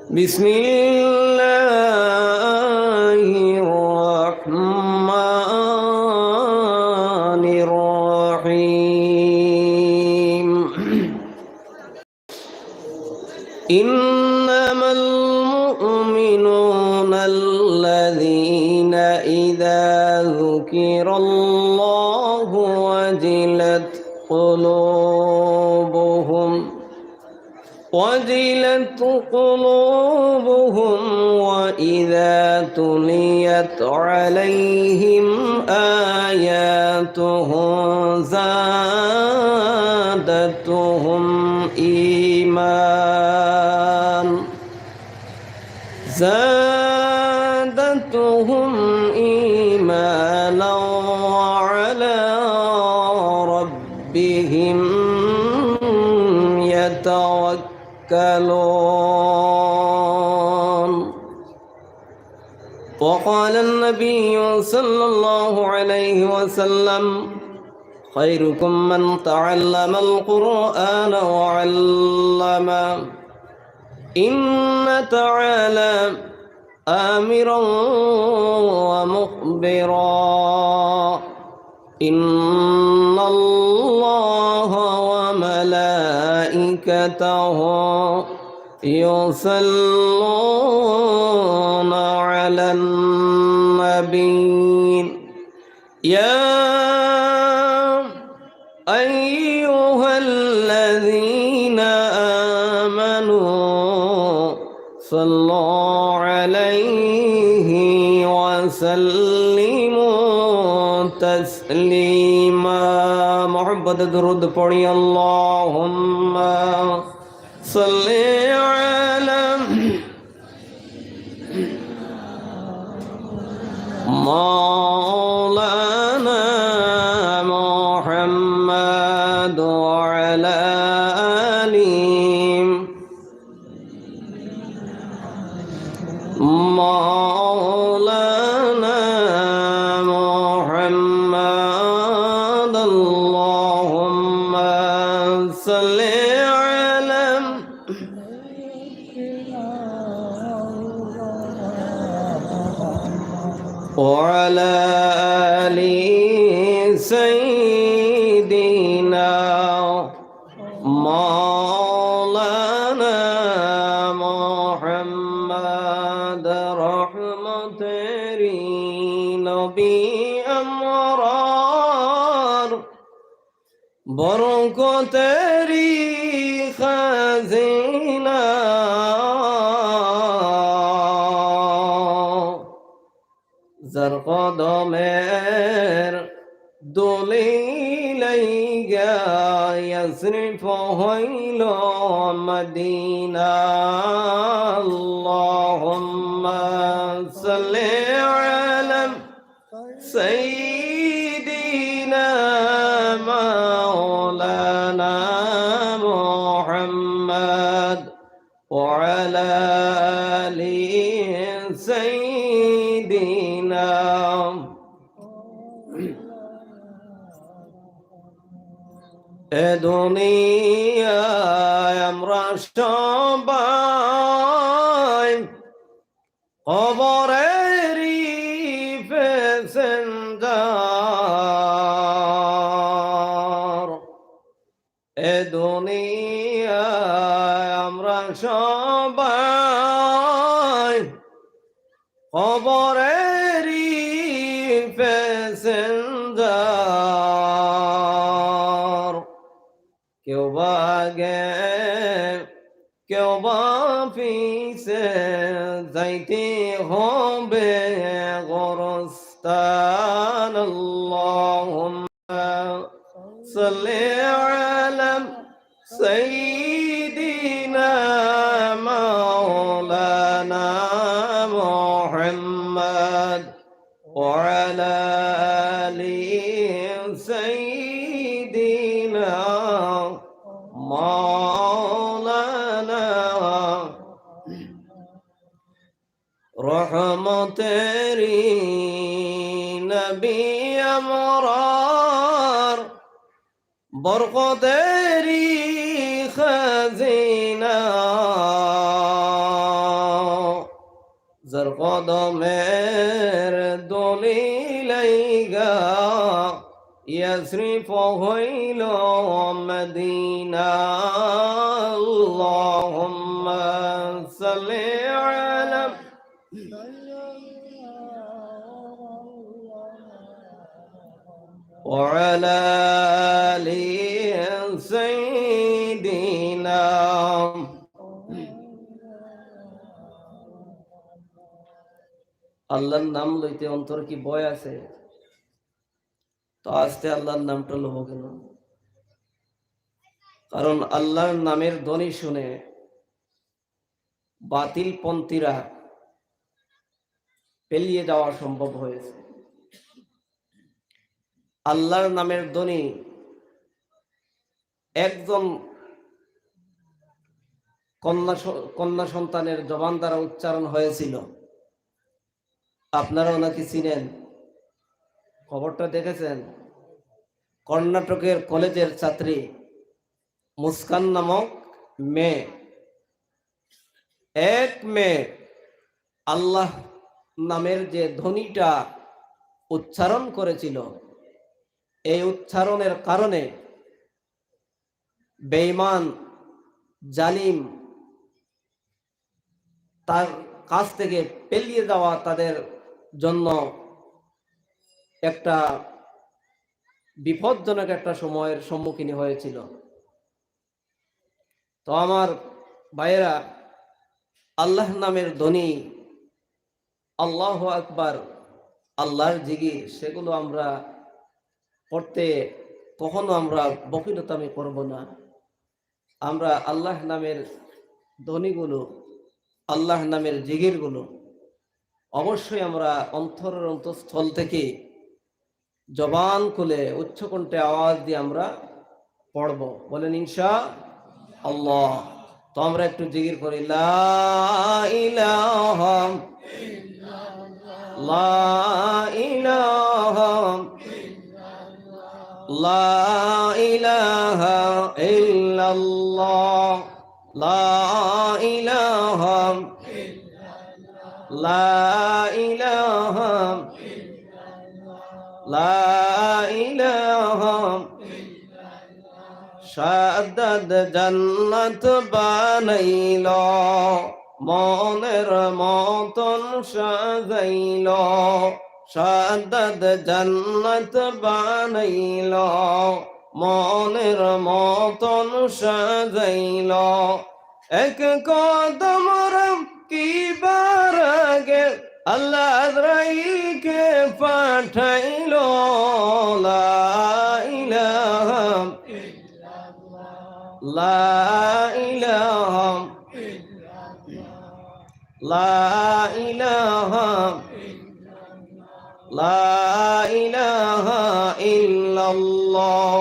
بسم الله الرحمن الرحيم إنما المؤمنون الذين إذا ذكر الله وجلت قلوبهم وإذا تليت عليهم آياته زادتهم إيمانا وعلى ربهم يتوكلون. وقال النبي صلى الله عليه وسلم خيركم من تعلم القرآن وعلمه. إن تعالى آمرا ومخبرا إن الله وملائكته يصلون على النبي يا أيها الذين آمنوا صلوا عليه وسلموا تسليما. محبت درود پڑھی اللهم صل على مولانا محمد وعلى آله مولانا محمد اللهم صل على وعلى آل سيدنا مولانا محمد رحمت نبی امرار برکت تیری خزینہ زرقدمر دلیلیگا یصرف هیل مدینہ اللهم صل على سيدنا مولانا محمد وعلى آل سيدنا এ দুনিয়ায় আমরা সবাই কবরেরই প্যাসেঞ্জার। এ দুনিয়ায় আমরা সবাই কবরেরই প্যাসেঞ্জার। কেউ বা আগে কেউ বা পিছে যাইতে হবে গোরস্তান আল্লাহুম্মা সাল্লি আলা সাইয়্যিদিনা মাওলানা মুহাম্মদ ওয়া আলা আলি সাইয়্যিদিনা مولانا رحمتری نبی امرار برقدری خزینہ যার কদমের দলিলাইগা ইয়াসরিফ হইল মদিনা আল্লাহুম্মা সাল্লি আলা وعلى آل سيدنا আল্লাহর নাম লইতে অন্তর কি ভয় আছে? তো আজকে আল্লাহর নামটা লব কেন? কারণ আল্লাহর নামের ধ্বনি শুনে বাতিল পন্থীরা পেলিয়ে যাওয়া সম্ভব হয়েছে। আল্লাহর নামের ধ্বনি একজন কন্যা সন্তানের জবান দ্বারা উচ্চারণ হয়েছিল। আপনারা ওনাকে চিনেন, খবরটা দেখেছেন? কর্ণাটকের কলেজের ছাত্রী মুস্কান নামক মেয়ে, এক মেয়ে আল্লাহ নামের যে ধ্বনিটা উচ্চারণ করেছিল, এই উচ্চারণের কারণে বেঈমান জালিম তার কাছ থেকে পেলিয়ে যাওয়া তাদের জন্য একটা বিপজ্জনক একটা সময়ের সম্মুখীন হয়েছিল। তো আমার ভাইয়েরা, আল্লাহ নামের ধ্বনি, আল্লাহু আকবার, আল্লাহর জিকির, সেগুলো আমরা করতে কখনো আমরা বকিরতামি করব না। আমরা আল্লাহ নামের ধ্বনিগুলো, আল্লাহ নামের জিকিরগুলো অবশ্যই আমরা অন্তরের অন্তঃস্থল থেকে জবান খুলে উচ্চকণ্ঠে আওয়াজ দিয়ে আমরা পড়ব। বলেন ইনশাআল্লাহ। তো আমরা একটু জিকির করি, লা ইলাহা লা ইলাহা লা ইলাহা ইল্লাল্লাহ লা ইলাহা লা ইলাহা লা ইলাহা শাহাদাত জান্নাত বানাইল, মনের মতন সাজাইল, শাহাদাত জান্নাত বানাইল, মনের মতন সাজাইল, এক কদম কি বার আগে আল্লাহ আজরাইলকে পাঠাইল, লা ইলাহা লা ইলাহা লা ইলাহা লা ইলাহা ইল্লাল্লাহ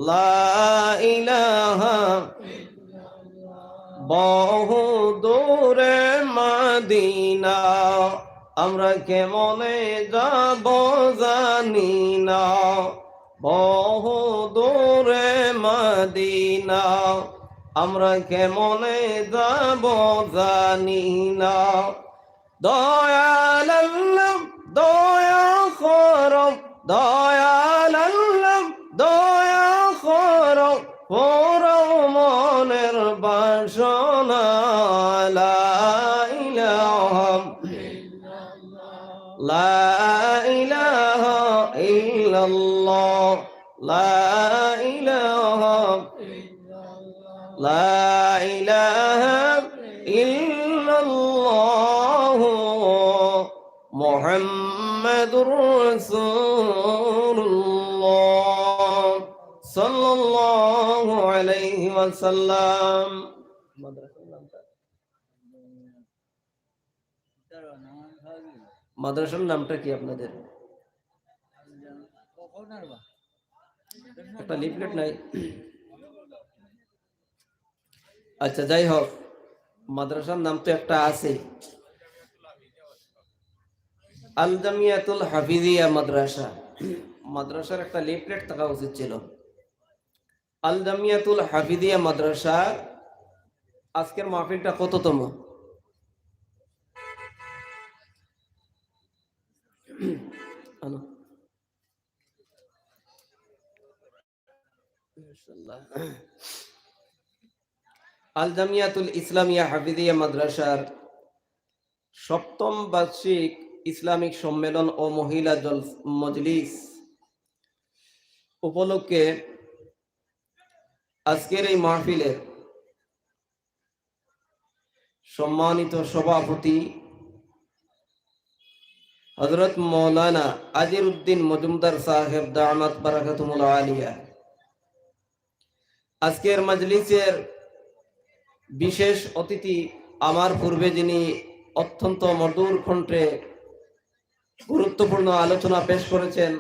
লা ইলাহা। বহু দূরে মদিনা আমরা কেমনে যাব জানি না, বহু দূরে মদিনা আমরা কেমনে যাব জানি না। দয়াল আল্লাহ দয়া করো, দয়াল আল্লাহ দয়া করো, পুরো মনের বাসনা, লা ইলাহা লা ইলাহা ইল্লাল্লাহ লা ইলাহা লা ইলাহা ইল্লাল্লাহ মুহাম্মাদুর রাসূলুল্লাহ সাল্লাল্লাহু আলাইহি ওয়াসাল্লাম। মাদ্রাসার নামটা কি আপনাদের? একটা লিফলেট নাই? আচ্ছা, যাই হোক, মাদ্রাসার নাম তো একটা আছে, আল জামিয়াতুল হাফিজিয়া মাদ্রাসা। মাদ্রাসার একটা লিফলেট থাকা উচিত ছিল। আল জামিয়াতুল হাফিজিয়া মাদ্রাসা। আজকের মাহফিলটা কততম? আনো। মাশাআল্লাহ। আল জামিয়াতুল ইসলামিয়া হাফিজিয়া মাদ্রাসার সপ্তম বার্ষিক ইসলামিক সম্মেলন ও মহিলা মজলিস উপলক্ষে আজকের এই মাহফিলের সম্মানিত সভাপতি হযরত মাওলানা আজির উদ্দিন মজুমদার সাহেব দামাত বারাকাতুহুল আলিয়া, আজকের মজলিসের বিশেষ অতিথি, আমার পূর্বে যিনি অত্যন্ত মধুর কণ্ঠে গুরুত্বপূর্ণ আলোচনা পেশ করেছেন,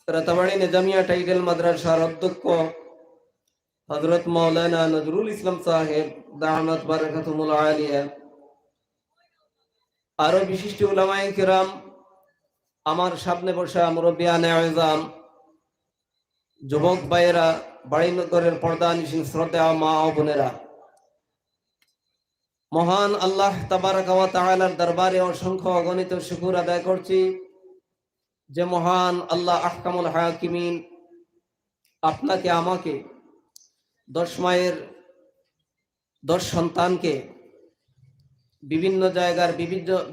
রাতাবাড়ী নিজামিয়া টাইটেল মাদ্রাসার অধ্যক্ষ হযরত মাওলানা নজরুল ইসলাম সাহেব দামাত বারাকাতুহুল আলিয়া, আরো বিশিষ্ট উলামায়ে কেরাম, আমার সামনে বসা মুরব্বিয়ানে আযম, যুবক ভাইয়েরা, বাড়িনগরের পর্দানিশীন শ্রদ্ধেয় মা ও বোনেরা, মহান আল্লাহ তাবারাকা ওয়া তাআলার দরবারে অসংখ্য অগণিত শুকর আদায় করছি যে মহান আল্লাহ আহকামুল হাকিমিন আপনাকে আমাকে 10 মায়ের 10 সন্তানকে বিভিন্ন জায়গার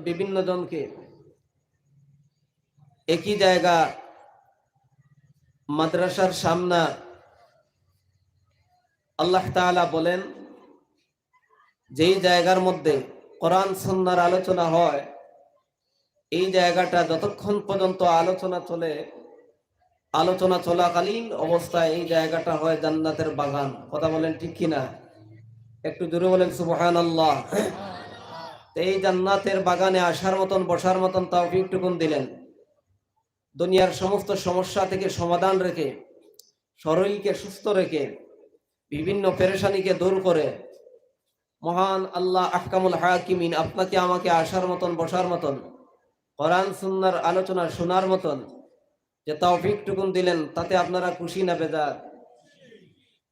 বিভিন্ন জনকে একই জায়গা মাদ্রাসার সামনে আল্লাহ তাআলা বলেন, যেই জায়গার মধ্যে কোরআন সুন্নাহর আলোচনা হয়, এই জায়গাটা যতক্ষণ পর্যন্ত আলোচনা চলাকালীন অবস্থায় এই জায়গাটা হয় জান্নাতের বাগান। কথা বলেন ঠিক কিনা? একটু জোরে বলেন সুবহানাল্লাহ। এই জান্নাতের বাগানে আসার মতন, বসার মতন তৌফিকটুকুন দিলেন। দুনিয়ার সমস্ত সমস্যা থেকে সমাধান রেখে, শরীরকে সুস্থ রেখে, বিভিন্ন পেরেশানিকে দূর করে মহান আল্লাহ আহকামুল হাকিমিন আপনাকে আমাকে আসার মতন, বসার মতন, কোরআন সুন্নাহর আলোচনা শোনার মতন যে তৌফিকটুকুন দিলেন, তাতে আপনারা খুশি না বেজার?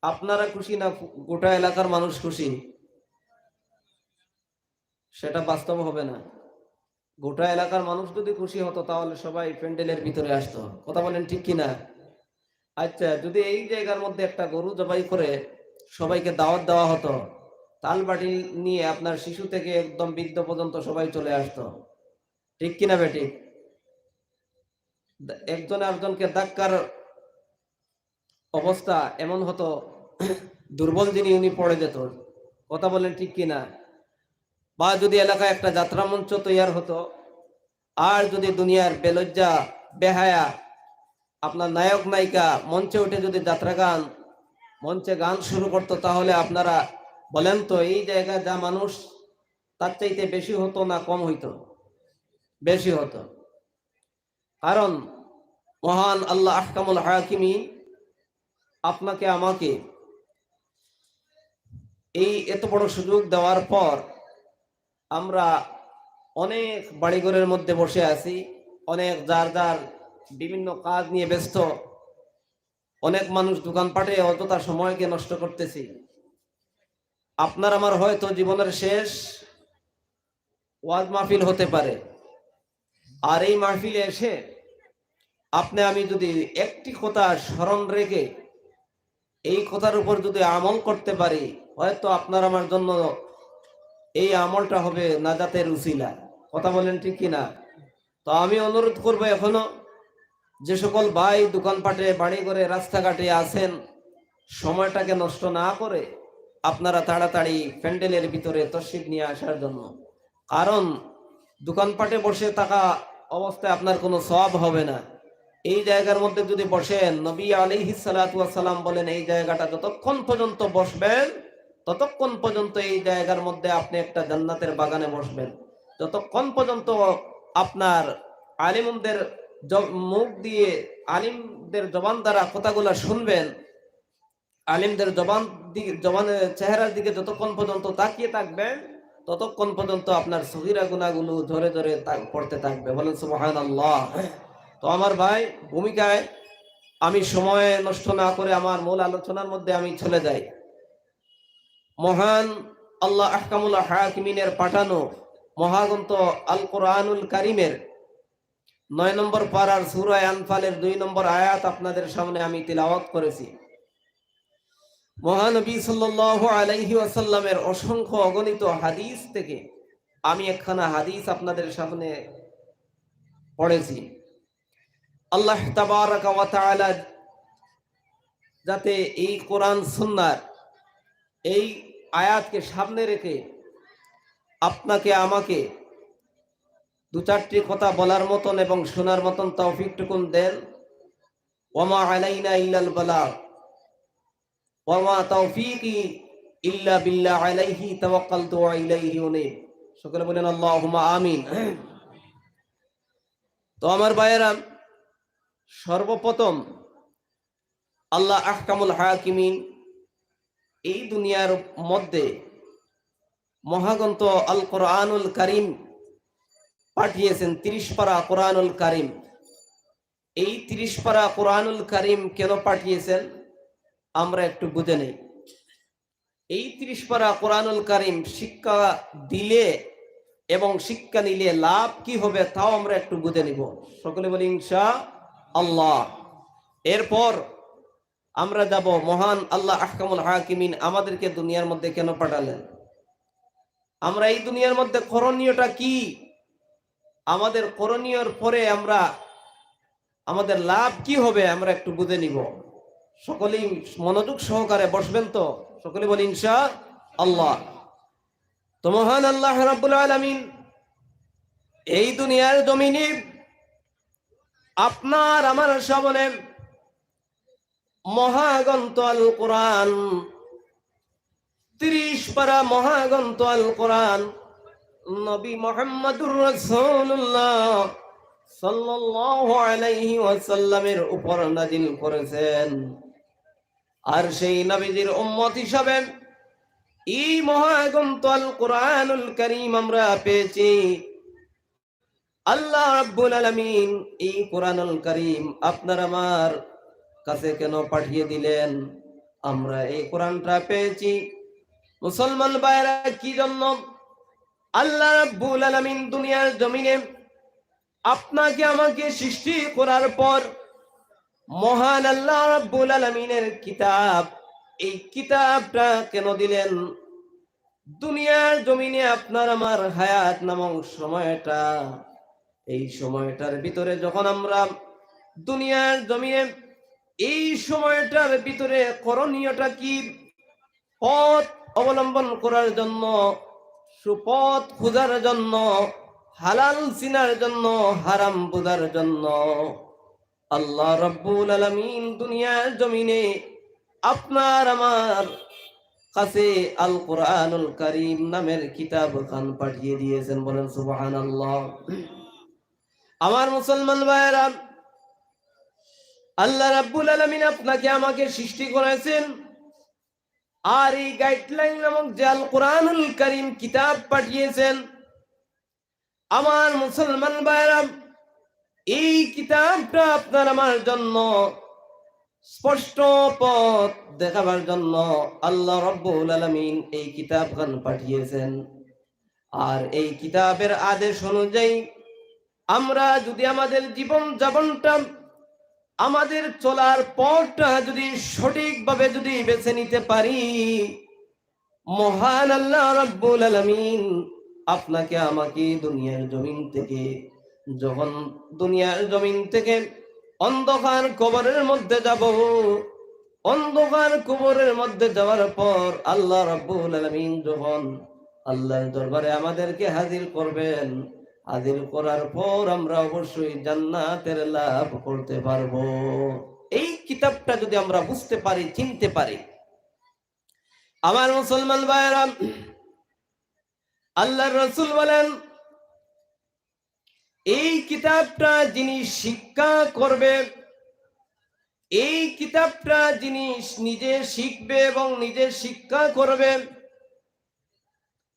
আপনারা খুশি না গোটা এলাকার মানুষ খুশি? সেটা বাস্তব হবে না। গোটা এলাকার মানুষ যদি খুশি হতো তাহলে সবাই প্যান্ডেলের ভিতরে আসতো। কথা বলেন ঠিক কিনা? আচ্ছা, যদি এই জায়গার মধ্যে একটা গরু জবাই করে সবাইকে দাওয়াত দেওয়া হতো, তালবাটি নিয়ে আপনার শিশু থেকে একদম বৃদ্ধ পর্যন্ত সবাই চলে আসতো, ঠিক কিনা বেটি? একজন আরেকজনকে ধাক্কার অবস্থা এমন হতো, দুর্বল যিনি উনি পড়ে যেত। কথা বলেন ঠিক কিনা? বা যদি এলাকায় একটা যাত্রা মঞ্চ তৈরি হতো, আর যদি দুনিয়ার বেলজ্জা বেহায়া আপনার নায়ক নায়িকা মঞ্চে উঠে যদি মঞ্চে গান শুরু করতো, তাহলে আপনারা বলেন তো এই জায়গায় যা মানুষ তার চাইতে বেশি হতো না কম হইতো? বেশি হতো। কারণ মহান আল্লাহ আহকামুল হাকিমিন আপনাকে আমাকে এই এত বড় সুযোগ দেওয়ার পর আমরা অনেক বাড়িঘরের মধ্যে বসে আছি, অনেক যার যার বিভিন্ন কাজ নিয়ে ব্যস্ত, অনেক মানুষ দোকানপাটে অযথা সময়কে নষ্ট করতেছি। আপনার আমার হয়তো জীবনের শেষ ওয়াজ মাহফিল হতে পারে, আর এই মাহফিলে এসে আপনি আমি যদি একটি কথা স্মরণ রেখে এই কথার উপর যদি আমল করতে পারি, হয়তো আপনার আমার জন্য এই আমলটা হবে নাজাতের উসিলা। কথা বলেন ঠিক কিনা? তো আমি অনুরোধ করবো, এখনো যে সকল ভাই দোকানপাটে, বাড়ি ঘরে, রাস্তাঘাটে আছেন, সময়টাকে নষ্ট না করে আপনারা তাড়াতাড়ি প্যান্ডেলের ভিতরে তশরিফ নিয়ে আসার জন্য। কারণ দোকানপাটে বসে থাকা অবস্থায় আপনার কোনো সওয়াব হবে না। এই জায়গার মধ্যে যদি বসেন, নবী আলাইহিস সালাতু ওয়াস সালাম বলেন, এই জায়গাটা যতক্ষণ পর্যন্ত বসবেন ততক্ষণ পর্যন্ত এই জায়গার মধ্যে আপনি একটা জান্নাতের বাগানে বসবেন। যতক্ষণ পর্যন্ত আপনার আলিমদের মুখ দিয়ে, আলিমদের জবান দ্বারা কথাগুলা শুনবেন, আলিমদের জবানের চেহারার দিকে যতক্ষণ পর্যন্ত তাকিয়ে থাকবেন, ততক্ষণ পর্যন্ত আপনার সগীরা গুনাহগুলো ধরে ধরে পড়তে থাকবে। বলেন সুবহানাল্লাহ। তো আমার ভাই, ভূমিকায় আমি সময় নষ্ট না করে আমার মূল আলোচনার মধ্যে আমি চলে যাই। মহান আল্লাহ আহকামুল হাকিমিনের পাঠানো মহাগ্রন্থ আল কোরআনুল কারিমের 9 নম্বর পারার সূরা আনফালের 2 নম্বর আয়াত আপনাদের সামনে আমি তিলাওয়াত করেছি। মহানবী সাল্লাল্লাহু আলাইহি ওয়াসাল্লামের অসংখ্য অগণিত হাদিস থেকে আমি একখানা হাদিস আপনাদের সামনে পড়েছি। আল্লাহ তাবারাকা ওয়া তাআলা যাতে এই কোরআন সুন্নাহর এই আয়াতকে সামনে রেখে আপনাকে আমাকে দু চারটি কথা বলার মতন এবং শোনার মতন তৌফিকটুকুন দেন। ওয়ামা আলাইনা ইল্লাল বালাগ ওয়ামা তাওফীকি ইল্লা বিল্লাহ আলাইহি তাওয়াক্কালতু ওয়া ইলাইহি উনীব। সকলে বলেন আল্লাহুম্মা আমিন। তো আমার ভাইয়েরা, সর্বপ্রথম আল্লাহ আহকামুল হাকিমিন এই দুনিয়ার মধ্যে মহাগ্রন্থ আল কোরআনুল কারীম পাঠিয়েছেন। 30 পারা কোরআনুল কারীম। এই 30 পারা কোরআনুল কারীম কেন পাঠিয়েছেন আমরা একটু বুঝে নেই। এই 30 পারা কোরআনুল কারীম শিক্ষা দিলে এবং শিক্ষা নিলে লাভ কি হবে তাও আমরা একটু বুঝে নিব। সকলে বলি ইনশাআল্লাহ। এরপর আমরা যাব মহান আল্লাহ আহকামুল হাকিমিন আমাদেরকে দুনিয়ার মধ্যে কেন পাঠালেন, আমরা এই দুনিয়ার মধ্যে করণীয়টা কি, আমাদের করণীয়র পরে আমরা আমাদের লাভ কি হবে আমরা একটু বুঝে নিব। সকলেই মনোযোগ সহকারে বসবেন তো? সকলে বলি ইনশাআল্লাহ। তো মহান আল্লাহ রাব্বুল আলামিন এই দুনিয়ার জমিনে আপনার আমার সামনে মহাগ্রন্থ আল কোরআন 30 পারা মহাগ্রন্থ আল কোরআন নবী মুহাম্মদুর রাসূলুল্লাহ সাল্লাল্লাহু আলাইহি ওয়াসাল্লামের উপর নাজিল করেছেন। আর সেই নবীজির উম্মত হিসাবে এই মহাগ্রন্থ আল কোরআনুল কারীম আমরা পেয়েছি। আল্লাহ রাব্বুল আলামিন এই কোরআনুল কারীম আপনার আমার কাছে কেন পাঠিয়ে দিলেন? আমরা এই কোরআনটা পেয়েছি মুসলমান ভাইরা কি জন্য? আল্লাহ রাব্বুল আলামিন দুনিয়ার জমিনে আপনাকে আমাকে সৃষ্টি করার পর মহান আল্লাহ রাব্বুল আলামিনের কিতাব, এই কিতাবটা কেন দিলেন? দুনিয়ার জমিনে আপনার আমার হায়াত নামক সময়টা, এই সময়টার ভিতরে যখন আমরা দুনিয়ার জমিনে এই সময়টার ভিতরে করণীয়টা কি? পথ অবলম্বন করার জন্য, সুপথ খোঁজার জন্য, হালাল চিনার জন্য, হারাম বোঝার জন্য আল্লাহ রাব্বুল আলামিন দুনিয়ার জমিনে আপনার আমার কাছে আল কোরআনুল কারীম নামের কিতাব খান পাঠিয়ে দিয়েছেন। বলেন সুবহানাল্লাহ। আমার মুসলমান ভাইরা, আল্লাহ রাব্বুল আলামিন আপনাকে আমাকে সৃষ্টি করেছেন আর এই গাইডলাইন নামক যে আল কোরআনুল কারীম কিতাব পাঠিয়েছেন। আমার মুসলমান ভাইরা, এই কিতাবটা আপনার আমার জন্য স্পষ্ট পথ দেখাবার জন্য আল্লাহ রাব্বুল আলামিন এই কিতাবখান পাঠিয়েছেন। আর এই কিতাবের আদেশ অনুযায়ী আমরা যদি আমাদের জীবন যাপনটা, আমাদের চলার পথটা যদি সঠিকভাবে যদি বেছে নিতে পারি, মহান আল্লাহ রাব্বুল আলামিন আপনাকে আমাকে দুনিয়ার জমিন থেকে, যখন দুনিয়ার জমিন থেকে অন্ধকার কবরের মধ্যে যাব, অন্ধকার কবরের মধ্যে যাওয়ার পর আল্লাহ রাব্বুল আলামিন যখন আল্লাহর দরবারে আমাদেরকে হাজির করবেন, হাজির করার পর আমরা অবশ্যই জান্নাতের লাভ করতে পারবো। এই কিতাবটা যদি আমরা বুঝতে পারি, চিনতে পারি। আমার মুসলমান ভাইরা, আল্লাহর রাসূল বলেন এই কিতাবটা যিনি শিক্ষা করবে, এই কিতাবটা যিনি নিজে শিখবে এবং নিজে শিক্ষা করবে,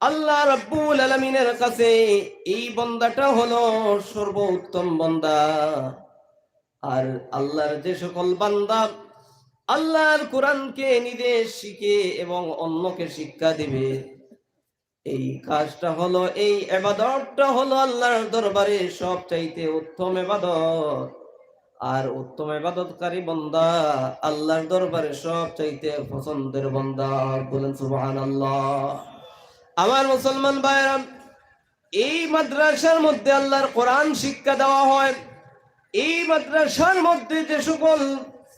আল্লাহ রাব্বুল আলামিনের কাছে এই বান্দাটা হলো সর্বোত্তম বান্দা। আর আল্লাহর যে সকল বান্দা আল্লাহর কোরআনকে নিজে শিখে এবং অন্যকে শিক্ষা দিবে, এই কাজটা হলো, এই ইবাদতটা হলো আল্লাহর দরবারে সবচাইতে উত্তম ইবাদত। আর উত্তম ইবাদতকারী বান্দা আল্লাহর দরবারে সবচাইতে পছন্দের বান্দা। বলেন সুবহানাল্লাহ। আমার মুসলমান ভাইরা, এই মাদ্রাসার মধ্যে আল্লাহর কোরআন শিক্ষা দেওয়া হয়। এই মাদ্রাসার মধ্যে যে সকল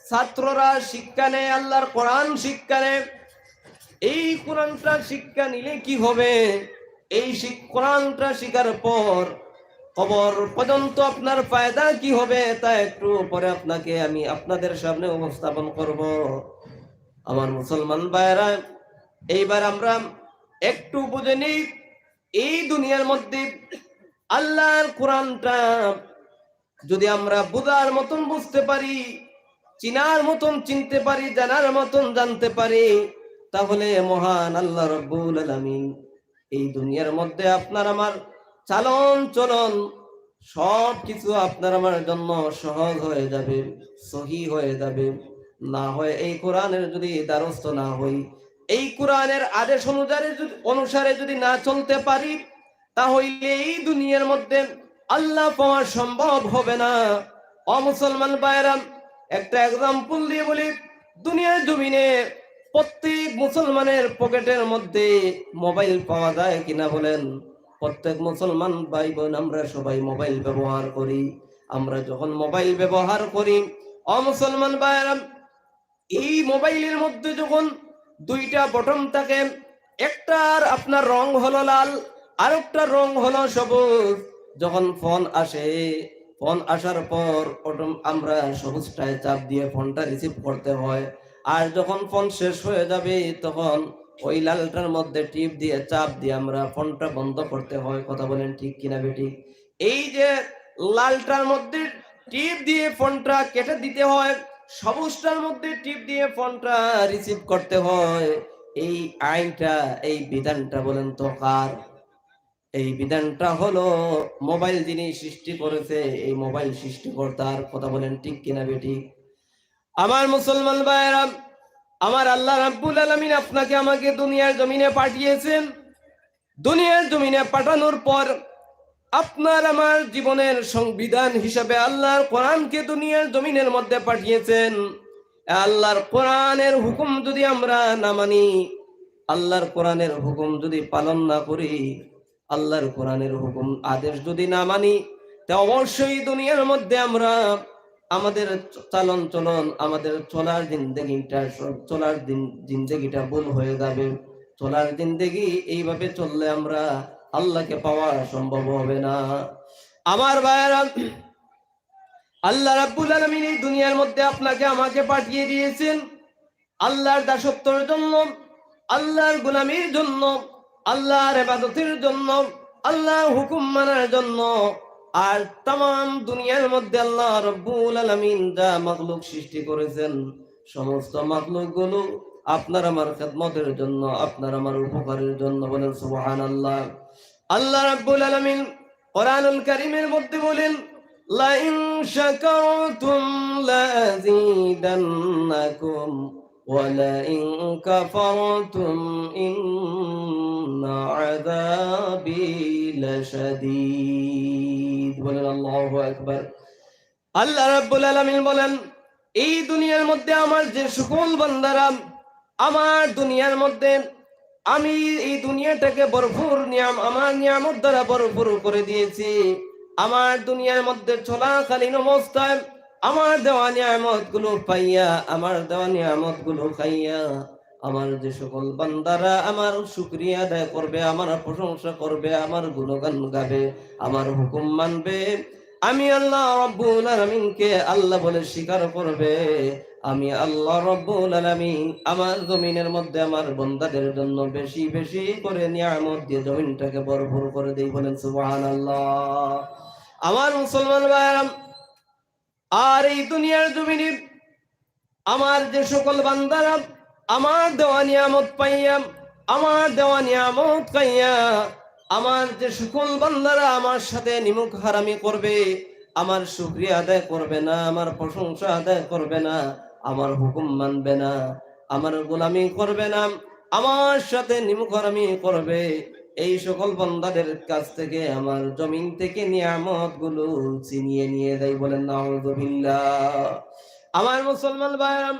ছাত্ররা শিক্ষা নেয়, আল্লাহর কোরআন শিক্ষা নেয়, এই কোরআনটা শিক্ষা নিলে কি হবে? এই কোরআনটা শিখার পর কবর পর্যন্ত আপনার ফায়দা কি হবে তা একটু পরে আমি আপনাদের সামনে উপস্থাপন করব। আমার মুসলমান ভাইরা, এইবার আমরা একটু বুঝে নিই, এই দুনিয়ার মধ্যে আল্লাহর কোরআনটা যদি আমরা বুঝার মতন বুঝতে পারি, চিনার মতন চিনতে পারি, জানার মতন জানতে পারি, তাহলে মহান আল্লাহ রাব্বুল আলামিন এই দুনিয়ার মধ্যে আপনার আমার চালন চলন সবকিছু আপনার আমার জন্য সহজ হয়ে যাবে, সহি হয়ে যাবে। না হয় এই কোরআনের যদি দ্বারস্থ না হই, এই কোরআনের আদেশ অনুসারে যদি না চলতে পারি, তাহলে এই দুনিয়ার মধ্যে আল্লাহ পাওয়া সম্ভব হবে না। অমুসলমান ভাইরা, একটা এক্সাম্পল দিয়ে বলি, দুনিয়ার জমিনে প্রত্যেক মুসলমানের পকেটের মধ্যে মোবাইল পাওয়া যায় কিনা বলেন? প্রত্যেক মুসলমান ভাই বোন আমরা সবাই মোবাইল ব্যবহার করি। আমরা যখন মোবাইল ব্যবহার করি, অমুসলমান ভাইরা, এই মোবাইলের মধ্যে যখন দুইটা বটন থাকে, একটার আপনার রং হলো লাল, আরেকটা রং হলো সবুজ। যখন ফোন আসে, ফোন আসার পর আমরা সবুজটায় চাপ দিয়ে ফোনটা রিসিভ করতে হয়। আর যখন ফোন শেষ হয়ে যাবে, তখন ওই লালটার মধ্যে টিপ দিয়ে চাপ দিয়ে আমরা ফোনটা বন্ধ করতে হয়। কথা বলেন ঠিক কিনা বেঠিক? এই যে লালটার মধ্যে টিপ দিয়ে ফোনটা কেটে দিতে হয়, সবুজটার মধ্যে টিপ দিয়ে ফোনটা রিসিভ করতে হয়, এই আইনটা, এই বিধানটা বলেন তো কার? এই বিধানটা হলো মোবাইল যিনি সৃষ্টি করেছে, এই মোবাইল সৃষ্টিকর্তার। কথা বলেন ঠিক কিনা বেঠিক? আমার মুসলমান ভাইয়েরা, আমার আল্লাহ রাব্বুল আলামিন আপনাকে আমাকে দুনিয়ার জমিনে পাঠিয়েছেন। দুনিয়ার জমিনে পাঠানোর পর আপনার আমার জীবনের সংবিধান হিসেবে আল্লাহর কোরআনকে দুনিয়ার জমিনের মধ্যে পাঠিয়েছেন। আল্লাহর কোরআনের হুকুম যদি আমরা না মানি, আল্লাহর কোরআনের হুকুম যদি পালন না করি, আল্লাহর কোরআনের হুকুম আদেশ যদি না মানি, তা অবশ্যই দুনিয়ার মধ্যে আমরা আমাদের চালন চলন, আমাদের চলার জিন্দেগিটা ভুল হয়ে যাবে। চলার জিন্দেগি এইভাবে চললে আমরা আল্লাহকে পাওয়া সম্ভব হবে না। আমার ভাইয়েরা, আল্লাহ রাব্বুল আলামিন এই দুনিয়ার মধ্যে আপনাকে আমাকে পাঠিয়ে দিয়েছেন আল্লাহর দাসত্বের জন্য, আল্লাহর গোলামির জন্য, আল্লাহর ইবাদতের জন্য, আল্লাহর হুকুম মানার জন্য। আর तमाम দুনিয়ার মধ্যে আল্লাহ রাব্বুল আলামিন যা মাখলুক সৃষ্টি করেছেন, সমস্ত মাখলুক গুলো আপনার আমার খেদমতের জন্য, আপনার আমার উপকারের জন্য। বলেন সুবহানাল্লাহ। আল্লাহ রাব্বুল আলামিন কোরআনুল কারীমের মধ্যে বলেন, লা ইন শাকারতুম লাযীদান্নাকুম ওয়া লা ইন কাফারতুম ইন্না আযাবি লাশাদীদ। বলেন আল্লাহু আকবার। আল্লাহ রাব্বুল আলামিন বলেন, এই দুনিয়ার মধ্যে আমার যে সকল বান্দারা, আমার দুনিয়ার মধ্যে আমি এই দুনিয়াটাকে ভরপুর আমার নিয়ামত দ্বারা ভরপুর করে দিয়েছি। আমার দুনিয়ার মধ্যে চলাকালীন অবস্থায় আমার দেওয়া নিয়ামত গুলো পাইয়া, আমার দেওয়া নিয়ামত গুলো খাইয়া, আমার যে সকল বান্দারা আমার শুকরিয়া আদায় করবে, আমার প্রশংসা করবে, আমার গুণগান গাবে, আমার হুকুম মানবে, আমি আল্লাহ রাব্বুল আলামিনকে আল্লাহ বলে স্বীকার করবে, আমি আল্লাহ রাব্বুল আলামিন আমার জমিনের মধ্যে আমার বান্দাদের জন্য বেশি বেশি করে নিয়ামত দিয়ে জমিনটাকে ভরপুর করে দেই। বলেন সুবহানাল্লাহ। আমার মুসলমান ভাইরা, আর এই দুনিয়ার জমিনে আমার যে সকল বান্দারা আমার দেওয়া নিয়ামত পাইয়া, আমার দেওয়া নিয়ামত পাইয়া, আমার যে সকল বান্দারা আমার সাথে নিমুখ হারামি করবে, আমার শুকরিয়া আদায় করবে না, আমার প্রশংসা আদায় করবে না, আমার হুকুম মানবে না, আমার গোলামি করবে না, আমার সাথে নিমুখ হারামি করবে, এই সকল বান্দাদের কাছ থেকে আমার জমিন থেকে নিয়ামত গুলো ছিনিয়ে নিয়ে দেয়। বলেন নাউযুবিল্লাহ। আমার মুসলমান ভাইরা,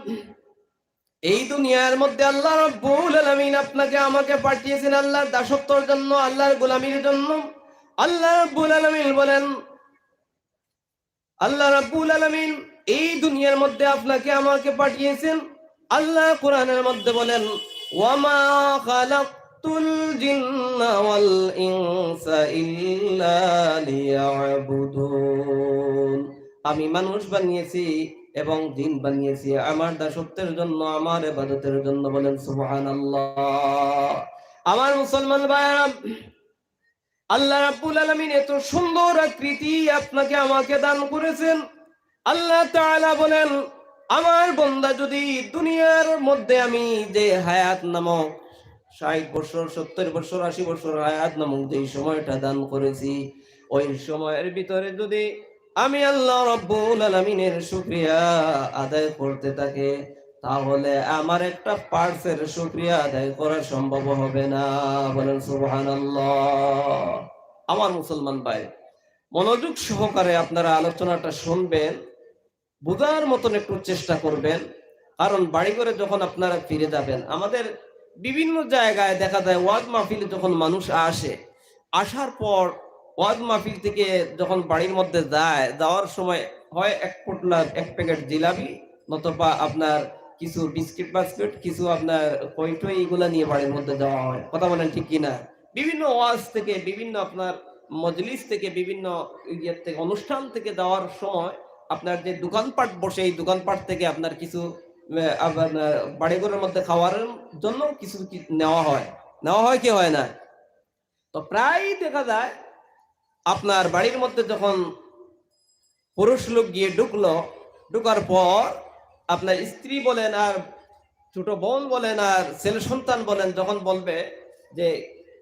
এই দুনিয়ার মধ্যে আল্লাহ রাব্বুল আলামিন আপনাকে আমাকে পাঠিয়েছেন আল্লাহর দাসত্বের জন্য, আল্লাহর গোলামির জন্য। আল্লাহ রাব্বুল আলামিন বলেন, আল্লাহ রাব্বুল আলামিন এই দুনিয়ার মধ্যে আপনাকে আমাকে পাঠিয়েছেন। আল্লাহ কোরআনের মধ্যে বলেন, ওয়ামা খালাকতুল জিন্না ওয়াল ইনসা ইল্লা লিয়াবুদুন। আমি মানুষ বানিয়েছি এবং জিন বানিয়েছি আমার দাসত্বের জন্য, আমার ইবাদতের জন্য। বলেন সুবহানাল্লাহ। আমার মুসলমান ভাইরা, আল্লাহ রাব্বুল আলামিন এত সুন্দর আকৃতি আপনাকে আমাকে দান করেছেন। আল্লাহ তাআলা বলেন, আমার বান্দা যদি দুনিয়ার মধ্যে আমি যে হায়াত নামক 60 বছর 70 বছর 80 বছর হায়াত নামক যে সময়টা দান করেছি, ওই সময়ের ভিতরে যদি আমি আল্লাহ রাব্বুল আলামিনের শুকরিয়া আদায় করতে থাকে, তাহলে আমার একটা পার্সের শুকরিয়া আদায় করা সম্ভব হবে না। বলেন সুবহানাল্লাহ। আমার মুসলমান ভাই, মনোযোগ সহকারে আপনারা আলোচনাটা শুনবেন, বোঝার মতন একটু চেষ্টা করবেন। কারণ বাড়ি করে যখন আপনারা ফিরে যাবেন, আমাদের বিভিন্ন জায়গায় দেখা যায় ওয়াজ মাহফিলে যখন মানুষ আসে, আসার পর ওয়াজ মাহফিল থেকে যখন বাড়ির মধ্যে যায়, যাওয়ার সময় হয় এক পোটলা এক প্যাকেট জিলাপি, নতুবা আপনার কিছু বিস্কিট বাস্কিট, কিছু আপনার কইটই, এগুলা নিয়ে বাড়ির মধ্যে যাওয়া হয়। কথা বলেন ঠিক কিনা? বিভিন্ন ওয়াজ থেকে, বিভিন্ন আপনার মজলিস থেকে, বিভিন্ন ইয়ে থেকে, অনুষ্ঠান থেকে যাওয়ার সময় আপনার যে দোকানপাট বসে, এই দোকানপাট থেকে আপনার কিছু আপনার বাড়িঘরের মধ্যে খাওয়ার জন্য কিছু নেওয়া হয়। নেওয়া হয় কি হয় না? তো প্রায় দেখা যায় আপনার বাড়ির মধ্যে যখন পুরুষ লোক গিয়ে ঢুকলো, ঢুকার পর আপনার স্ত্রী বলেন আর ছোট বোন বলেন আর ছেলে সন্তান বলেন, যখন বলবে যে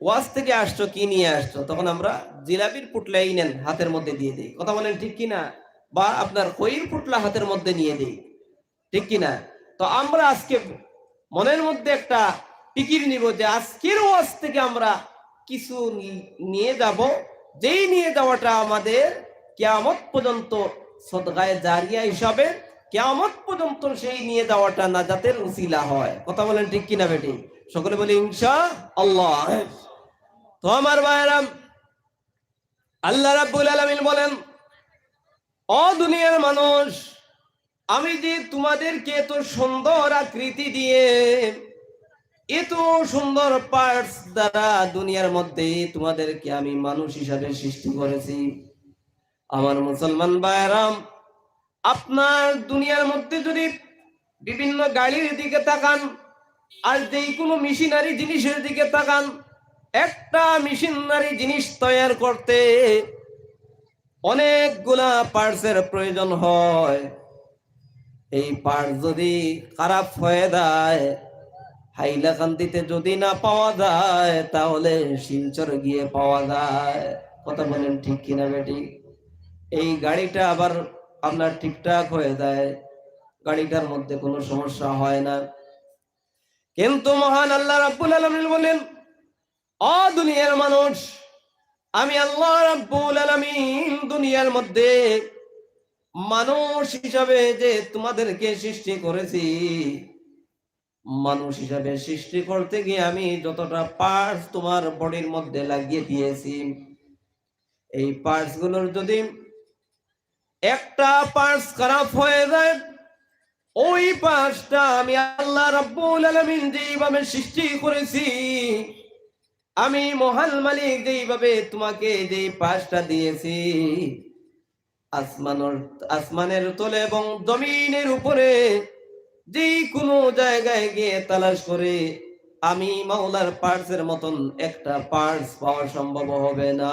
ওয়াজ থেকে আসছো, কি নিয়ে আসছো, তখন আমরা জিলাপির পুটলা এই নেন হাতের মধ্যে দিয়ে দিই। কথা বলেন ঠিক কিনা? বা আপনার খইর পুটলা হাতের মধ্যে নিয়ে দিই, ঠিক কিনা? তো আমরা আজকে মনের মধ্যে একটা ফিকির নিব যে আজকের ওয়াজ থেকে আমরা কিছু নিয়ে যাব, যেই নিয়ে যাওয়াটা আমাদের কিয়ামত পর্যন্ত সদকায়ে জারিয়া হিসাবে, কিয়ামত পর্যন্ত সেই নিয়ে যাওয়াটা নাজাতের উসিলা হয়। কথা বলেন ঠিক কিনা বেটি? সকলে বলি ইনশাআল্লাহ। তো আমার ভাইরা, আল্লাহ রাব্বুল আলামিন বলেন, ও দুনিয়ার মানুষ, আমি যে তোমাদেরকে এত সুন্দর আকৃতি দিয়ে, এত সুন্দর পার্টস দ্বারা দুনিয়ার মধ্যে তোমাদেরকে আমি মানুষ হিসাবে সৃষ্টি করেছি। আমার মুসলমান ভাইরা, আপনার দুনিয়ার মধ্যে যদি বিভিন্ন গাড়ির দিকে তাকান, আর যেই কোনো মেশিনারি জিনিসের দিকে তাকান, একটা মেশিনারি জিনিস তৈরি করতে অনেকগুলা পার্টসের প্রয়োজন হয়। এই পার্টস যদি খারাপ হয়ে যায়, হাইলাকান্দিতে যদি না পাওয়া যায়, তাহলে শিলচর গিয়ে পাওয়া যায়। কথা বলেন ঠিক কিনা বেটি? এই গাড়িটা আবার আপনার ঠিকঠাক হয়ে যায়, গাড়িটার মধ্যে কোনো সমস্যা হয় না। কিন্তু মহান আল্লাহ রাব্বুল আলামিন বলেন, ও দুনিয়ার মানুষ, আমি আল্লাহ রাব্বুল আলামিন দুনিয়ার মধ্যে মানুষ হিসাবে যে তোমাদেরকে সৃষ্টি করেছি, মানুষ হিসাবে সৃষ্টি করতে গিয়ে আমি যতটা পার্টস তোমার বডির মধ্যে লাগিয়ে দিয়েছি, এই পার্টস গুলোর যদি একটা পার্টস খারাপ হয়ে যায়, ওই পার্টসটা আমি আল্লাহ রাব্বুল আলামিন যেইভাবে সৃষ্টি করেছি, আমি মহান মালিক যেইভাবে তোমাকে যেই পার্টসটা দিয়েছি, আসমানের তলে এবং জমিনের উপরে যে কোনো জায়গায় গিয়ে তালাশ করে আমি মাওলার পার্টসের মতন একটা পার্টস পাওয়া সম্ভব হবে না।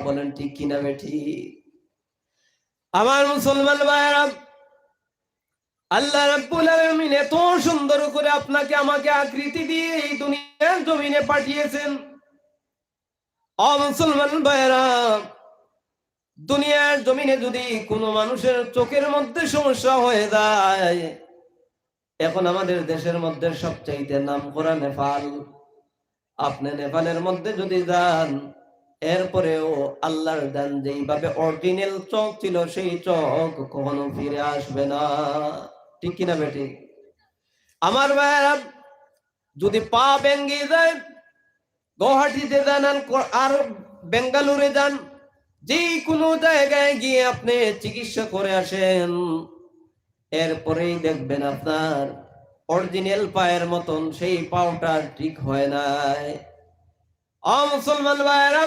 বলেন ঠিক কিনা বেঠি? আমার মুসলমান ভাইরা, আল্লাহ রাব্বুল আলামিন এত সুন্দর করে আপনাকে আমাকে আকৃতি দিয়ে এই দুনিয়ার জমিনে পাঠিয়েছেন। ও মুসলমান ভাইরা, দুনিয়ার জমিনে যদি কোনো মানুষের চোখের মধ্যে সমস্যা হয়ে যায়, এখন আমাদের দেশের মধ্যে সবচাইতে নাম করা নেপাল। আপনি নেপালের মধ্যে যদি যান, এরপরেও আল্লাহর দান যেইভাবে অরিজিনাল চোখ ছিল সেই চোখ কখনো ফিরে আসবে না। ঠিক কিনা বেটি? আমার ভাইয়েরা, যদি পা ভেঙে যায়, গুয়াহাটিতে যান আর বেঙ্গালুরে যান, যে কোনো জায়গায় গিয়ে আপনি চিকিৎসা করে আসেন, এরপরেই দেখবেন আপনার অরিজিনাল পায়ের মতন সেই পাওটা ঠিক হয় নাই। মুসলমান ভাইয়েরা,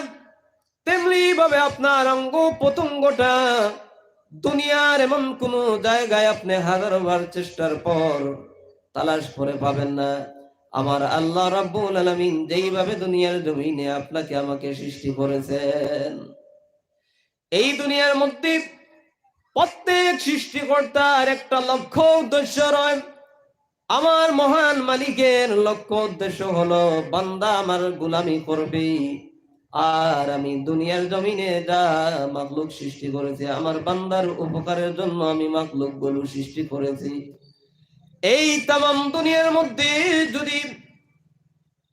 তেমনি ভাবে আপনার অঙ্গ প্রত্যঙ্গটা দুনিয়ার এমন কোন জায়গায় আপনি হাজারবার চেষ্টার পর তালাশ করে পাবেন না। আমার আল্লাহ রাব্বুল আলামিন যেইভাবে দুনিয়ার জমিনে আপনাকে আমাকে সৃষ্টি করেছেন, এই দুনিয়ার মধ্যে প্রত্যেক সৃষ্টিকর্তার একটা লক্ষ্য উদ্দেশ্য রয়। আমার মহান মালিকের লক্ষ্য উদ্দেশ্য হলো বান্দা আমার গোলামি করবে। আর আমি দুনিয়ার জমিনে যা মাখলুক সৃষ্টি করেছি, আমার বান্দার উপকারের জন্য আমি মাখলুক গুলো সৃষ্টি করেছি। এই তামাম দুনিয়ার মধ্যে যদি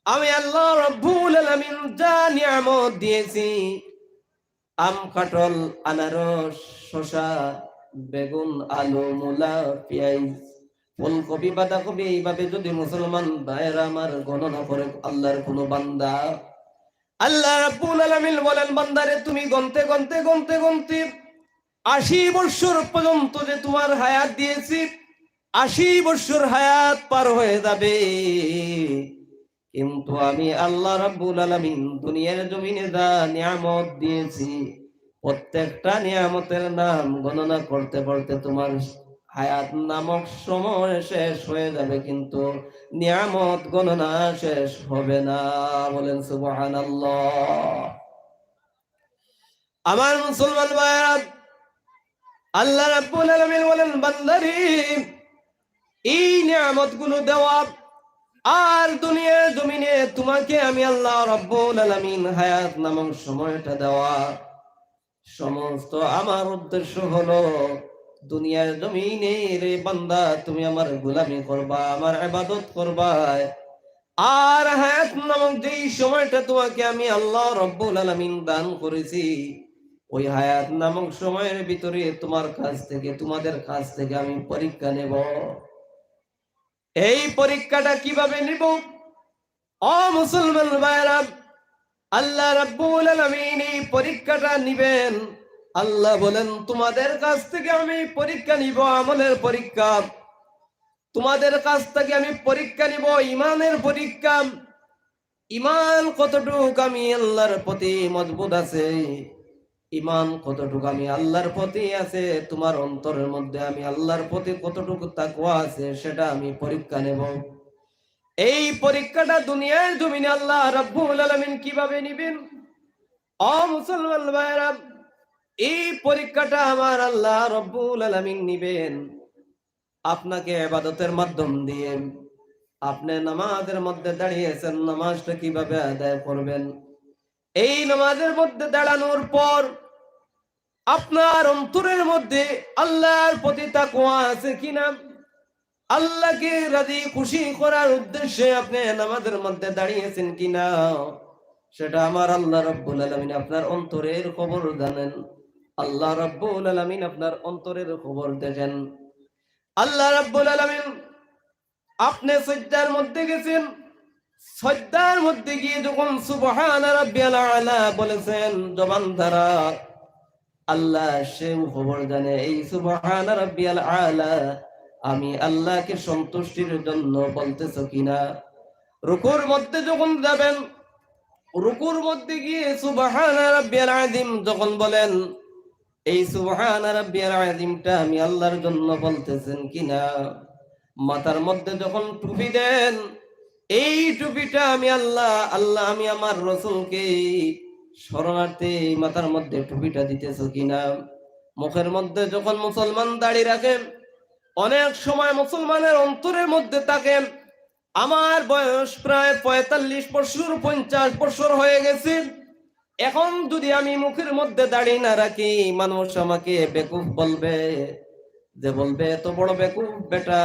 আমি আল্লাহ রাব্বুল আলামিন যা নিয়ামত দিয়েছি, আম, কাঁঠাল, আনারস, শসা, বেগুন, আলু, মূলা, পেঁয়াজ, ফুলকপি, বাঁধাকপি, এইভাবে যদি মুসলমান ভাইয়েরা আমার গণনা করে আল্লাহর কোন বান্দা, আল্লাহ রাব্বুল আলামিন বলেন, বান্দারে তুমি গনতে গনতে গনতে গনতে 80 বছর পর্যন্ত যে তোমার হায়াত দিয়েছি, 80 বছর হায়াত পার হয়ে যাবে, কিন্তু আমি আল্লাহ রাব্বুল আলামিন দুনিয়ার জমিনে যা নিয়ামত দিয়েছি, প্রত্যেকটা নিয়ামতের নাম গণনা করতে করতে তোমার হায়াত নামক সময় শেষ হয়ে যাবে, কিন্তু নিয়ামত গণনা শেষ হবে না। বলেন সুবহানাল্লাহ। আমার মুসলমান ভাইরা, আল্লাহ রাব্বুল আলামিন বলেন, বান্দারে এই নিয়ামত গুলো দেওয়া আর দুনিয়ার জমিনে তোমাকে আমি আল্লাহ রাব্বুল আলামিন হায়াত নামক সময়টা দেওয়া, সমস্ত আমার উদ্দেশ্য হলো দুনিয়ার জমিনে রে বান্দা তুমি আমার গোলামি করবা, আমার ইবাদত করবা। আর হায়াত নামক যেই সময়টা তোমাকে আমি আল্লাহ রাব্বুল আলামিন দান করেছি, ওই হায়াত নামক সময়ের ভিতরে তোমার কাছ থেকে, তোমাদের কাছ থেকে আমি পরীক্ষা নেব। এই পরীক্ষাটা কিভাবে নিব? ও মুসলমান ভাইরা, আল্লাহ রাব্বুল আলামিন এই পরীক্ষাটা নিবেন। আল্লাহ বলেন, তোমাদের কাছ থেকে আমি পরীক্ষা নিব, আমলের পরীক্ষা। তোমাদের কাছ থেকে আমি পরীক্ষা নিব ইমানের পরীক্ষা। ইমান কতটুকু আমি আল্লাহর প্রতি মজবুত আছে, ইমান কতটুকু আমি আল্লাহর প্রতি আছে, তোমার অন্তরের মধ্যে আমি আল্লাহর প্রতি কতটুকু তাকওয়া আছে, সেটা আমি পরীক্ষা নেব। এই পরীক্ষাটা দুনিয়ার জমিনে আল্লাহ রাব্বুল আলামিন কিভাবে নিবেন? ও মুসলমান ভাইরা, এই পরীক্ষাটা আমার আল্লাহ রাব্বুল আলামিন নিবেন আপনাকে ইবাদতের মাধ্যম দিয়ে। আপনি নামাজের মধ্যে দাঁড়িয়েছেন, নামাজটা কিভাবে আদায় করবেন? এই নামাজের মধ্যে দাঁড়ানোর পর আপনার অন্তরের মধ্যে আল্লাহর প্রতি তাকওয়া আছে কিনা, আল্লাহকে রাজি খুশি করার উদ্দেশ্যে আপনি নামাজের মধ্যে দাঁড়িয়েছেন কিনা, সেটা আমার আল্লাহ রাব্বুল আলামিন আপনার অন্তরের খবর জানেন। আল্লাহ রাব্বুল আলামিন আপনার অন্তরের খবর দেখেন। আল্লাহ রাব্বুল আলামিন, আপনি সিজদার মধ্যে গেছেন, সিজদার মধ্যে গিয়ে যখন সুবহানা রাব্বিয়াল আলা বলেছেন জবান দ্বারা, আল্লাহ সেও খবর জানে এই সুবহানা রাব্বিয়াল আলা আমি আল্লাহকে সন্তুষ্টির জন্য বলতেছো কিনা। রুকুর মধ্যে যখন যাবেন, রুকুর মধ্যে গিয়ে সুবহানা রাব্বিয়াল আযীম যখন বলেন, এই সুবহানা রাব্বিয়াল আযীমটা আমি আল্লাহর জন্য বলতেছেন কিনা। মাথার মধ্যে যখন টুপি দেন, এই টুপিটা আমি আল্লাহ আমি আমার রাসূলকে শরণার্থী মাথার মধ্যে টুপিটা দিতেছো কিনা। মুখের মধ্যে যখন মুসলমান দাড়ি রাখেন, অনেক সময় মুসলমানের অন্তরের মধ্যে থাকেন, আমার বয়স প্রায় 45 বছর 50 বছর হয়ে গেছে, এখন যদি আমি মুখের মধ্যে দাড়ি না রাখি, মানুষ আমাকে বেকুফ বলবে, যে বলবে এত বড় বেকুফ বেটা,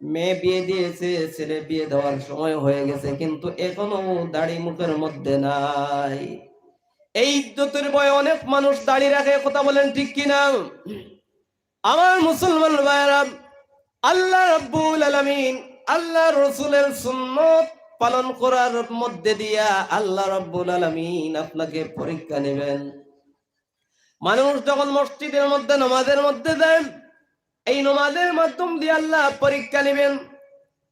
মেয়ে বিয়ে দিয়েছে, ছেলে বিয়ে দেওয়ার সময় হয়ে গেছে, কিন্তু এখনো দাড়ি মুখের মধ্যে নাই। এই ইজ্জতের ভয়ে অনেক মানুষ দাড়ি রাখে, কথা বলেন ঠিক কিনা? আমার মুসলমান ভাইরা, আল্লাহ রাব্বুল আলামিন আল্লাহ রাসূলের সুন্নাত পালন করার মধ্যে দিয়া আল্লাহ রাব্বুল আলামিন আপনাকে পরীক্ষা নেবেন। মানুষ যখন মসজিদের মধ্যে নামাজের মধ্যে যায়, এই নামাজের মাধ্যম দিয়ে আল্লাহ পরীক্ষা নেবেন।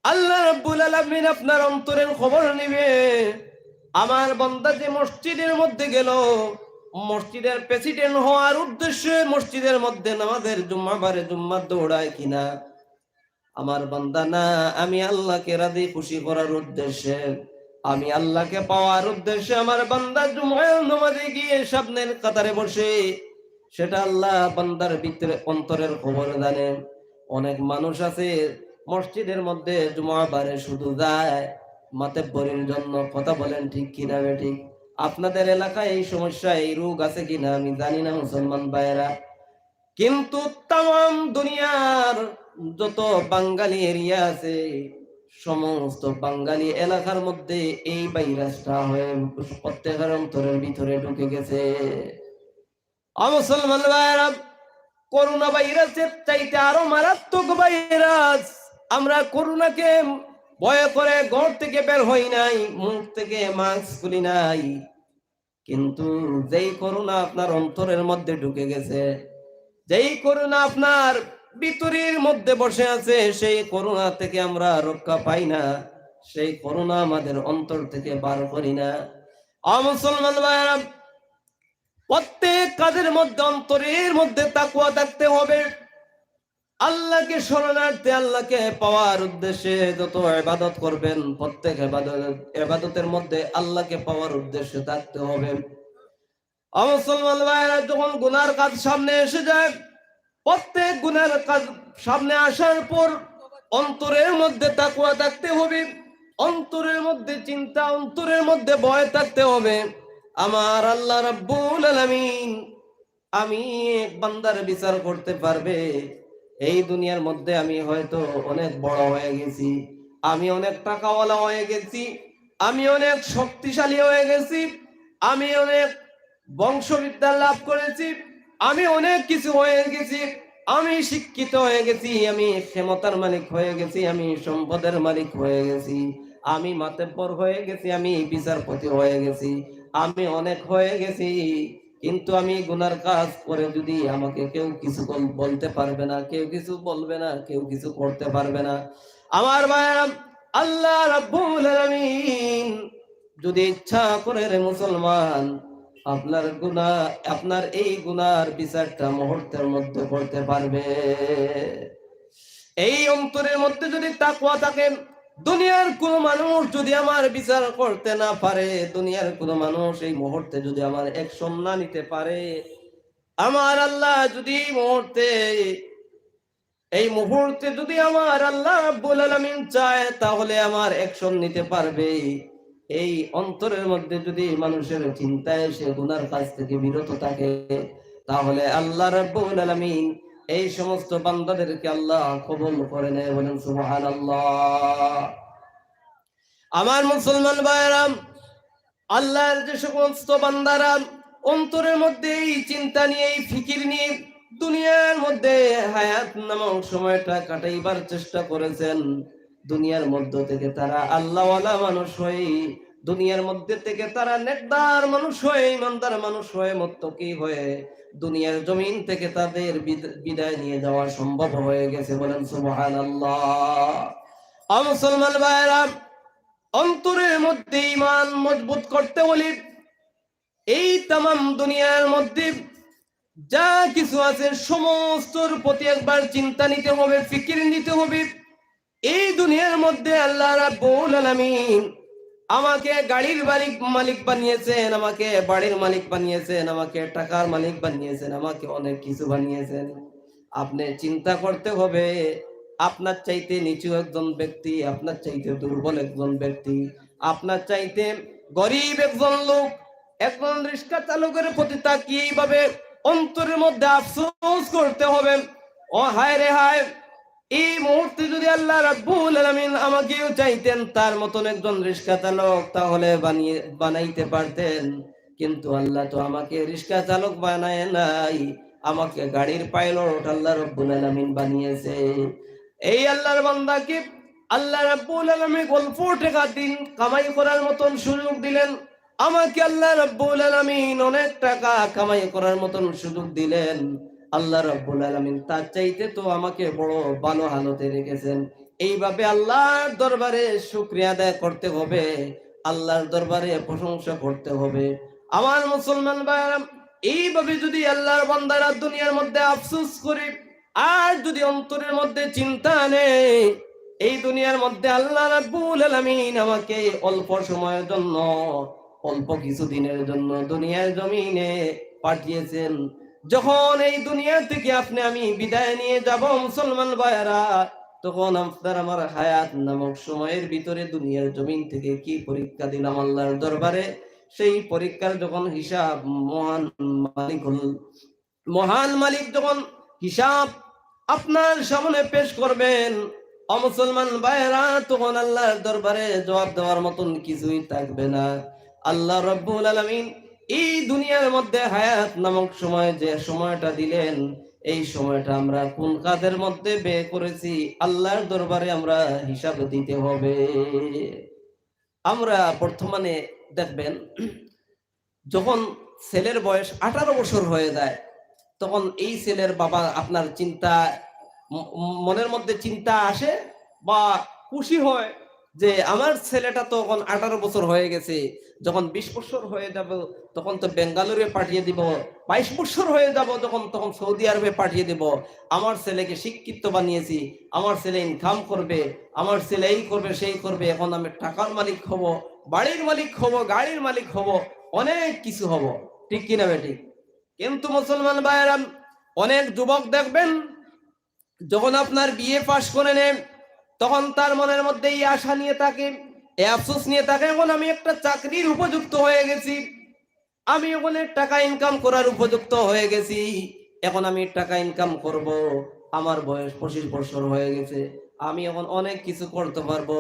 আল্লাহ রাব্বুল আলামিন আপনার অন্তরের খবর নেবে। আমার বান্দা যে মসজিদের মধ্যে গেল, মসজিদের প্রেসিডেন্ট হওয়ার উদ্দেশ্যে মসজিদের মধ্যে নামাজের জুম্মাবারে জুম্মা দৌড়ায় কিনা? আমার বান্দা না, আমি আল্লাহকে রাজি খুশি করার উদ্দেশ্যে, আমি আল্লাহকে পাওয়ার উদ্দেশ্যে আমার বান্দা জুমার নামাজে গিয়ে সামনের কাতারে বসে, সেটা আল্লাহ বান্দার ভিতরে অন্তরের খবর জানে। অনেক মানুষ আছে মসজিদের মধ্যে জুমাবারে শুধু যায় মাতব্বরির জন্য, কথা বলেন ঠিক কিনা ঠিক? আপনাদের এলাকায় এই সমস্যা, এই রোগ আছে কিনা আমি জানি না মুসলমান ভাইয়েরা, কিন্তু তাম দুনিয়ার যত বাঙালি এরিয়া আছে, সমস্ত বাঙালি এলাকার মধ্যে এই ভাইরাসটা হয়ে প্রত্যেকের অন্তরের ভিতরে ঢুকে গেছে। মুসলমান ভাইয়েরা, করোনা ভাইরাসের চাইতে আরো মারাত্মক ভাইরাস। আমরা করোনাকে ভয় করে ঘর থেকে বের হই নাই, মুখ থেকে মাস্ক খুলি নাই, কিন্তু যেই করোনা আপনার অন্তরের মধ্যে ঢুকে গেছে, যেই করোনা আপনার ভিতরের মধ্যে বসে আছে, সেই করোনা থেকে আমরা রক্ষা পাই না, সেই করোনা আমাদের অন্তর থেকে বার করি না। মুসলমান ভাইরা, প্রত্যেক কাজের মধ্যে অন্তরের মধ্যে তাকওয়া থাকতে হবে। আল্লাহকে শরণার্থে, আল্লাহকে পাওয়ার উদ্দেশ্যে যত ইবাদত করবেন, প্রত্যেক ইবাদতের মধ্যে আল্লাহকে পাওয়ার উদ্দেশ্যে থাকতে হবে। মুসলমান ভাইরা, যখন গুনার কাজ সামনে এসে যায়, প্রত্যেক গুনার কাজ সামনে আসার পর অন্তরের মধ্যে তাকওয়া থাকতে হবে, অন্তরের মধ্যে চিন্তা, অন্তরের মধ্যে ভয় থাকতে হবে। আমার আল্লাহ রাব্বুল আলামিন আমি এক বান্দার বিচার করতে পারবে। এই দুনিয়ার মধ্যে আমি হয়তো অনেক বড় হয়ে গেছি, আমি অনেক টাকাওয়ালা হয়ে গেছি, আমি অনেক শক্তিশালী হয়ে গেছি, আমি অনেক বংশবিদ্যা লাভ করেছি, আমি অনেক কিছু হয়ে গেছি, আমি শিক্ষিত হয়ে গেছি, আমি ক্ষমতার মালিক হয়ে গেছি, আমি সম্পদের মালিক হয়ে গেছি, আমি মাতব্বর হয়ে গেছি, আমি বিচারপতি হয়ে গেছি, আমি অনেক হয়ে গেছি, কিন্তু আমি গুনার কাজ করে যদি আমাকে কেউ কিছু বলতে পারবে না, কেউ কিছু বলবে না, কেউ কিছু করতে পারবে না। আমার ভাইরা, আল্লাহ রাব্বুল আলামিন যদি ইচ্ছা করে রে মুসলমান, আপনার গুনাহ, আপনার এই গুনার বিচারটা মুহূর্তের মধ্যে করতে পারবে। এই অন্তরের মধ্যে যদি তাকওয়া থাকে, দুনিয়ার কোন মানুষ যদি আমার বিচার করতে না পারে, দুনিয়ার কোন মানুষ এই মুহূর্তে যদি আমার অ্যাকশন না নিতে পারে, আমার আল্লাহ যদি এই মুহূর্তে যদি আমার আল্লাহ রাব্বুল আলামিন চায়, তাহলে আমার অ্যাকশন নিতে পারবে। এই অন্তরের মধ্যে যদি মানুষের চিন্তায় সে গুনার কাজ থেকে বিরত থাকে, তাহলে আল্লাহ রাব্বুল আলামিন এই সমস্ত বান্দাদেরকে আল্লাহ কবুল করে নেয়। বলেন সুবহানাল্লাহ। আমার মুসলমান ভাইরা, আল্লাহর যে সমস্ত বান্দারা অন্তরের মধ্যে এই চিন্তা নিয়ে, এই ফিকির নিয়ে দুনিয়ার মধ্যে হায়াত নামক সময়টা কাটাইবার চেষ্টা করেছেন, দুনিয়ার মধ্য থেকে তারা আল্লাহওয়ালা মানুষ হয়ে, দুনিয়ার মধ্যে থেকে তারা নেকদার মানুষ হয়ে, ইমানদার মানুষ হয়ে, মুত্তাকি হয়ে দুনিয়ার জমিন থেকে তাদের বিদায় নিয়ে যাওয়া সম্ভব হয়ে গেছে। বলেন সুবহানাল্লাহ। মুসলমান ভাইরা, অন্তরের মধ্যে ঈমান মজবুত করতে হলে এই তামাম দুনিয়ার মধ্যে যা কিছু আছে সমস্তর প্রতি একবার চিন্তা নিতে হবে, ফিকির নিতে হবে। এই দুনিয়ার মধ্যে আল্লাহ রাব্বুল আলামিন আমাকে গাড়ির মালিক বানিয়েছেন, আমাকে বাড়ির মালিক বানিয়েছেন, আমাকে টাকার মালিক বানিয়েছেন, আমাকে অনেক কিছু বানিয়েছেন। আপনি চিন্তা করতে হবে, আপনার চাইতে নিচু একজন ব্যক্তি, আপনার চাইতে দুর্বল একজন ব্যক্তি, আপনার চাইতে গরিব একজন লোক, একজন রিক্সা চালকের প্রতি তাকিয়ে এইভাবে অন্তরের মধ্যে আফসোস করতে হবে। ও হায় রে হায়, এই মুহূর্তে যদি আল্লাহ রাব্বুল আলামিন আমাকেও চাইতেন তার মতন একজন রিক্সা চালক, তাহলে বানাইতে পারতেন। কিন্তু আল্লাহ তো আমাকে রিক্সা চালক বানায় নাই, আমাকে গাড়ির পাইলট আল্লাহ রাব্বুল আলামিন বানিয়েছে। এই আল্লাহর বান্দাকে আল্লাহ রাব্বুল আলামিন অল্প টাকা দিন কামাই করার মতন সুযোগ দিলেন। আমাকে আল্লাহ রাব্বুল আলামিন অনেক টাকা কামাই করার মতন সুযোগ দিলেন। আল্লাহ রাব্বুল আলামিন তার চাইতে তো আমাকে বড় ভালো হালতে রেখেছেন। এইভাবে আল্লাহর দরবারে শুকরিয়া আদায় করতে হবে, আল্লাহর দরবারে প্রশংসা করতে হবে। আমার মুসলমান ভাইরা, এইভাবে যদি আল্লাহর বান্দারা দুনিয়ার মধ্যে আফসোস করে আর যদি অন্তরের মধ্যে চিন্তা নেই, এই দুনিয়ার মধ্যে আল্লাহ রাব্বুল আলামিন আমাকে অল্প সময়ের জন্য, অল্প কিছুদিনের জন্য দুনিয়ার জমিনে পাঠিয়েছেন। যখন এই দুনিয়া থেকে আমি বিদায় নিয়ে যাব মুসলমান ভাইরা, তখন আপনার আমার হায়াত নামক সময়ের ভিতরে দুনিয়ার জমিন থেকে কি পরীক্ষা দিলাম আল্লাহর দরবারে, সেই পরীক্ষার যখন হিসাব মহান মালিক যখন হিসাব আপনার সামনে পেশ করবেন, অমুসলমান ভাইরা, তখন আল্লাহর দরবারে জবাব দেওয়ার মতন কিছুই থাকবে না। আল্লাহ রাব্বুল আলামিন এই দুনিয়ার মধ্যে হায়াত নামক সময় যে সময়টা দিলেন, এই সময়টা আমরা কোন কাজের মধ্যে ব্যয় করেছি আল্লাহর দরবারে আমরা হিসাব দিতে হবে। আমরা বর্তমানে দেখবেন, যখন ছেলের বয়স 18 বছর হয়ে যায়, তখন এই ছেলের বাবা আপনার চিন্তা, মনের মধ্যে চিন্তা আসে বা খুশি হয় যে আমার ছেলেটা তখন 18 বছর হয়ে গেছে, যখন 20 বছর হয়ে যাব তখন তো বেঙ্গালুরুে পাঠিয়ে দিব, 22 বছর হয়ে যাব তখন সৌদি আরবে পাঠিয়ে দেব। আমার ছেলেকে শিক্ষিত বানিয়েছি, আমার ছেলে ইনকাম করবে, আমার ছেলে এই করবে সেই করবে, এখন আমি টাকার মালিক হব, বাড়ির মালিক হব, গাড়ির মালিক হব, অনেক কিছু হব। ঠিক কিনা বেঠিক? কিন্তু মুসলমান ভাইয়েরা, অনেক যুবক দেখবেন যখন আপনার বিয়ে পাশ করে নেন, তখন তার মনের মধ্যে এই আশা নিয়ে থাকে, এই আফসোস নিয়ে থাকে, এখন আমি একটা চাকরির উপযুক্ত হয়ে গেছি, আমি অনেক টাকা ইনকাম করার উপযুক্ত হয়ে গেছি, এখন আমি টাকা ইনকাম করব, আমার বয়স 25 বছর হয়ে গেছে, আমি এখন অনেক কিছু করতে পারবো,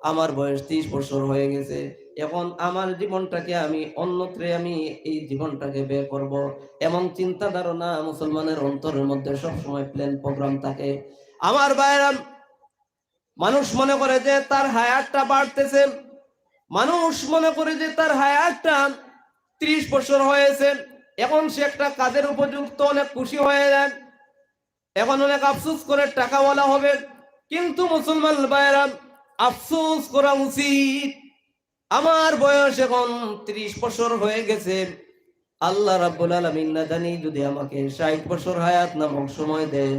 আমার বয়স 30 বছর হয়ে গেছে, এখন আমার জীবনটাকে আমি অন্যত্রে আমি এই জীবনটাকে ব্যয় করব। এমন চিন্তা ধারণা মুসলমানের অন্তরের মধ্যে সবসময় প্ল্যান প্রোগ্রাম থাকে। আমার ভাইরা, মানুষ মনে করে যে তার হায়াতটা বাড়তেছে, মানুষ মনে করে যে তার হায়াতটা 30 বছর হয়েছে, এখন সে একটা কাজের উপযুক্ত, অনেক খুশি হয়ে যায়, এখন অনেক আফসোস করে টাকাওয়ালা হবে। কিন্তু মুসলমান ভাইরা, আফসোস করা উচিত, আমার বয়স এখন 30 বছর হয়ে গেছে, আল্লাহ রাব্বুল আলামিন না জানি যদি আমাকে 60 বছর হায়াত নামক সময় দেয়,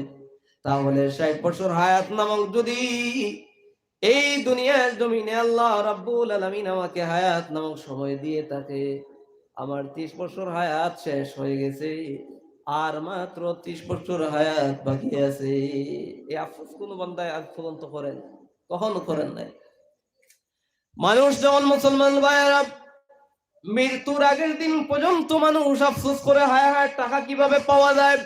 তাহলে 60 বছর হায়াত নামক যদি এই দুনিয়ার জমিনে আল্লাহ রাব্বুল আলামিন আমাকে হায়াত নামক সময় দিয়ে থাকে, আমার 30 বছর হায়াত শেষ হয়ে গেছে, আর মাত্র 30 বছর হায়াত বাকি আছে। এই আফসোস কোন বান্দায় আজ পর্যন্ত করেন? কখনো করেন নাই। মানুষ যখন, মুসলমান ভাইয়েরা, মৃত্যুর আগের দিন পর্যন্ত মানুষ আফসোস করে, হায় হায় টাকা কিভাবে পাওয়া যায়,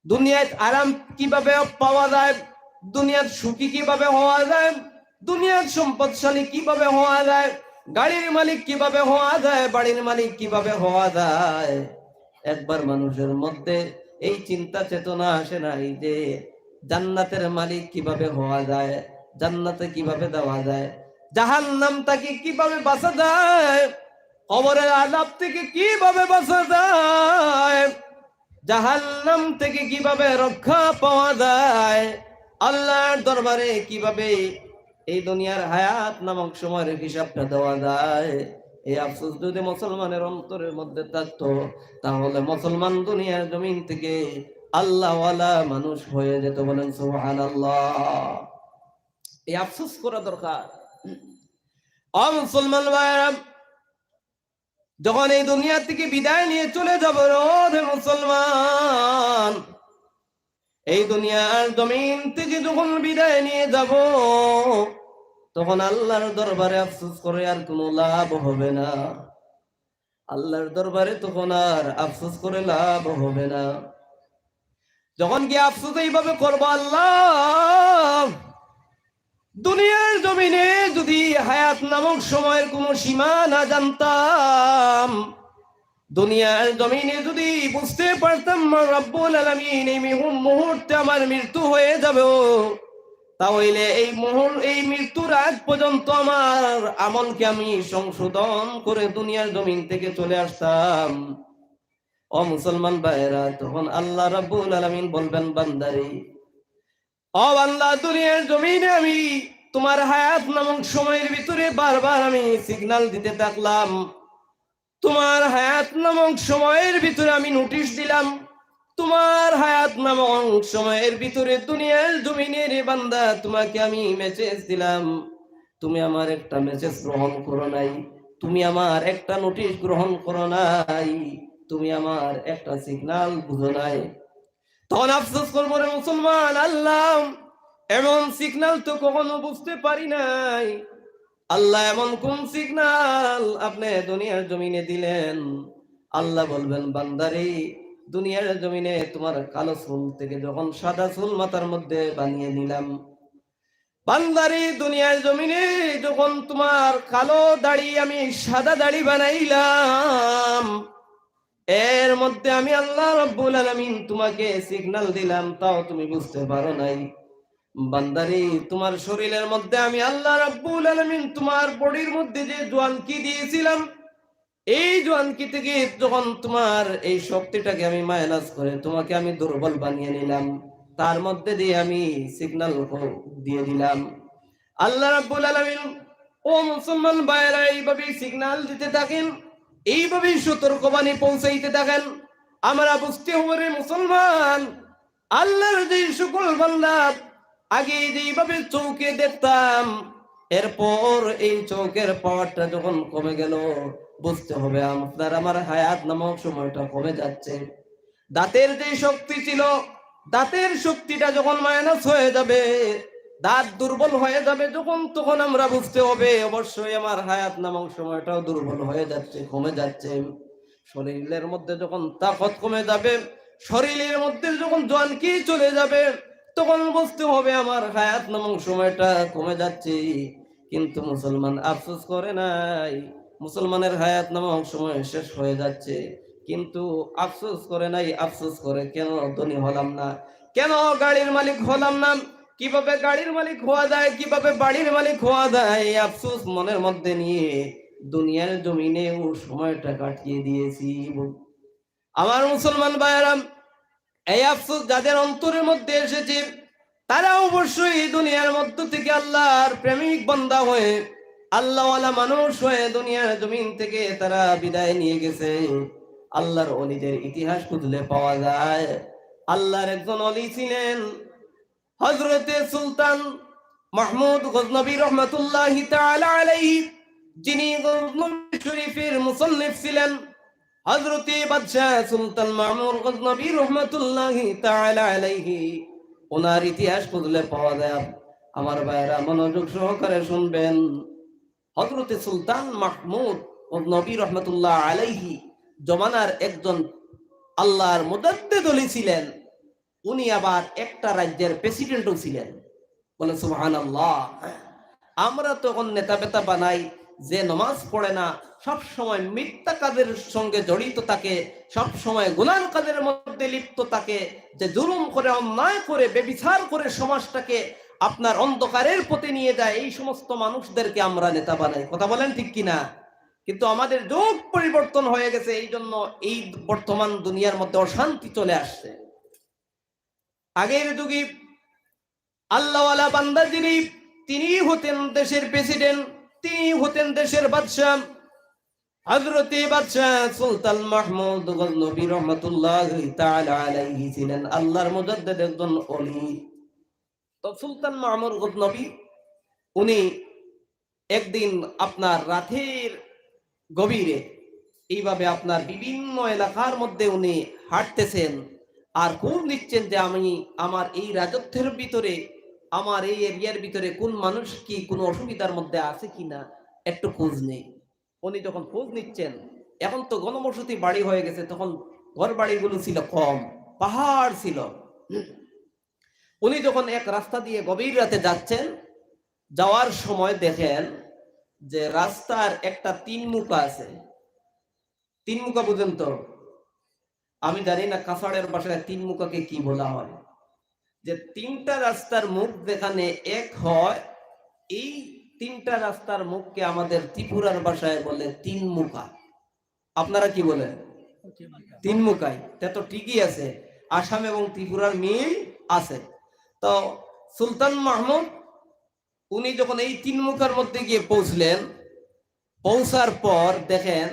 দুনিয়ায় আরাম কিভাবে পাওয়া যায়, দুনিয়ার সুখী কিভাবে হওয়া যায়, দুনিয়ার সম্পদশালী কিভাবে হওয়া যায়, গাড়ির মালিক কিভাবে হওয়া যায়, বাড়ির মালিক কিভাবে হওয়া যায়। একবার মানুষের মধ্যে এই চিন্তা চেতনা আসে নাই যে জান্নাতের মালিক কিভাবে হওয়া যায়, জান্নাতে কিভাবে দেওয়া যায়, জাহান্নাম থেকে কিভাবে বাঁচা যায়, কবরের আযাব থেকে কিভাবে বাঁচা যায়, জাহান্নাম থেকে কিভাবে রক্ষা পাওয়া যায়, আল্লাহর দরবারে কিভাবে এই দুনিয়ার হায়াত নামক সময়ের হিসাবটা দেওয়া যায়, এই আফসোস যদি মুসলমানের অন্তরের মধ্যে থাকতো, তাহলে মুসলমান দুনিয়ার জমিন থেকে আল্লাহওয়ালা মানুষ হয়ে যেত। বলেন সুবহানাল্লাহ। এই আফসোস করা দরকার। মুসলমান ভাইরা, যখন এই দুনিয়া থেকে বিদায় নিয়ে চলে যাব রে মুসলমান, এই দুনিয়ার জমিন থেকে যখন বিদায় নিয়ে যাব, তখন আল্লাহর দরবারে আফসোস করে আর কোনো লাভ হবে না, আল্লাহর দরবারে তখন আর আফসোস করে লাভ হবে না। যখন গিয়ে আফসোস এইভাবে করবো, আল্লাহ দুনিয়ার জমিনে যদি হায়াত নামক সময়ের কোনো সীমা না জানতাম, দুনিয়ার জমিনে যদি বুঝতে পারতাম রব্বুল আলামিন এই মুহূর্তে আমার মৃত্যু হয়ে যাবে, তাহলে এই মৃত্যুর আগ পর্যন্ত আমার আমলকে আমি সংশোধন করে দুনিয়ার জমিন থেকে চলে আসতাম। ও মুসলমান ভাইরা, তখন আল্লাহ রাব্বুল আলামিন বলবেন, বান্দারে ও বান্দা, দুনিয়ার জমিনে আমি তোমার হায়াত নামক সময়ের ভিতরে বারবার আমি সিগন্যাল দিতে থাকলাম, তোমার হায়াত নামক সময়ের ভিতরে আমি নোটিশ দিলাম, তোমার হায়াত নামক সময়ের ভিতরে দুনিয়ার জমিনে রে বান্দা তোমাকে আমি মেসেজ দিলাম, তুমি আমার একটা মেসেজ গ্রহণ করো নাই, তুমি আমার একটা নোটিশ গ্রহণ করো নাই, তুমি আমার একটা সিগন্যাল বুঝো নাই। তখন আফসোস করবো রে মুসলমান, আল্লাহ এমন সিগন্যাল তো কখনো বুঝতে পারি নাই, আল্লাহ এমন কোন সিগন্যাল আপনি দুনিয়ার জমিনে দিলেন? আল্লাহ বলবেন, বান্দারে দুনিয়ার জমিনে তোমার কালো চুল থেকে যখন সাদা চুল মাথার মধ্যে বানিয়ে নিলাম, বান্দারে দুনিয়ার জমিনে যখন তোমার কালো দাড়ি আমি সাদা দাড়ি বানাইলাম, এর মধ্যে আমি আল্লাহ রাব্বুল আলামিন তোমাকে সিগন্যাল দিলাম, তাও তুমি বুঝতে পারো নাই। বান্দারে তোমার শরীরের মধ্যে আমি আল্লাহ রাব্বুল আলামিন তোমার বডির মধ্যে যে জোয়ানকি দিয়েছিলাম, এই জোয়ানকি থেকে যখন তোমার এই শক্তিটাকে আমি মাইনাস করে তোমাকে আমি দুর্বল বানিয়ে নিলাম, তার মধ্যে দিয়ে আমি সিগন্যাল দিয়ে দিলাম। আল্লাহ রাব্বুল আলামিন ও মুসলমান ভাইরা এইভাবে সিগন্যাল দিতে থাকেন, এইভাবে সতর্কবাণী পৌঁছাইতে থাকেন। আমরা বুঝতে হবে রে মুসলমান, আল্লাহর যে সকল বান্দা আগে যেভাবে চৌকে দেখতাম, এরপর এই চৌকের পাওয়ারটা যখন কমে গেল, বুঝতে হবে আপনার আমার হায়াত নামক সময়টা কমে যাচ্ছে। দাঁতের যে শক্তি ছিল, দাঁতের শক্তিটা যখন মাইনাস হয়ে যাবে, দাঁত দুর্বল হয়ে যাবে যখন, তখন আমরা বুঝতে হবে অবশ্যই আমার হায়াত নামক সময়টাও দুর্বল হয়ে যাচ্ছে, কমে যাচ্ছে। শরীরের মধ্যে যখন তাকত কমে যাবে, শরীরের মধ্যে যখন জোয়ানকি চলে যাবে, তখন বুঝতে হবে আমার হায়াত নামক সময়টা কমে যাচ্ছে। কিন্তু মুসলমান আফসোস করে নাই, মুসলমানের হায়াত নামক সময় শেষ হয়ে যাচ্ছে, কিন্তু আফসোস করে নাই। আফসোস করে কেন ধনী হলাম না, কেন গাড়ির মালিক হলাম না, কিভাবে গাড়ির মালিক হওয়া যায়, কিভাবে বাড়ির মালিক হওয়া যায়, আফসোস মনের মধ্যে নিয়ে দুনিয়ার জমিনে ও সময়টা কাটিয়ে দিয়েছি। আমার মুসলমান ভাইয়েরা, এই আফসোস যাদের অন্তরের মধ্যে এসেছে, তারা অবশ্যই দুনিয়ার মধ্য থেকে আল্লাহর প্রেমিক বান্দা হয়ে, আল্লাহওয়ালা মানুষ হয়ে দুনিয়ার জমিন থেকে তারা বিদায় নিয়ে গেছে। আল্লাহর ওলিদের ইতিহাস খুঁজলে পাওয়া যায়, আল্লাহর একজন ওলি ছিলেন হযরতে সুলতান মাহমুদ গজনবী রহমাতুল্লাহি তাআলা আলাইহি, যিনি গজনবী শরীফের মুসান্নিফ ছিলেন। হযরতে বাদশাহ সুলতান মাহমুদ গজনবী রহমাতুল্লাহি তাআলা আলাইহি, ওনার ইতিহাস খুঁজলে পাওয়া যায়। আমার ভাইরা মনোযোগ সহকারে শুনবেন। হযরতে সুলতান মাহমুদ গজনবী রহমাতুল্লাহ আলাইহি জমানার একজন আল্লাহর মুজাদ্দিদ ওলি ছিলেন। উনি আবার একটা রাজ্যের প্রেসিডেন্টও ছিলেন। বলে সুবহানাল্লাহ। আমরা তখন নেতা বেতা বানাই, যে নামাজ পড়ে না, সব সময় মিথ্যা কাজের সঙ্গে জড়িত থাকে, সব সময় গুনাহ কাজের মধ্যে লিপ্ত থাকে, যে জুলুম করে, অন্যায় করে, বেবিচার করে সমাজটাকে আপনার অন্ধকারের পথে নিয়ে যায়, এই সমস্ত মানুষদেরকে আমরা নেতা বানাই। কথা বলেন ঠিক কিনা? কিন্তু আমাদের যুগ পরিবর্তন হয়ে গেছে, এই জন্য এই বর্তমান দুনিয়ার মধ্যে অশান্তি চলে আসছে। আগের যুগে আল্লাহওয়ালা বান্দা যিনি, তিনি হতেন দেশের প্রেসিডেন্ট, তিনি হতেন দেশের বাদশাহ। হযরতে বাদশাহ সুলতান মাহমুদ গজনবী রহমাতুল্লাহি তাআলা আলাইহি ছিলেন আল্লাহর মুজাদ্দিদ একজন ওলি। তো সুলতান মাহমুদ গজনবী উনি একদিন আপনার রাতের গভীরে এইভাবে আপনার বিভিন্ন এলাকার মধ্যে উনি হাঁটতেছেন, আর খোঁজ নিচ্ছেন যে আমি আমার এই রাজত্বের ভিতরে, আমার এই এরিয়ার ভিতরে কোন মানুষ কি কোনো অসুবিধার মধ্যে আছে কিনা, একটু খোঁজ নেই। উনি যখন খোঁজ নিচ্ছেন, এখন তো ঘনবসতি বাড়ি হয়ে গেছে, তখন ঘর বাড়িগুলো ছিল কম, পাহাড় ছিল, উনি যখন এক রাস্তা দিয়ে গভীর রাতে যাচ্ছেন, যাওয়ার সময় দেখেন যে রাস্তার একটা তিন মুখা আছে। তিন মুখা বুঝেন তো? আমি জানি না কাছাড়ের ভাষায় তিন মুখাকে কি বলা হয়। যে তিনটা রাস্তার মুখ যেখানে এক হয়, এই তিনটা রাস্তার মুখকে আমাদের ত্রিপুরার ভাষায় বলে তিন মুখা। আপনারা কি বলেন? তিন মুখাই। তা তো ঠিকই আছে, আসাম এবং ত্রিপুরার মিল আছে। তো সুলতান মাহমুদ উনি যখন এই তিন মুখার মধ্যে গিয়ে পৌঁছলেন, পৌঁছার পর দেখেন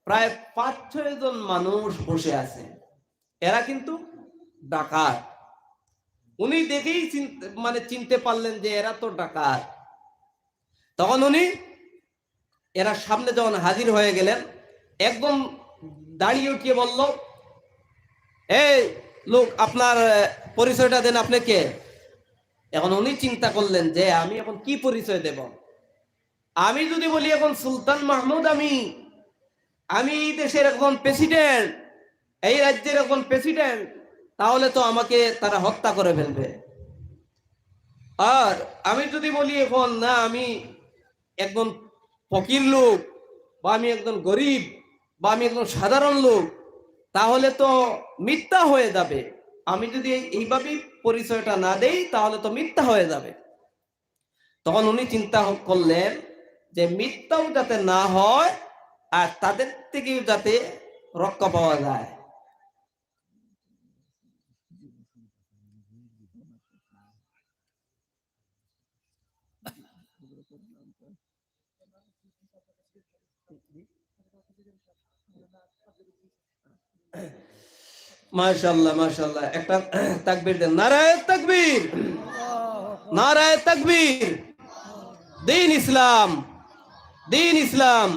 প্রায় ৫-৬ জন মানুষ বসে আছে। এরা কিন্তু ডাকাত। উনি দেখেই চিনতে পারলেন যে এরা তো ডাকাত। তখন উনি এরা সামনে যখন হাজির হয়ে গেলেন, একদম দাঁড়িয়ে উঠিয়ে বলল, এই লোক, আপনার পরিচয়টা দেন, আপনি কে? এখন উনি চিন্তা করলেন যে আমি এখন কি পরিচয় দেব। আমি যদি বলি এখন সুলতান মাহমুদ, আমি এই দেশের একজন প্রেসিডেন্ট, এই রাজ্যের একজন প্রেসিডেন্ট, তাহলে তো আমাকে তারা হত্যা করে ফেলবে। আর আমি যদি বলি এখন না, আমি একজন ফকির লোক, বা আমি একজন গরিব, বা আমি একজন সাধারণ লোক, তাহলে তো মিথ্যা হয়ে যাবে। আমি যদি এইভাবেই পরিচয়টা না দেই তাহলে তো মিথ্যা হয়ে যাবে। তখন উনি চিন্তা করলেন যে মিথ্যাও যাতে না হয় আর তাদের থেকেও যাতে রক্ষা পাওয়া যায়। মাশাআল্লাহ, মাশাআল্লাহ, একটা তাকবীর দেন। নারায়ে তাকবীর, নারায়ে তাকবীর। দ্বীন ইসলাম, দ্বীন ইসলাম।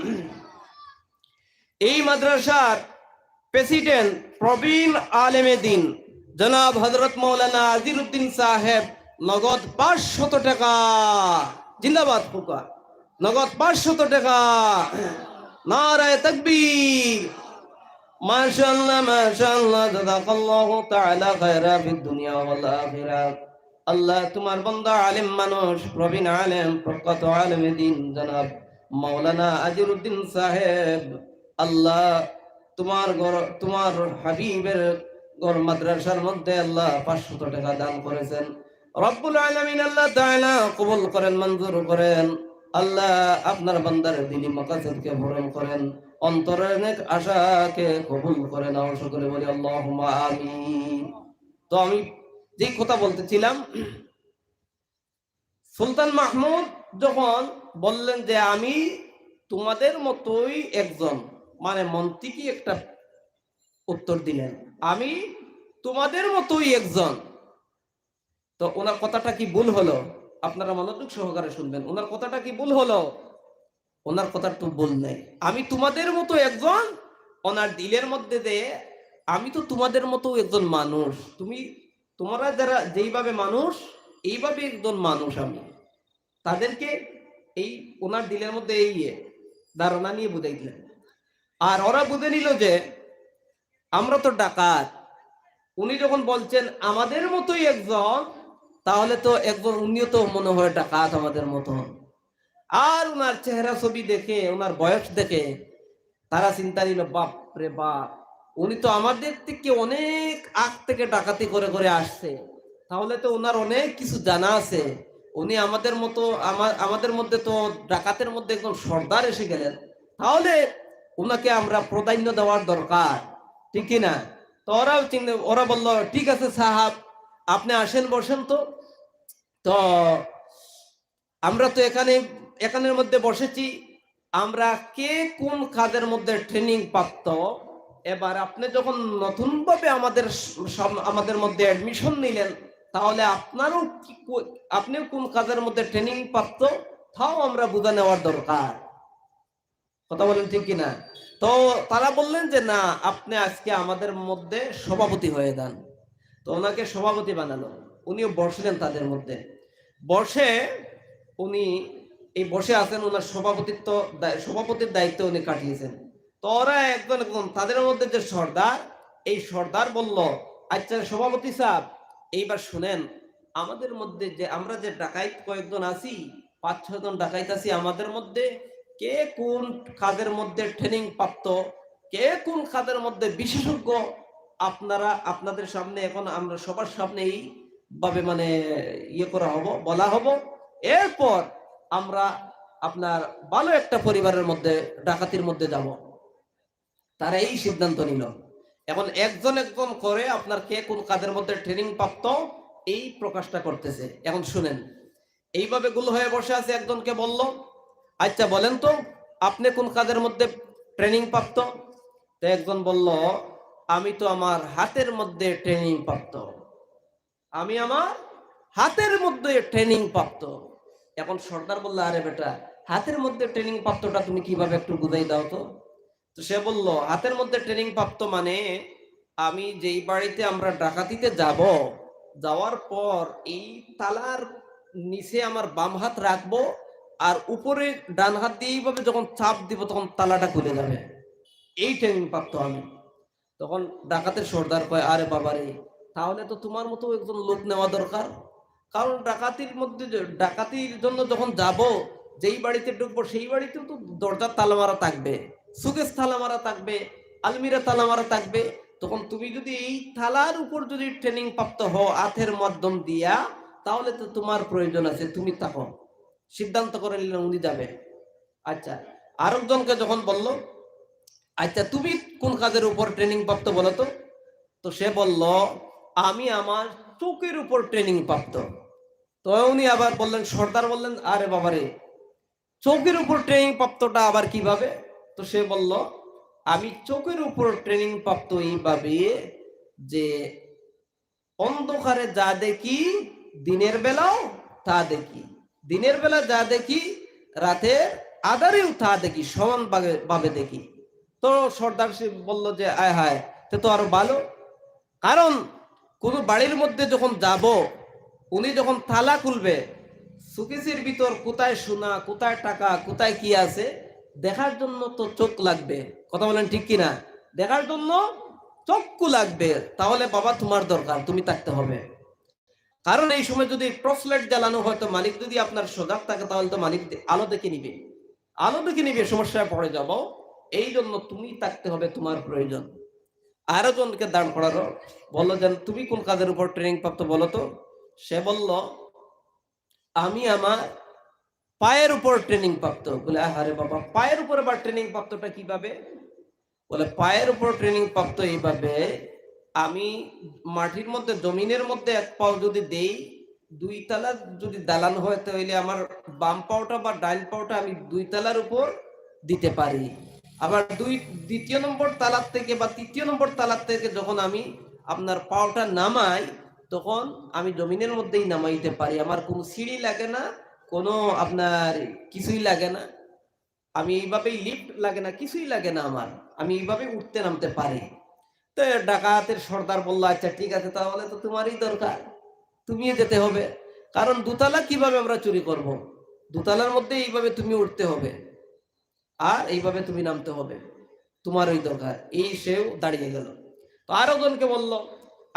এই মাদ্রাসার প্রেসিডেন্ট প্রবীণ আলেমে দ্বীন জনাব হযরত মাওলানা আজিরউদ্দিন সাহেব নগদ ৫০০ টাকা, জিন্দাবাদ ফুকা, নগদ ৫০০ টাকা। নারায়ে তাকবীর। মাশাআল্লাহ, মাশাআল্লাহ, জাযাকাল্লাহু তাআলা খায়রা ফিদ দুনিয়া ওয়াল আখিরাহ। আল্লাহ তোমার বান্দা আলেম মানুষ, প্রবীণ আলেম, প্রখ্যাত আলেমে দ্বীন জনাব মাওলানা আজিরউদ্দিন সাহেব, আল্লাহ তোমার ঘর, তোমার হাবিবের ঘর মাদ্রাসার মধ্যে আল্লাহ ৫০০ টাকা দান করেছেন। রব্বুল আলামিন আল্লাহ তাআলা কবুল করেন, মঞ্জুর করেন। আল্লাহ আপনার বান্দার দিনী মাকাসিদকে পূরণ করেন, অন্তরের নেক আশাকে কবুল করেন। আমরা সকলে বলি আল্লাহুম্মা আমিন। তো আমি যে কথা বলতেছিলাম, সুলতান মাহমুদ যখন বললেন যে আমি তোমাদের মতোই একজন, মানে মন্ত্রী কি একটা উত্তর দিলেন, আমি তোমাদের মতোই একজন। তো ওনার কথাটা কি ভুল হলো? আপনারা মনোযোগ সহকারে শুনবেন। ওনার কথাটা কি ভুল হলো? ওনার কথা তো ভুল নেই। আমি তোমাদের মতো একজন, ওনার দিলের মধ্যে দিয়ে আমি তো তোমাদের মতো একজন মানুষ, তোমরা যারা যেইভাবে মানুষ, এইভাবে একজন মানুষ আমি। তাদেরকে এই ওনার দিলের মধ্যে এই ধারণা নিয়ে বুঝাই দিলেন। আর ওরা বুঝে নিল যে আমরা তো ডাকাত। উনি যখন বলছেন আমাদের মতোই একজন, তাহলে তো একজন উনিও তো মনে হয় ডাকাত আমাদের মতো। আর ওনার চেহারা ছবি দেখে, ওনার বয়স দেখে তারা চিন্তা নিল, বাপ রে বাপ, উনি তো আমাদের থেকে অনেক আগ থেকে ডাকাতি করে করে আসছে, তাহলে তো ওনার অনেক কিছু জানা আছে। উনি আমাদের মতো, আমাদের মধ্যে তো ডাকাতের মধ্যে একজন সর্দার এসে গেলেন, তাহলে ওনাকে আমরা প্রাধান্য দেওয়ার দরকার, ঠিক কিনা? তো ওরা বলল ঠিক আছে সাহাব, আপনি আসেন, বসেন। তো আমরা তো এখানের মধ্যে বসেছি, আমরা কে কোন কাজের মধ্যে ট্রেনিং প্রাপ্ত। এবার আপনি যখন নতুন ভাবে আমাদের মধ্যে অ্যাডমিশন নিলেন, তাহলে আপনিও কোন কাজের মধ্যে ট্রেনিং প্রাপ্ত, তাও আমরা বুঝে নেওয়ার দরকার। কথা বলেন ঠিক কিনা? তো তারা বললেন যে না, আপনি আজকে আমাদের মধ্যে সভাপতি হয়ে যান। তো ওনাকে সভাপতি বানালো। উনিও বসলেন তাদের মধ্যে। বসে উনি এই বসে আছেন, ওনার সভাপতির দায়িত্ব উনি কাটিয়েছেন। তো ওরা একজন তাদের মধ্যে যে সর্দার, এই সর্দার বলল, আচ্ছা সভাপতি সাহেব, এইবার শুনেন, আমাদের মধ্যে যে আমরা যে ডাকাইত কয়েকজন আছি, ৫-৬ জন ডাকাইত আছি, আমাদের মধ্যে কে কোন কাজের মধ্যে ট্রেনিং প্রাপ্ত, কে কোন কাজের মধ্যে বিশেষজ্ঞ, আপনারা আপনাদের সামনে এখন আমরা সবার সামনে এইভাবে মানে ইয়ে করা হবো, বলা হবো। এরপর আমরা আপনার ভালো একটা পরিবারের মধ্যে ডাকাতির মধ্যে যাব। তারা এই সিদ্ধান্ত নিল। এখন একজন একজন করে আপনার কে কোন কাজের মধ্যে ট্রেনিং প্রাপ্ত এই প্রকাশটা করতেছে। এখন শুনেন, এইভাবে গুলো হয়ে বসে আছে। একজনকে বলল, আচ্ছা বলেন তো আপনি কোন কাজের মধ্যে ট্রেনিং প্রাপ্ত? তো একজন বলল, আমি তো আমার হাতের মধ্যে ট্রেনিং প্রাপ্ত, আমি আমার হাতের মধ্যে ট্রেনিং প্রাপ্ত। এখন সর্দার বলল, আরে বেটা, হাতের মধ্যে ট্রেনিং প্রাপ্তটা তুমি কিভাবে একটু বুঝাই দাও তো। তো সে বলল, হাতের মধ্যে ট্রেনিং প্রাপ্ত মানে আমি যেই বাড়িতে আমরা ডাকাতিতে যাব, যাওয়ার পর এই তালার নিচে আমার বাম হাত রাখবো, আর উপরে ডান হাত দিয়ে এইভাবে যখন চাপ দিব তখন তালাটা খুলে যাবে, এই ট্রেনিং প্রাপ্ত আমি। তখন ডাকাতের সর্দার কয়, আরে বাবারে, তাহলে তো তোমার মতো একজন লোক নেওয়া দরকার। কারণ ডাকাতির মধ্যে ডাকাতির জন্য যখন যাব, যেই বাড়িতে ঢুকবো সেই বাড়িতেও তো দরজার তালা মারা থাকবে, সুকেস তালা মারা থাকবে, আলমিরা তালা মারা থাকবে। তখন তুমি যদি এই থালার উপর যদি ট্রেনিং প্রাপ্ত হও হাতের মাধ্যম দিয়া, তাহলে তো তোমার প্রয়োজন আছে, তুমি থাকো। সিদ্ধান্ত করে নিলেন উনি যাবে। আচ্ছা, আরেকজনকে যখন বলল, আচ্ছা তুমি কোন কাজের উপর ট্রেনিং প্রাপ্ত বলো তো। তো সে বলল, আমি আমার চোখের উপর ট্রেনিং প্রাপ্ত। তো উনি আবার বললেন, সর্দার বললেন, আরে বাবারে, চোখের উপর ট্রেনিং প্রাপ্তটা আবার কিভাবে? তো সে বলল, আমি চোখের উপর ট্রেনিং প্রাপ্ত এইভাবে যে অন্ধকারে যা দেখি দিনের বেলাও তা দেখি, দিনের বেলা যা দেখি রাতের আধারেও তা দেখি, সমান ভাবে দেখি। তো সর্দার সে বলল যে, আয় হায়, তো আরো ভালো। কারণ কোন বাড়ির মধ্যে যখন যাব, উনি যখন তালা খুলবে, সুকেসের ভিতর কোথায় সোনা, কোথায় টাকা, কোথায় কি আছে দেখার জন্য তো চোখ লাগবে। কথা বলেন ঠিক কিনা? দেখার জন্য চক্ষু লাগবে। তাহলে বাবা তোমার দরকার, তুমি থাকতে হবে। কারণ এই সময় যদি টর্চ লাইট জ্বালানো হয়, তো মালিক যদি আপনার সজাগ থাকে, তাহলে তো মালিক আলো দেখে নিবে, আলো দেখে নিবে, সমস্যায় পড়ে যাব। এই জন্য তুমি থাকতে হবে, তোমার প্রয়োজন। আরো জনকে দাঁড় করালো, বললো যে তুমি কোন কাজের উপর ট্রেনিং প্রাপ্ত বলো তো। সে বলল, আমি আমার পায়ের উপর ট্রেনিং প্রাপ্ত। বলে, আরে বাবা, পায়ের উপর আবার ট্রেনিং প্রাপ্তটা কিভাবে? বলে, পায়ের উপর ট্রেনিং প্রাপ্ত এইভাবে, আমি মাটির মধ্যে জমিনের মধ্যে এক পাও যদি দেই, 2 তলা যদি দালান হয়, তাহলে আমার বাম পাওটা বা ডাইন পাওটা আমি 2 তলার উপর দিতে পারি। আবার দ্বিতীয় নম্বর তালার থেকে বা তৃতীয় নম্বর তালার থেকে যখন আমি আপনার পাওটা নামাই, তখন আমি জমিনের মধ্যেই নামাইতে পারি। আমার কোনো সিঁড়ি লাগে না, কোনো আপনার কিছুই লাগে না, আমি এইভাবেই লিফট লাগে না, কিছুই লাগে না আমার, আমি এইভাবে উঠতে নামতে পারি। তো ডাকাতের সর্দার বললো, আচ্ছা ঠিক আছে, তাহলে তো তোমারই দরকার, তুমিও যেতে হবে। কারণ দুতলা কিভাবে আমরা চুরি করব? দুতলার মধ্যে এইভাবে তুমি উঠতে হবে আর এইভাবে তুমি নামতে হবে, তোমার ওই দরকার। এই সেও দাঁড়িয়ে গেল। তো আরো জনকে বললো,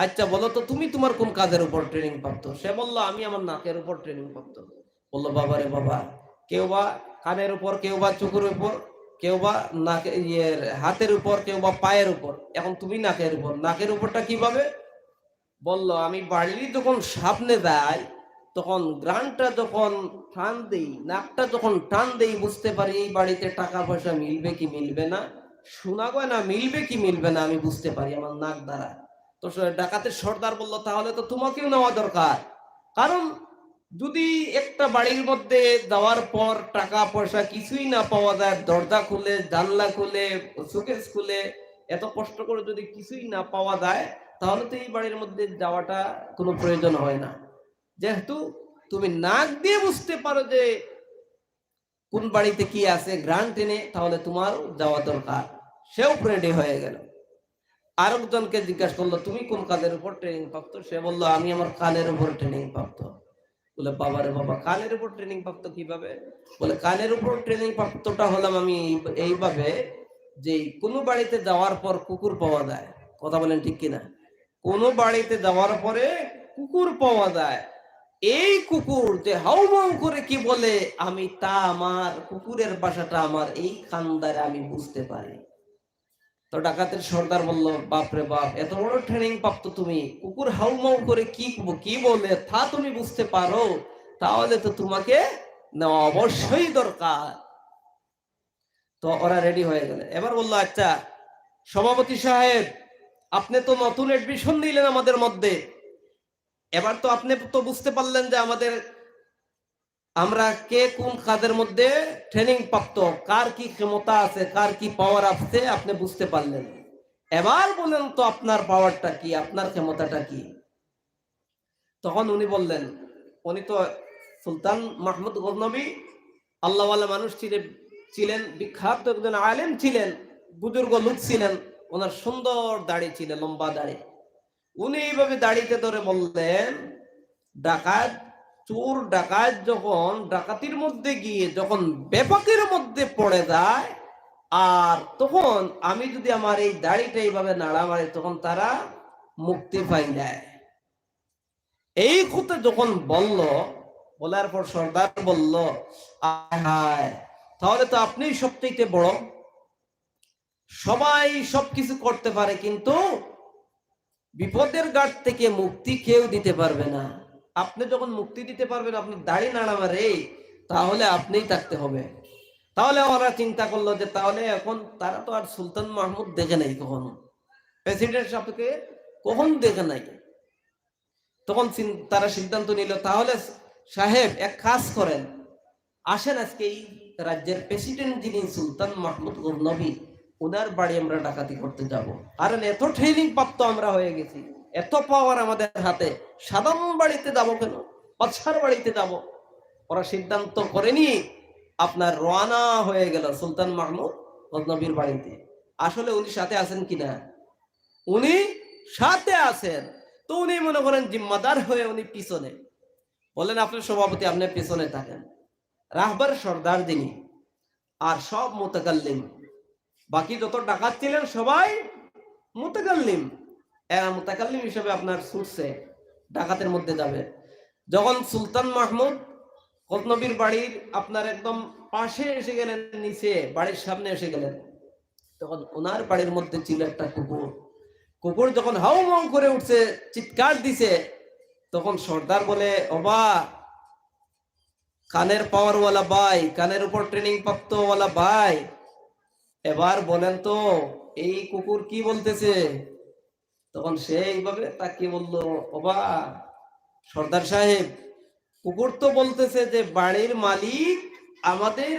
আচ্ছা বলো তো তুমি তোমার কোন কাজের উপর ট্রেনিং প্রাপ্ত? সে বললো, আমি আমার নাকের উপর ট্রেনিং প্রাপ্ত। বললো, বাবা রে বাবা, কেউ বা কানের উপর, কেউ বা চোখের উপর, কেউ বা নাকে হাতের উপর, কেউ বা পায়ের উপর। এখন তুমি নাকের উপর, নাকের উপরটা কিভাবে? বলল, আমি বাড়ি যখন সামনে যাই, তখন গ্রানটা যখন টান দেই, নাকটা যখন টান দেই, বুঝতে পারি এই বাড়িতে টাকা পয়সা মিলবে কি মিলবে না, সোনা গয়না মিলবে কি মিলবে না, আমি বুঝতে পারি আমার নাক দ্বারা। তো ডাকাতের সর্দার বলল, তাহলে তো তোমাকেও নেওয়া দরকার। কারণ যদি একটা বাড়ির মধ্যে যাওয়ার পর টাকা পয়সা কিছুই না পাওয়া যায়, দরজা খুলে, জানলা খুলে, শোকেস খুলে, এত কষ্ট করে যদি কিছুই না পাওয়া যায়, তাহলে তো এই বাড়ির মধ্যে যাওয়াটা কোনো প্রয়োজন হয় না। যেহেতু তুমি নাক দিয়ে বুঝতে পারো যে কোন বাড়িতে কি আছে, গ্রান্ট টেনে, তাহলে তোমার যাওয়া দরকার। সেও রেডি হয়ে গেল। আরেকজনকে জিজ্ঞাসা করলো, তুমি কোন কাজের উপর ট্রেনিং প্রাপ্ত? সে বললো, আমি আমার কানের উপর ট্রেনিং প্রাপ্ত। বলে, বাবারে বাবা, কানের উপর ট্রেনিং প্রাপ্ত কিভাবে? বলে, কানের উপর ট্রেনিং প্রাপ্তটা হলাম আমি এইভাবে যে কোনো বাড়িতে যাওয়ার পর কুকুর পাওয়া যায়। কথা বলেন ঠিক কিনা? কোনো বাড়িতে যাওয়ার পরে কুকুর পাওয়া যায়, এই কুকুর যে হাউমাউ করে কি বলে আমি তা আমার কুকুরের বাসাটা আমার এই কান্দারে আমি বুঝতে পারি। তো ডাকাতের সর্দার বলল, বাপরে বাপ, এত বড় ট্রেনিং প্রাপ্ত তুমি, কুকুর হাউমাউ করে কি বলে তা তুমি বুঝতে পারো, তাহলে তো তোমাকে নেওয়া অবশ্যই দরকার। তো ওরা রেডি হয়ে গেল। এবার বললো, আচ্ছা সভাপতি সাহেব, আপনি তো নতুন এডমিশন নিলেন আমাদের মধ্যে, এবার তো আপনি তো বুঝতে পারলেন যে আমরা কে কোন কাজের মধ্যে ট্রেনিং প্রাপ্ত, কার কি ক্ষমতা আছে, কার কি পাওয়ার আছে, আপনি বুঝতে পারলেন। এবার বলেন তো আপনার পাওয়ারটা কি, আপনার ক্ষমতাটা কি। তখন উনি বললেন, উনি তো সুলতান মাহমুদ গজনবী আল্লাহওয়ালা মানুষ ছিলেন, বিখ্যাত একজন আলেম ছিলেন, বুজুর্গ লোক ছিলেন, ওনার সুন্দর দাড়ি ছিল, লম্বা দাড়ি। উনি এইভাবে দাড়িতে ধরে বললেন, ডাকাত চোর ডাকাত যখন ডাকাতির মধ্যে গিয়ে যখন বেপকের মধ্যে পড়ে যায়, আর তখন আমি যদি আমার এই দাড়িটা এইভাবে নাড়া মারি, তখন তারা মুক্তি পাই যায়। এই কথা যখন বলার পর সর্দার বলল, আয় তাহলে তো আপনি সবচেয়ে বড়, সবাই সবকিছু করতে পারে কিন্তু বিপদের ঘাট থেকে মুক্তি কেউ দিতে পারবে না। আপনি যখন মুক্তি দিতে পারবেন, আপনি দাড়ি নাড়া মারে, তাহলে আপনিই থাকতে হবে। তাহলে ওরা চিন্তা করলো যে তাহলে এখন তারা তো আর সুলতান মাহমুদ দেখে নাই কখনো, প্রেসিডেন্ট সাহেবকে কখন দেখে নাই। তখন তারা সিদ্ধান্ত নিল, তাহলে সাহেব এক কাজ করেন, আসেন আজকে এই রাজ্যের প্রেসিডেন্ট যিনি সুলতান মাহমুদ গজনবী, ওনার বাড়ি আমরা ডাকাতি করতে যাব। আর এত ট্রেনিং প্রাপ্ত আমরা হয়ে গেছি, এত পাওয়ার আমাদের হাতে, সাধারণ বাড়িতে যাব কেন, বাদশার বাড়িতে যাব। ওরা সিদ্ধান্ত করেনি, আপনার রওনা হয়ে গেল সুলতান মাহমুদ গজনবীর বাড়িতে। আসলে উনি সাথে আছেন কিনা, উনি সাথে আছেন। তো উনি মনে করেন জিম্মাদার হয়ে উনি পিছনে বললেন, আপনার সভাপতি আপনি পিছনে থাকেন, রাহবার সর্দার যিনি আর সব মুতাকাল্লিম, বাকি যত ডাকাত ছিলেন সবাই মুতাকাল্লিম, মুতাকাল্লিম হিসেবে আপনার ছুটছে ডাকাতের মধ্যে যাবে। যখন সুলতান মাহমুদ গজনবীর বাড়ির আপনার একদম পাশে এসে গেলেন, নিচে বাড়ির সামনে এসে গেলেন, তখন ওনার বাড়ির মধ্যে ছিল একটা কুকুর। কুকুর যখন হাউ মাউ করে উঠছে, চিৎকার দিছে, তখন সর্দার বলে, ওবা কানের পাওয়ারওয়ালা ভাই, কানের উপর ট্রেনিং প্রাপ্ত ওয়ালা ভাই, এবার বলেন তো এই কুকুর কি বলতেছে। তখন সে এইভাবে তাকে বললো, ওবা সর্দার সাহেব, কুকুর তো বলতেছে যে বাড়ির মালিক আমাদের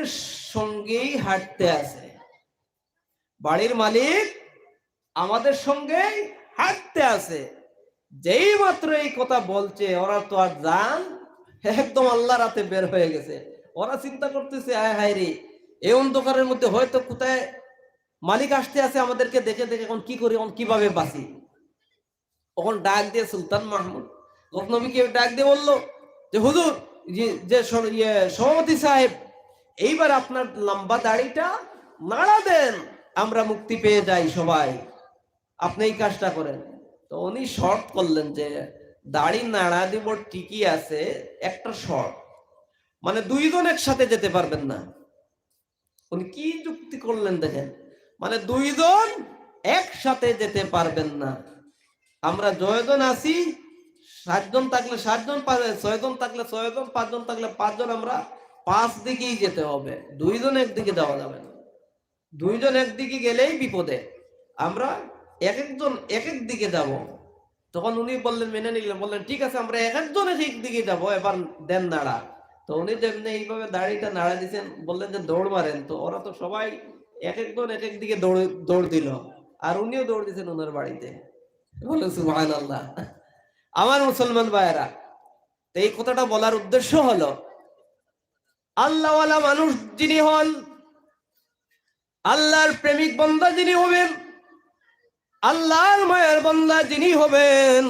সঙ্গেই হাঁটতে আছে, বাড়ির মালিক আমাদের সঙ্গেই হাঁটতে আছে। যেই মাত্র এই কথা বলছে, ওরা তো আর জান একদম আল্লাহ রাতে বের হয়ে গেছে। ওরা চিন্তা করতেছে, আয় হায় রে, এই অন্ধকারের মধ্যে হয়তো কোথায় মালিক আসতে আছে, আমাদেরকে দেখে দেখে এখন কি করি, এখন কিভাবে বাঁচি। তখন ডাক দিয়ে সুলতান মাহমুদ গজনবীকে ডাক দিয়ে বললো যে হুজুর, যে সভাপতি সাহেব, এইবার আপনার লম্বা দাড়িটা নাড়া দেন, আমরা মুক্তি পেয়ে যাই সবাই, আপনি এই কাজটা করেন। তো উনি শর্ট করলেন যে দাড়ি নাড়া দিব ঠিকই আছে, একটা শর্ট, মানে দুইজন একসাথে যেতে পারবেন না। উনি কি যুক্তি করলেন দেখেন, মানে দুইজন একসাথে যেতে পারবেন না। আমরা জয়জন আছি, 7 জন থাকলে 7 জন, 6 জন থাকলে 6 জন, 5 জন থাকলে 5 জন, আমরা 5 দিকেই যেতে হবে, দুইজন একদিকে যাওয়া যাবে না। দুইজন একদিকে গেলেই বিপদে, আমরা এক একজন এক এক দিকে যাব। তখন উনি বললেন, মেনে নিলেন, বললেন ঠিক আছে আমরা এক একজন এক এক দিকে যাব, এবার দেন নাড়া। তো উনি যেমনি এইভাবে দাড়িটা নাড়া দিয়েছেন, বললেন যে দৌড় মারেন। তো ওরা তো সবাই এক একজন এক এক দিকে দৌড় দিল, আর উনিও দৌড় দিয়েছেন ওনার বাড়িতে। বললেন সুবহানাল্লাহ। আমার মুসলমান ভাইয়েরা, তো এই কথাটা বলার উদ্দেশ্য হলো, আল্লাহওয়ালা মানুষ যিনি হন, আল্লাহর প্রেমিক বান্দা যিনি হবেন, আল্লাহর মায়ের বান্দা যিনি হবেন,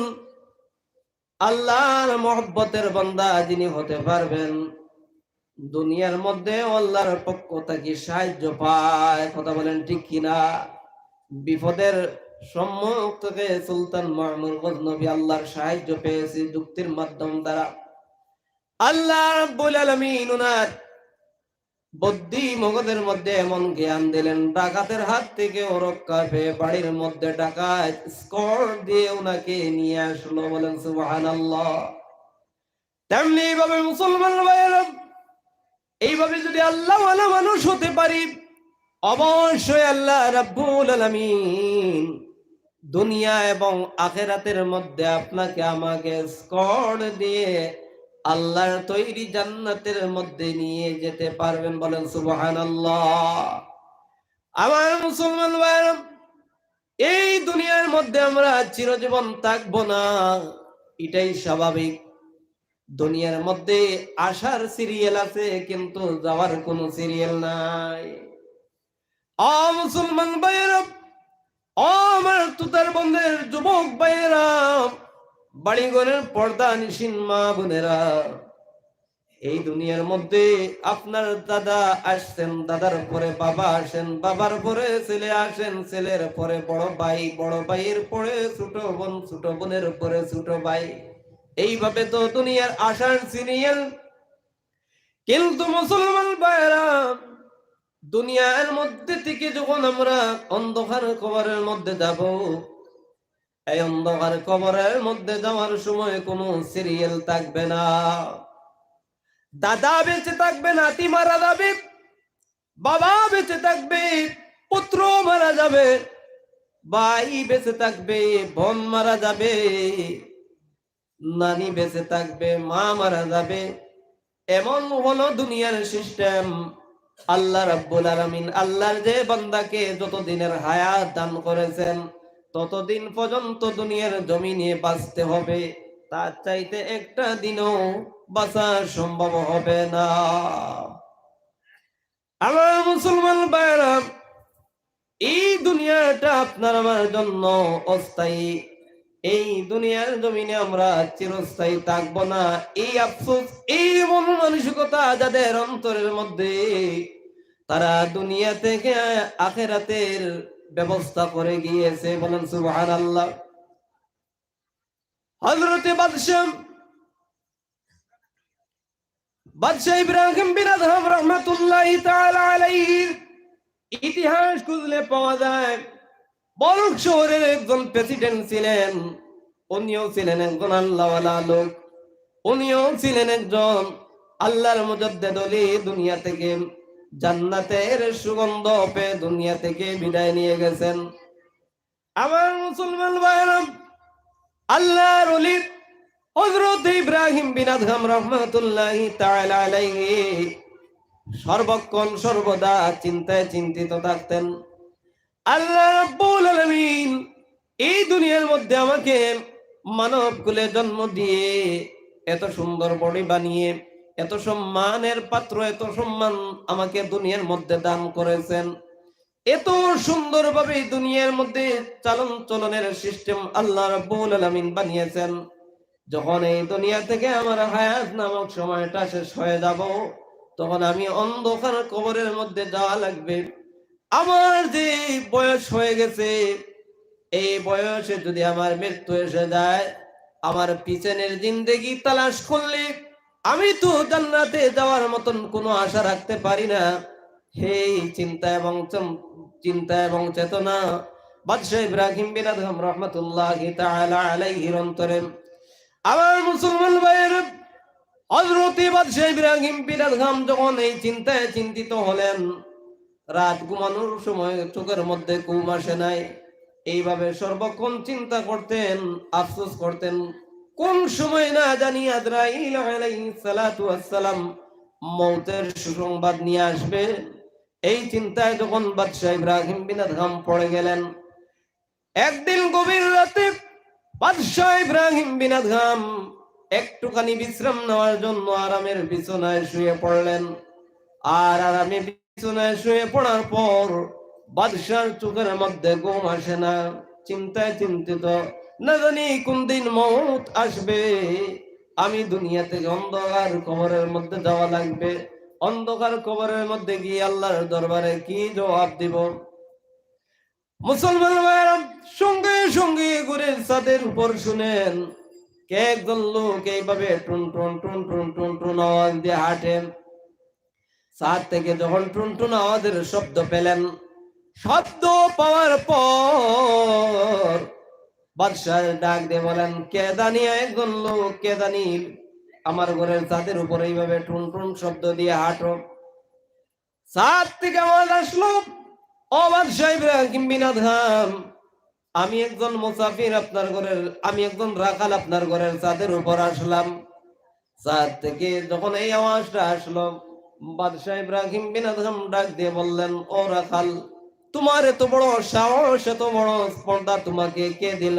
আল্লাহর মহব্বতের বান্দা যিনি হতে পারবেন, দুনিয়ার মধ্যে আল্লাহর পক্ষ থেকে সাহায্য পায়। কথা বলেন ঠিক কিনা? বিপদের সম্মুখ থেকে সুলতান মাহমুদ গজনবী আল্লাহর সাহায্য পেয়েছি যুক্তির মাধ্যম দ্বারা। আল্লাহ রাব্বুল আলামিন উনার বুদ্ধি মগজের মধ্যে এমন জ্ঞান দিলেন, ডাকাতের হাত থেকে ও রক্ষা পেয়ে বাড়ির মধ্যে ডাকাত স্কোর দিয়ে ওনাকে নিয়ে আসলো। বলেন সুবহানাল্লাহ। তেমনি ভাবে মুসলমান ভাইয়েরা, এইভাবে যদি আল্লাহ ওয়ালা মানুষ হতে পারি, অবশ্যই আল্লাহ রাব্বুল আলামিন দুনিয়া এবং আখিরাতের মধ্যে আপনাকে আমাকে স্কোর দিয়ে আল্লাহর তৈরি জান্নাতের মধ্যে নিয়ে যেতে পারবেন। বলেন সুবহানাল্লাহ। আমার মুসলমান ভাইরা, এই দুনিয়ার মধ্যে আমরা চিরজীবন থাকবো না, এটাই স্বাভাবিক। দুনিয়ার মধ্যে আসার সিরিয়াল আছে, কিন্তু যাওয়ার কোনো সিরিয়াল নাই। মুসলমান ভাইরা, আমার তুতার বন্ধের যুবক ভাইয়েরা, বাড়িঘরের পর্দা নিশিন মা বোনেরা, এই দুনিয়ার মধ্যে আপনার দাদা আসছেন, দাদার পরে বাবা আসেন, বাবার পরে ছেলে আসেন, ছেলের পরে বড় ভাই, বড় ভাইয়ের পরে ছোট বোন, ছোট বোনের পরে ছোট ভাই। এইভাবে তো দুনিয়ার আসার সিরিয়াল। কিন্তু মুসলমান ভাইয়েরা, দুনিয়ার মধ্যে থেকে যখন আমরা অন্ধকার কবরের মধ্যে যাব, এই অন্ধকার কবরের মধ্যে যাওয়ার সময় কোনো সিরিয়াল থাকবে না। দাদা বেঁচে থাকবে, নাতি মারা যাবে, বাবা বেঁচে থাকবে, পুত্র মারা যাবে, ভাই বেঁচে থাকবে, বোন মারা যাবে, নানি বেঁচে থাকবে, মা মারা যাবে। এমন হলো দুনিয়ার সিস্টেম। আল্লাহ রাব্বুল আলামিন আল্লাহর যে বান্দাকে যতদিনের হায়াত দান করেছেন, ততদিন পর্যন্ত দুনিয়ার জমিনে বাঁচতে হবে, তার চাইতে একটা দিনও বাঁচা সম্ভব হবে না। আমার মুসলমান ভাইরা, এই দুনিয়াটা আপনার আমার জন্য অস্থায়ী। এই দুনিয়ার জমিনে আমরা চিরস্থায়ী থাকবো না। এই আফসোস, এই মন মানসিকতা যাদের অন্তরের মধ্যে, তারা দুনিয়া থেকে আখিরাতের ব্যবস্থা করে গিয়েছে। বলেন সুবহানাল্লাহ। হযরতে বাদশাহ ইব্রাহিম বিন আদহাম রাহমাতুল্লাহি তাআলা আলাইহির ইতিহাস খুঁজলে পাওয়া যায়, বলক শহরের একজন প্রেসিডেন্ট ছিলেন। উনিও ছিলেন একজন আল্লাহওয়ালা লোক, উনিও ছিলেন একজন আল্লাহর মুজাদ্দিদ ওলি। দুনিয়া থেকে জান্নাতের সুগন্ধ পেয়ে দুনিয়া থেকে বিদায় নিয়ে গেছেন। আমার মুসলমান ভাইরা, আল্লাহর ওলি হযরত ইব্রাহিম বিন আদহাম রাহমাতুল্লাহি তাআলা আলাইহি সর্বক্ষণ সর্বদা চিন্তায় চিন্তিত থাকতেন। আল্লাহ রাব্বুল আলামিন এই দুনিয়ার মধ্যে আমাকে মানব কুলে জন্ম দিয়ে এত সুন্দর বডি বানিয়ে, এত সম্মানের পাত্র, এত সম্মান আমাকে দুনিয়ার মধ্যে দান করেছেন। এত সুন্দরভাবে দুনিয়ার মধ্যে চালন চলনের সিস্টেম আল্লাহ রাব্বুল আলামিন বানিয়েছেন। যখন এই দুনিয়া থেকে আমার হায়াত নামক সময়টা শেষ হয়ে যাব, তখন আমি অন্ধকার কবরের মধ্যে যাওয়া লাগবে। আমার যে বয়স হয়ে গেছে, এই বয়সে যদি আমার মৃত্যু এসে যায়, আমার পিছনের জিন্দেগি তালাশ করলে আমি তো জান্নাতে যাওয়ার মতন কোনো আশা রাখতে পারি না। এই চিন্তা এবং চেতনা বাদশাহ ইব্রাহিম বিন আদহাম রাহমাতুল্লাহি তাআলা আলাইহির অন্তরে। আমার মুসলমান ভাইয়ের, হযরত বাদশাহ ইব্রাহিম বিন আদহাম যখন এই চিন্তায় চিন্তিত হলেন, রাত ঘুমানোর সময় চোখের মধ্যে ঘুম আসে নাই। এইভাবে সর্বক্ষণ চিন্তা করতেন, আফসোস করতেন, কোন সময় না জানি আজরাইল আলাইহিস সালাতু ওয়াস সালাম মওতের সুসংবাদ নিয়ে আসবে। এই চিন্তায় যখন বাদশাহ ইব্রাহিম বিন আদহাম পড়ে গেলেন, একদিন গভীর রাতে বাদশাহ ইব্রাহিম বিন আদহাম একটুখানি বিশ্রাম নেওয়ার জন্য আরামের বিছানায় শুয়ে পড়লেন। আর আরামে বিছানায় শুয়ে পড়ার পর বাদশার চোখের মধ্যে ঘুম আসে না। চিন্তায় চিন্তিত, না জানি কোন দিন মওত আসবে, আমি দুনিয়া থেকে অন্ধকার কবরের মধ্যে যাওয়া লাগবে। অন্ধকার কবরের মধ্যে গিয়ে আল্লাহর দরবারে কি জবাব দিব? মুসলমান ভাইরা, সঙ্গে সঙ্গে ঘরের ছাদের উপর শুনেন কে একজন লোক এইভাবে টুন টুন টুন টুন টুন টুন আওয়াজ দিয়ে হাঁটেন। ছাদ থেকে যখন টুন টুন আওয়াজের শব্দ পেলেন, শব্দ পাওয়ার পর বাদশাহ ডাক দিয়ে বলেন, কে জানি একজন লোক, কে জানি আমার ঘরের ছাদের উপর এইভাবে টুন টুন শব্দ দিয়ে হাঁটো। ছাদ থেকে আওয়াজ আসলো, ও বাদশাহ ইব্রাহিম বিন আদহাম, আমি একজন মুসাফির আপনার ঘরের, আমি একজন রাখাল আপনার ঘরের ছাদের উপর আসলাম। ছাদ থেকে যখন এই আওয়াজটা আসলো, বাদশাহ ইব্রাহিম বিন আদহাম ডাক দিয়ে বললেন, ও রাখাল, তোমার এত বড় সাহস, এত বড় স্পর্ধা তোমাকে কে দিল?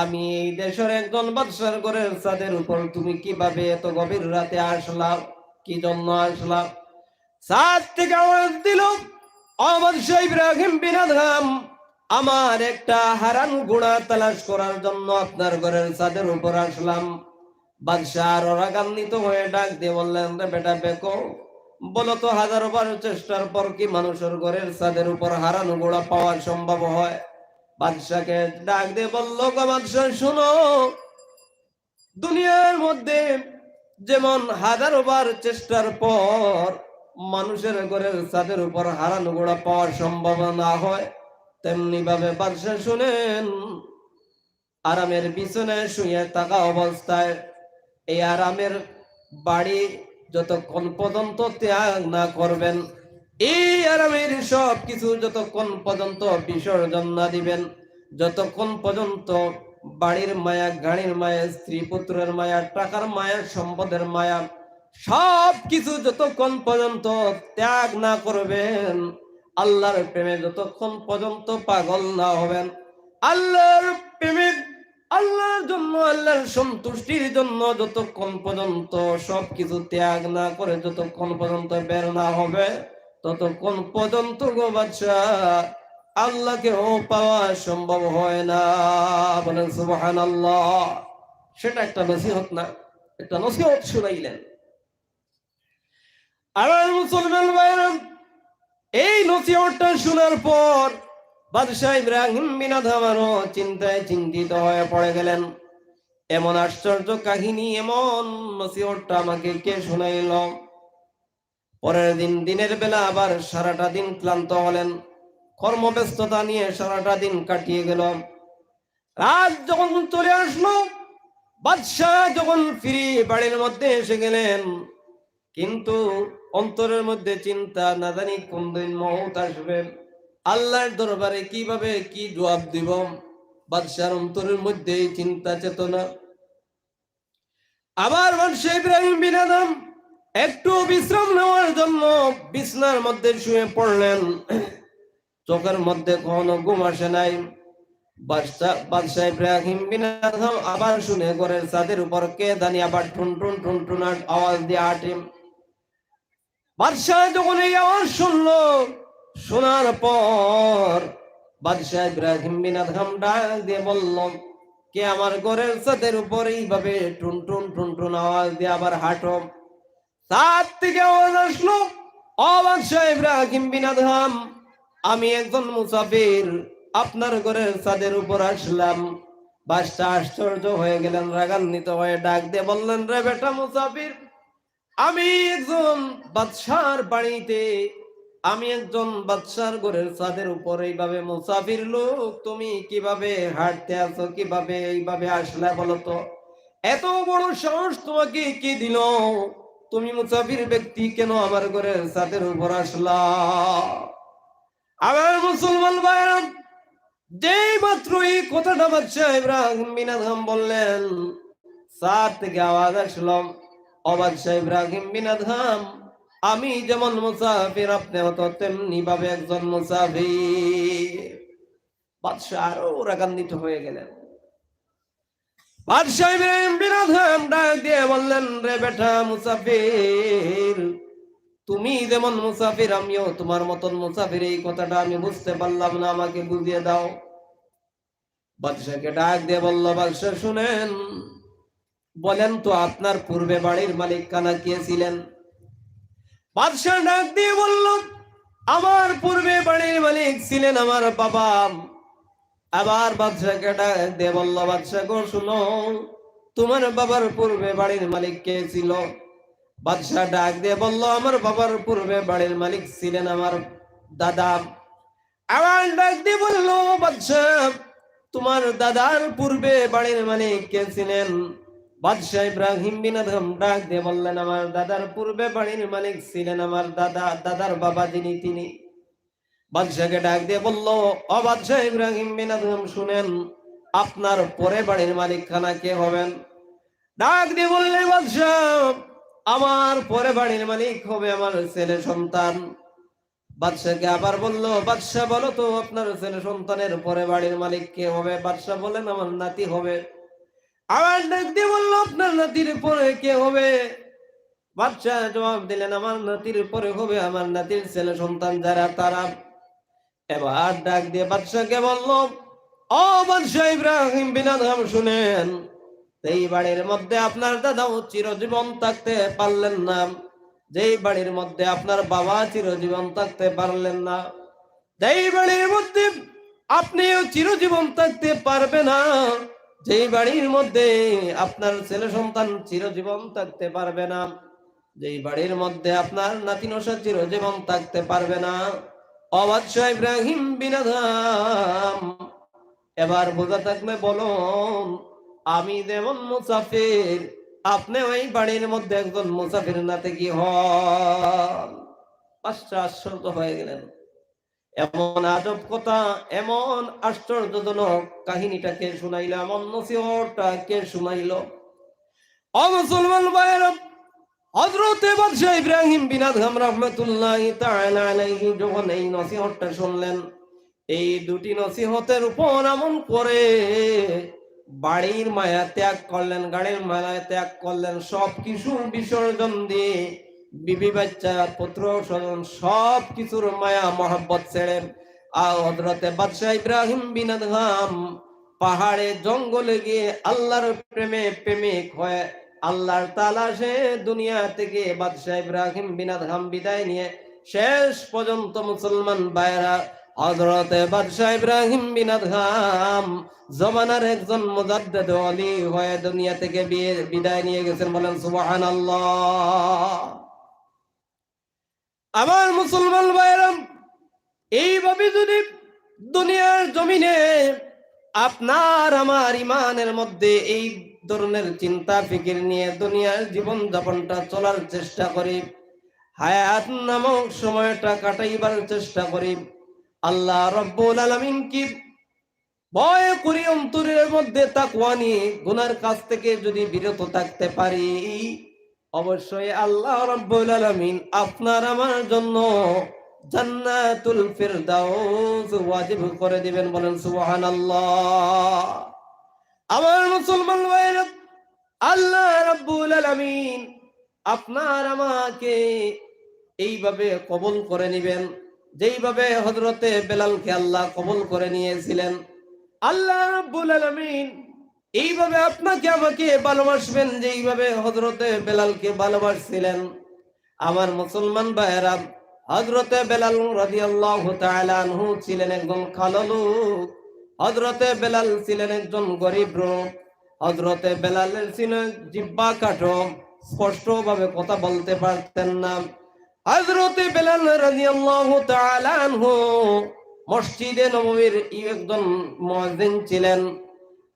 আমি এই দেশের একজন বাদশার ঘরের ছাদের উপর তুমি কিভাবে এত গভীর রাতে আসলাম? কি জন্য আসলাম? ছাদ থেকে আওয়াজ দিল, ও বাদশাহ ইব্রাহিম বিন আদহাম, আমার একটা হারানো ঘোড়া তালাশ করার জন্য আপনার ঘরের ছাদের উপর আসলাম। বাদশাহ রাগান্বিত হয়ে ডাক দিয়ে বললেন, রে বেটা বেকো, বলো তো, হাজারবার চেষ্টার পর কি মানুষের ঘরের ছাদের উপর হারানো ঘোড়া পাওয়া সম্ভব হয়? বাদশাকে ডাক দিয়ে বলল, গো বাদশাহ শুনো, দুনিয়ার মধ্যে যেমন হাজারবার চেষ্টার পর মানুষের ঘরের ছাদের উপর হারানো ঘোড়া পাওয়ার সম্ভাবনা হয়, তেমনি ভাবে বাদশাহ শুনেন, আরামের পিছনে শুয়ে থাকা অবস্থায় এই আরামের বাড়ি যতক্ষণ পর্যন্ত ত্যাগ না করবেন, এই আরামের সব কিছু যতক্ষণ পর্যন্ত বিসর্জন না দিবেন, যতক্ষণ পর্যন্ত বাড়ির মায়া, গাড়ির মায়া, স্ত্রী পুত্রের মায়া, টাকার মায়া, সম্পদের মায়া, সব কিছু যতক্ষণ পর্যন্ত ত্যাগ না করবেন, আল্লাহর প্রেমে যতক্ষণ পর্যন্ত পাগল না হবেন, আল্লাহর প্রেমে, আল্লাহর জন্য, আল্লাহর সন্তুষ্টির জন্য যতক্ষণ পর্যন্ত সবকিছু ত্যাগ না করে যতক্ষণ পর্যন্ত বের না হবে, ততক্ষণ পর্যন্ত গো বাদশাহ আল্লাহকে পাওয়া সম্ভব হয় না। বলেন সুবহানাল্লাহ। সেটা একটা নসিহত না, একটা নসিহত শুনাইলেন। আমার মুসলমান ভাইরা, এই নসিহতটা শোনার পর বাদশাহ ইব্রাহিম বিন আদহাম চিন্তায় চিন্তিত হয়ে পড়ে গেলেন। এমন আশ্চর্য কাহিনী, এমন নসিহতটা আমাকে কে শোনাইল? পরের দিন দিনের বেলা আবার সারাটা দিন ক্লান্ত হলেন, কর্মব্যস্ততা নিয়ে সারাটা দিন কাটিয়ে গেল। রাত যখন চলে আসলো, বাদশাহ যখন ফিরে বাড়ির মধ্যে এসে গেলেন, কিন্তু অন্তরের মধ্যে চিন্তা, না জানি কোন দিন মওত আসবে, আল্লাহর দরবারে কিভাবে কি জবাব দিব। বাদশার অন্তরের মধ্যে চিন্তা চেতনা। আবার বাদশাহ ইব্রাহিম বিন আদহাম একটু বিশ্রাম নেওয়ার জন্য বিছনার মধ্যে শুয়ে পড়লেন। চোখের মধ্যে কোনো ঘুম আসে নাই। বাদশাহ ইব্রাহিম বিন আদহাম আবার শুনে ঘরের ছাদের উপর কে জানি আবার টুন টুন টুন টুন আওয়াজ দিয়ে হাঁটে। বাদশাহ যখন এই আওয়াজ শুনলো, শোনার পর বাদশাহ ইব্রাহিম বিন আদহাম ডাক দিয়ে বলল, কে আমার ঘরের ছাদের উপর এইভাবে টুন টুন টুন টুন আওয়াজ দিয়ে আবার হাঁটো? ছাদ থেকে আওয়াজ আসলো, ও বাদশাহ ইব্রাহিম বিন আদহাম, আমি একজন মুসাফির, আপনার ঘরের ছাদের উপর আসলাম। বাদশাহ আশ্চর্য হয়ে গেলেন, রাগান্বিত হয়ে ডাক দিয়ে বললেন, রে বেটা মুসাফির, আমি একজন বাদশার বাড়িতে, আমি একজন বাদশার ঘরের ছাদের উপর এইভাবে মুসাফির লোক, তুমি কিভাবে হাঁটতে আসো, কিভাবে এইভাবে আসলে বলো তো? এত বড় সাহস তোমাকে কি দিল? তুমি মুসাফির ব্যক্তি, কেন আমার ঘরের ছাদের উপর আসলা? আমার মুসলমান ভাইরা, যেই মাত্র এই কথাটা বাদশাহ ইব্রাহিম বিন আদহাম বললেন, ছাদ থেকে আওয়াজ আসলো, ও বাদশাহ ইব্রাহিম বিন আদহাম, আমি যেমন মুসাফির, আপনি হতো তেমনি ভাবে একজন মুসাফির। বাদশাহ আরো রাগান্বিত হয়ে গেলেন। বাদশাহ ইব্রাহিম বিন আদহাম ডাক দিয়ে বললেন, রে বেটা মুসাফির, তুমি যেমন মুসাফির আমিও তোমার মতন মুসাফির, এই কথাটা আমি বুঝতে পারলাম না, আমাকে বুঝিয়ে দাও। বাদশাহকে ডাক দিয়ে বলল, বাদশাহ শুনেন, বলেন তো আপনার পূর্বে বাড়ির মালিক কানা কে ছিলেন? বাদশাহ ডাক দিয়ে বলল, আমার পূর্বে বাড়ির মালিক ছিলেন আমার বাবা। আবার বাদশাকে ডাক দিয়ে বলল, বাদশা গো শুনো, তোমার বাবার পূর্বে বাড়ির মালিক কে ছিল? বাদশা ডাক দিয়ে বলল, আমার বাবার পূর্বে বাড়ির মালিক ছিলেন আমার দাদা। আবার ডাক দিয়ে বলল, বাদশা তোমার দাদার পূর্বে বাড়ির মালিক কে ছিলেন? বাদশাহ ইব্রাহিম বিন আদম ডাক দিয়ে বললেন, আমার দাদার পূর্বে বাড়ির মালিক ছিলেন আমার দাদা, দাদার বাবা যিনি তিনি। বাদশাকে ডাক দিয়ে বলল, ও বাদশাহ ইব্রাহিম বিন আদম শুনেন, আপনার পরে বাড়ির মালিক খানা কে হবেন? ডাক দিয়ে বললে, বাদশাহ আমার পরে বাড়ির মালিক হবে আমার ছেলে সন্তান। বাদশাকে আবার বলল, বাদশাহ বলো তো আপনার ছেলে সন্তানের পরে বাড়ির মালিক কে হবে? বাদশাহ বলেন, আমার নাতি হবে। আবার ডাক দিয়ে বলল, আপনার নাতির পরে কে হবে? বাদশাহ জবাব দিলেন, আমার নাতির পরে হবে আমার নাতির ছেলে সন্তান যারা তারা। এবার ডাক দিয়ে বাদশাকে বলল, ও বাদশাহ ইব্রাহিম বিন আদম শুনেন, এই বাড়ির মধ্যে আপনার দাদাও চিরজীবন থাকতে পারলেন না, যেই বাড়ির মধ্যে আপনার বাবা চিরজীবন থাকতে পারলেন না, যেই বাড়ির মধ্যে আপনিও চিরজীবন থাকতে পারবে না, যেই বাড়ির মধ্যে আপনার ছেলে সন্তান চিরজীবন থাকতে পারবে না, যেই বাড়ির মধ্যে আপনার নাতি নশা চিরজীবন থাকতে পারবে না, ও বাদশাহ ইব্রাহিম বিন আদম এবার বোঝা থাকলে বলুন, আমি যেমন মুসাফির, আপনি ওই বাড়ির মধ্যে একজন মুসাফির নাতে কি হন? বাদশাহ আশ্চর্য হয়ে গেলেন, এমন আজব কথা, এমন আশ্চর্যজনক কাহিনীটাকে শুনাইল, এমন নসিহতটা কে শুনাইল? ও মুসলমান ভাইরা, হযরতে বাদশাহ ইব্রাহিম বিন আদম রাহমাতুল্লাহি তাআলা আলাইহি যখন এই নসিহতটা শুনলেন, এই দুটি নসিহতের উপর আমল করে বাড়ির মায়া ত্যাগ করলেন, গাড়ির মায়া ত্যাগ করলেন, সবকিছু বিসর্জন দিয়ে বিবি বাচ্চা পুত্র স্বজন সব কিছুর মায়া মহব্বত ছেড়ে হযরতে বাদশাহ ইব্রাহিম বিন আদম পাহাড়ে জঙ্গলে গিয়ে আল্লাহর প্রেমে প্রেমিক হয়ে আল্লাহর তালাশে দুনিয়া থেকে বাদশাহ ইব্রাহিম বিন আদম বিদায় নিয়ে শেষ পর্যন্ত মুসলমান ভাইরা হযরতে বাদশাহ ইব্রাহিম বিন আদম জমানার একজন মুজাদ্দিদ ওলি হয়ে দুনিয়া থেকে বিদায় নিয়ে গেছেন। বলেন সুবহানাল্লাহ। আমার মুসলমান ভাইরা, এইভাবে যদি দুনিয়ার জমিনে আপনার আমার ইমানের মধ্যে এই ধরনের চিন্তা ফিকির নিয়ে দুনিয়ার জীবন যাপনটা চলার চেষ্টা করি, হায়াত নামক সময়টা কাটাইবার চেষ্টা করি, আল্লাহ রাব্বুল আলামিন কি ভয় করি, অন্তরের মধ্যে তাকওয়া নিয়ে গুনার কাছ থেকে যদি বিরত থাকতে পারি, অবশ্যই আল্লাহ রাব্বুল আলামিন আপনার আমার জন্য জান্নাতুল ফিরদাউস ওয়াজিব করে দিবেন। বলেন সুবহানাল্লাহ। আমার মুসলমান ভাইরা, আল্লাহ রাব্বুল আলামিন আপনার আমাকে এইভাবে কবুল করে নেবেন যেইভাবে হযরতে বেলালকে আল্লাহ কবুল করে নিয়েছিলেন। আল্লাহ রাব্বুল আলামিন এইভাবে আপনাকে আমাকে ভালোবাসবেন যেইভাবে হযরতে বেলালকে ভালোবাসছিলেন। আমার মুসলমান ভাইয়েরা, হযরতে বেলাল রাদিয়াল্লাহু তাআলা আনহু ছিলেন একজন কালো লোক, হযরতে বেলাল ছিলেন একজন গরিব লোক, হযরতে বেলালের ছিল জিহ্বা কাটো, স্পষ্টভাবে কথা বলতে পারতেন না। হযরতে বেলাল রাদিয়াল্লাহু তাআলা আনহু মসজিদে নববীর একজন মুয়াজ্জিন ছিলেন।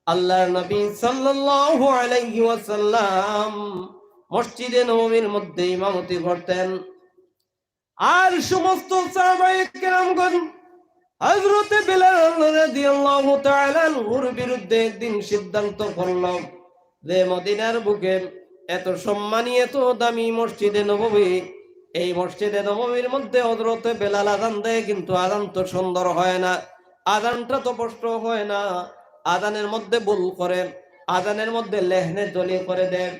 আল্লাহর নবী সাল্লাল্লাহু আলাইহি ওয়াসাল্লাম মসজিদে নববীর মধ্যে ইমামতি করতেন। আর সমস্ত সাহাবায়ে কেরামগণ হযরতে বেলাল রাদিয়াল্লাহু তাআলা আনহুর বিরুদ্ধে একদিন সিদ্ধান্ত করল যে মদিনার বুকে এত সম্মানী এত দামি মসজিদে নববী, এই মসজিদে নববীর মধ্যে হযরতে বেলাল আযান দেয়, কিন্তু আযান তো সুন্দর হয় না, আযানটা তো স্পষ্ট হয় না, আযানের মধ্যে ভুল করে, আযানের মধ্যে লেহনে জলি করে দেন।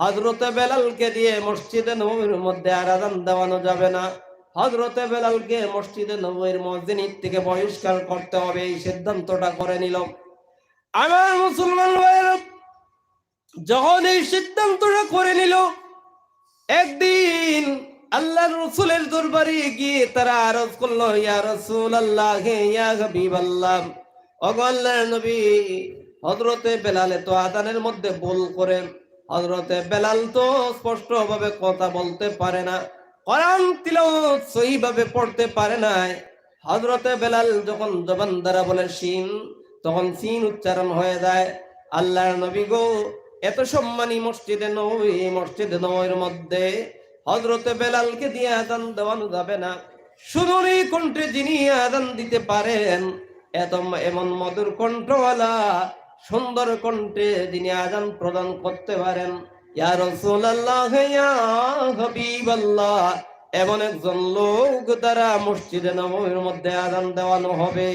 হযরতে বেলালকে দিয়ে মসজিদে নববীর মধ্যে আর আযান দেওয়ানো যাবে না, হযরতে বেলালকে মসজিদে নববীর মুয়াজ্জিন থেকে বহিষ্কার করতে হবে, এই সিদ্ধান্তটা করে নিল। আমার মুসলমান ভাইরা, যখন এই সিদ্ধান্তটা করে নিল, একদিন আল্লাহর রাসূলের দরবারে গিয়ে তারা আরজ করলো, ইয়া রাসূলুল্লাহ, হে ইয়া হাবিবাল্লাহ, ওগো আল্লাহর নবী, হযরতে বেলাল তো আযানের মধ্যে ভুল করে। হযরতে বেলাল তো স্পষ্টভাবে কথা বলতে পারে না, কোরআন তিলাওয়াত সহিভাবে পড়তে পারে না। হযরতে বেলাল যখন জবান দ্বারা বলে শিন, তখন সিন উচ্চারণ হয়ে যায়। আল্লাহর নবী গো, এত সম্মানী মসজিদে নববীর মধ্যে হযরতে বেলালকে দিয়ে আযান দেওয়ানো যাবে না। সুন্দরী কণ্ঠে যিনি আযান দিতে পারেন, এমন মধুর কণ্ঠওয়ালা সুন্দর কণ্ঠে যিনি আযান প্রদান করতে পারেন, ইয়া রাসূলুল্লাহ, ইয়া হাবিবাল্লাহ, এমন একজন লোক দ্বারা মসজিদে নববীর মধ্যে আযান দেওয়ানো হবে।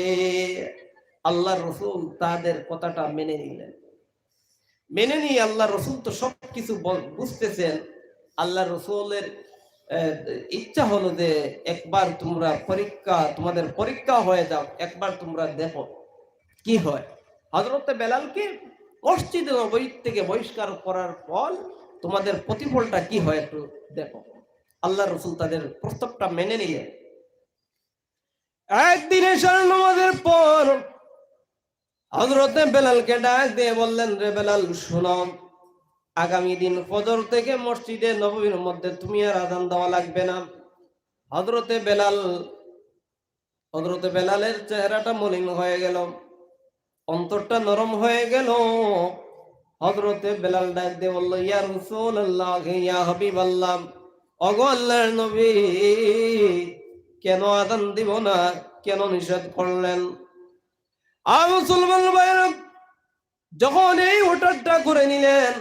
আল্লাহর রাসূল তাদের কথাটা মেনে নিলেন। মেনে নিয়ে আল্লাহর রাসূল তো সবকিছু বুঝতেছেন। আল্লাহর রাসূলের ইচ্ছা হলো যে একবার তোমাদের পরীক্ষা হয়ে যাও, একবার তোমরা দেখো কি হয়। হযরতে বেলালকে মসজিদে নববী থেকে বহিষ্কার করার ফল, তোমাদের প্রতিফলটা কি হয় একটু দেখো। আল্লাহর রাসূল তাদের প্রস্তাবটা মেনে নিলেন। একদিন এশার নামাজের পর হযরতে বেলালকে ডাক দিয়ে বললেন, রে বেলাল শোনো, আগামী দিন ফজর থেকে মসজিদে নববীর মধ্যে তুমি আর আযান দেওয়া লাগবে না। হযরতে বেলালের চেহারাটা মলিন হয়ে গেল, অন্তরটা নরম হয়ে গেল। হযরতে বেলাল ডাক দিয়ে বলল, ইয়া রাসূলুল্লাহ, ইয়া হাবিবাল্লাহ, ওগো আল্লাহর নবী, কেন আযান দিব না, কেন নিষেধ করলেন? মুসলমান ভাইরা, যখন এই অর্ডারটা করে নিলেন,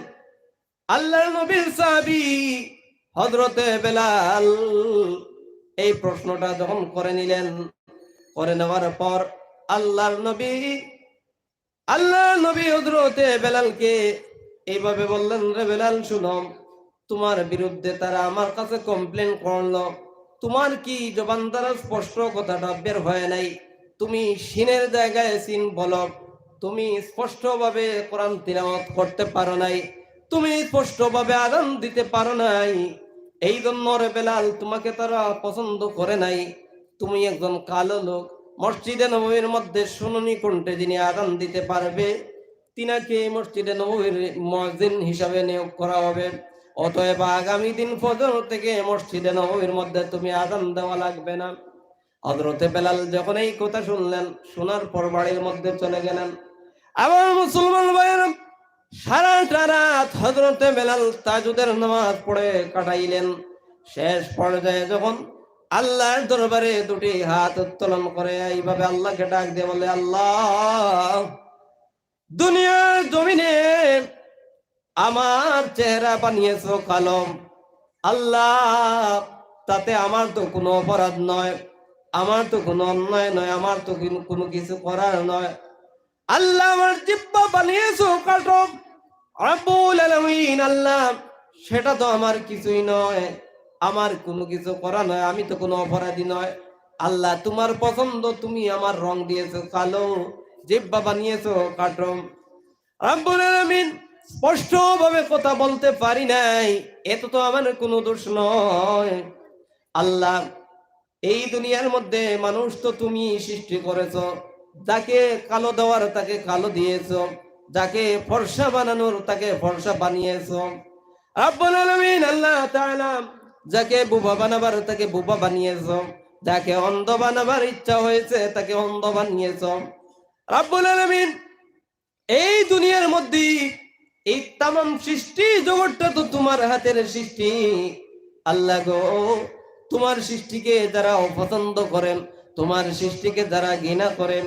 আল্লাহর নবীর সাহাবী হযরতে বেলাল এই প্রশ্নটা যখন করে নিলেন, করে নেওয়ার পর আল্লাহর নবী হযরতে বেলালকে এইভাবে বললেন, রে বেলাল শুনো, তোমার বিরুদ্ধে তারা আমার কাছে কমপ্লেন করলো। তোমার কি জবান দ্বারা স্পষ্ট কথাটা বের হয় নাই? তুমি সিনের জায়গায় সিন বলো। তুমি স্পষ্টভাবে কোরআন তিলাওয়াত করতে পারো নাই, তুমি স্পষ্টভাবে আযান দিতে পারো নাই। এই জন্য রে বেলাল, তোমাকে তারা পছন্দ করে নাই। তুমি একজন কালো লোক, মসজিদে নববীর মধ্যে শুনুনি কণ্ঠে যিনি আযান দিতে পারবে, তিনাকে মসজিদে নববীর মুয়াজ্জিন হিসাবে নিয়োগ করা হবে। অতএব আগামী দিন ফজর থেকে মসজিদে নববীর মধ্যে তুমি আযান দেওয়া লাগবে না। হযরতে বেলাল যখন এই কথা শুনলেন, শোনার পর বাড়ির মধ্যে চলে গেলেন। আমার মুসলমান ভাইয়েরা, সারাটা রাত হযরতে বেলাল তাহাজ্জুদের নামাজ পড়ে কাটাইলেন। শেষ পর্যায়ে যখন আল্লাহর দরবারে দুটি হাত উত্তোলন করে এইভাবে আল্লাহকে ডাক দিয়ে বলে, আল্লাহ, দুনিয়ার জমিনে আমার চেহারা বানিয়েছো কালো, আল্লাহ, তাতে আমার তো কোনো অপরাধ নয়, আমার তো কোনো অন্যায় নয়, আমার তো কোনো কিছু করার নয়। আল্লাহ, আমার জিহ্বা বানিয়েছো কাটো, রব্বুল আলামিন, আল্লাহ, সেটা তো আমার কিছুই নয়, আমার কোনো কিছু করা নয়, আমি তো কোনো অপরাধী নয়। আল্লাহ, তোমার পছন্দ, তুমি আমার রং দিয়েছো কালো, জিহ্বা বানিয়েছো কাটো। রব্বুল আলামিন, স্পষ্টভাবে কথা বলতে পারি নাই, এত তো আমার কোনো দোষ নয়। আল্লাহ, এই দুনিয়ার মধ্যে মানুষ তো তুমি সৃষ্টি করেছো, যাকে কালো দেওয়ার তাকে কালো দিয়েছো, যাকে ফর্সা বানানোর তাকে ফর্সা বানিয়েছো। রব্বুল আলামিন, আল্লাহ তাআলা, যাকে বুবা বানাবার তাকে বুবা বানিয়েছো, যাকে অন্ধ বানাবার ইচ্ছা হয়েছে তাকে অন্ধ বানিয়েছো। রব্বুল আলামিন, এই দুনিয়ার মধ্যে এই তামাম সৃষ্টি জগৎটা তো তোমার হাতের সৃষ্টি। আল্লাহ গো, তোমার সৃষ্টিকে যারা অপছন্দ করেন, তোমার সৃষ্টিকে যারা ঘৃণা করেন,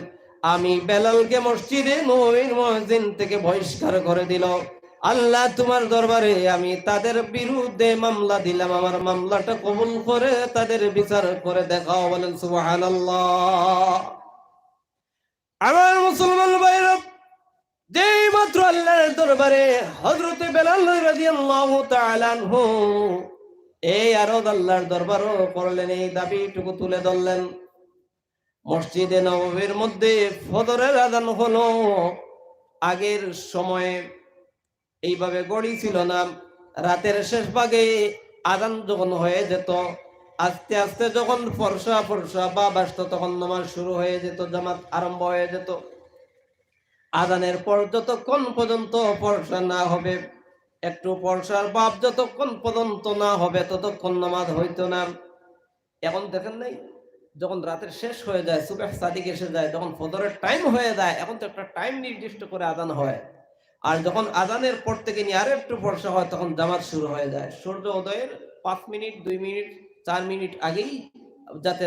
আমি বেলালকে মসজিদে নববীর মুয়াজ্জিন থেকে বহিষ্কার করে দিল। আল্লাহ, তোমার দরবারে আমি তাদের বিরুদ্ধে মামলা দিলাম, আমার মামলাটা কবুল করে তাদের বিচার করে দেখাও। বলেন সুবহানাল্লাহ। আমার মুসলমান ভাইরা, যেই মাত্র আল্লাহর দরবারে হযরতে বেলাল রাদিয়াল্লাহু তাআলা আনহু এই আরদ আল্লাহর দরবারও করলেন, এই দাবিটুকু তুলে ধরলেন, মসজিদে নববীর মধ্যে ফজরের আযান হলো। আগের সময়ে এইভাবে গড়ি ছিল না, রাতের শেষ ভাগে আজান যখন হয়ে যেত, আস্তে আস্তে যখন ফর্সা ফর্সা বা বাসত, তখন নামাজ শুরু হয়ে যেত, জামাত আরম্ভ হয়ে যেত। আজানের পর যতক্ষণ পর্যন্ত ফর্সা না হবে, একটু ফর্সার ভাব যতক্ষণ পর্যন্ত না হবে, ততক্ষণ নামাজ হইতো না। এখন দেখেন নাই, যখন রাতের শেষ হয়ে যায়, সুবহ সাদিক এসে যায়, যখন ফজরের টাইম হয়ে যায়, এখন তো একটা টাইম নির্দিষ্ট করে আজান হয়। আর যখন আজানের পর থেকে নিয়ে আর একটু বর্ষা হয়, তখন জামাত শুরু হয়ে যায়। সূর্য উদয়ের 5 মিনিট, 2 মিনিট, 4 মিনিট আগেই যাতে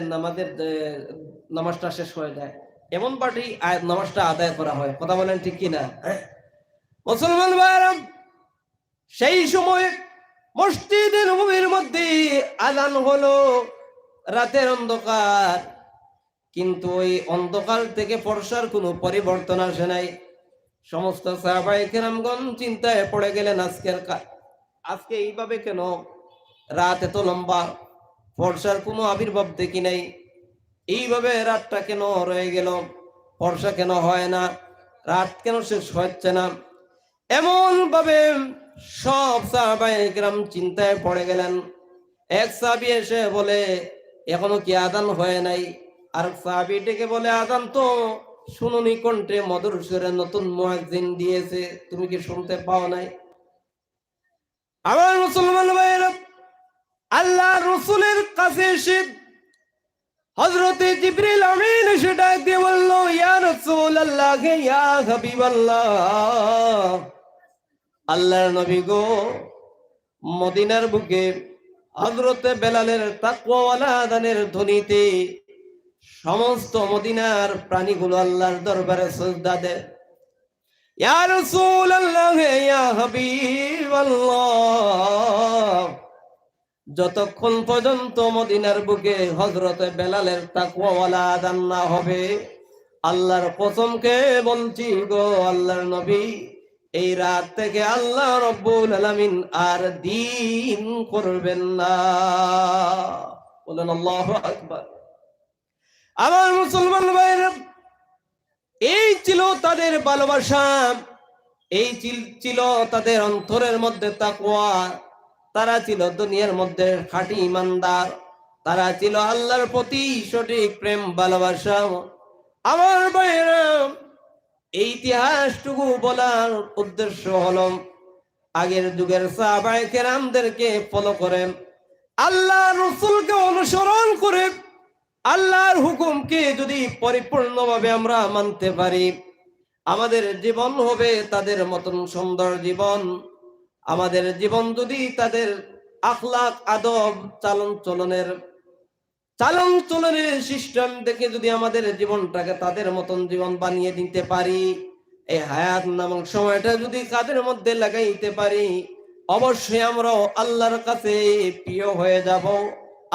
নামাজটা শেষ হয়ে যায়, এমন পার্টি নামাজটা আদায় করা হয়। কথা বলেন ঠিক কিনা? মুসলমান ভাইরা, সেই সময় মসজিদে নববীর মধ্যে আজান হলো, রাতের অন্ধকার, কিন্তু ওই অন্ধকার থেকে ফর্সার কোনো পরিবর্তন আসে নাই। সমস্ত সাহাবায়ে কেরামগণ চিন্তায় পড়ে গেলেন, আজকে এইভাবে কেন? রাত এত লম্বা, ফর্সার কোনো আবির্ভাব দেখি নাই, এইভাবে রাতটা কেন রয়ে গেল? ফর্সা কেন হয় না? রাত কেন শেষ হচ্ছে না? এমন ভাবে সব সাহাবায়ে কেরাম চিন্তায় পড়ে গেলেন। এক সাহাবী এসে বলে, এখনো কি আজান হয় নাই? আর সাহাবী ডেকে বলে, আজান তো শুনুনি কণ্ঠে মধুর সুরে নতুন মুয়াজ্জিন দিয়েছে, তুমি কি শুনতে পাও নাই? আমার মুসলমান ভাইরা, আল্লাহ রাসূলের কাছে এসে হযরতে জিবরিল আমিন এসে ডাক দিয়ে বলল, ইয়া রাসূলুল্লাহ, ইয়া হাবিবাল্লাহ, আল্লাহর নবী গো, মদিনার বুকে হযরতে বেলালের তাকওয়াওয়ালা আযানের ধ্বনিতে সমস্ত মদিনার প্রাণীগুলো আল্লাহর দরবারে সিজদা দেয়। ইয়া রাসূলুল্লাহ, ইয়া হাবিবাল্লাহ, যতক্ষণ পর্যন্ত মদিনার বুকে হযরতে বেলালের তাকওয়াওয়ালা আযান না হবে, আল্লাহর কসমকে বলছি গো আল্লাহর নবী, এই রাত থেকে আল্লাহ রাব্বুল আলামিন আর দিন করবেন না। বলেন আল্লাহু আকবার। আমার মুসলমান ভাইরা, এই ছিল তাদের ভালোবাসা, এই ছিল তাদের অন্তরের মধ্যে তাকওয়া। তারা ছিল দুনিয়ার মধ্যে খাঁটি ইমানদার, তারা ছিল আল্লাহর প্রতি সঠিক প্রেম ভালোবাসা। আমার ভাইরা, এই ইতিহাসটুকু বলার উদ্দেশ্য হলো, আগের যুগের সাহাবায়ে কেরামদেরকে ফলো করে, আল্লাহ রাসূলকে অনুসরণ করে আল্লাহর হুকুমকে যদি পরিপূর্ণভাবে আমরা মানতে পারি, আমাদের জীবন হবে তাদের মতন সুন্দর জীবন। আমাদের জীবন যদি তাদের আখলাক, আদব, চালন চলনের সিস্টেম দেখে যদি আমাদের জীবনটাকে তাদের মতন জীবন বানিয়ে দিতে পারি, এই হায়াত নামক সময়টা যদি কাদের মধ্যে লাগাইতে পারি, অবশ্যই আমরা আল্লাহর কাছে প্রিয় হয়ে যাব।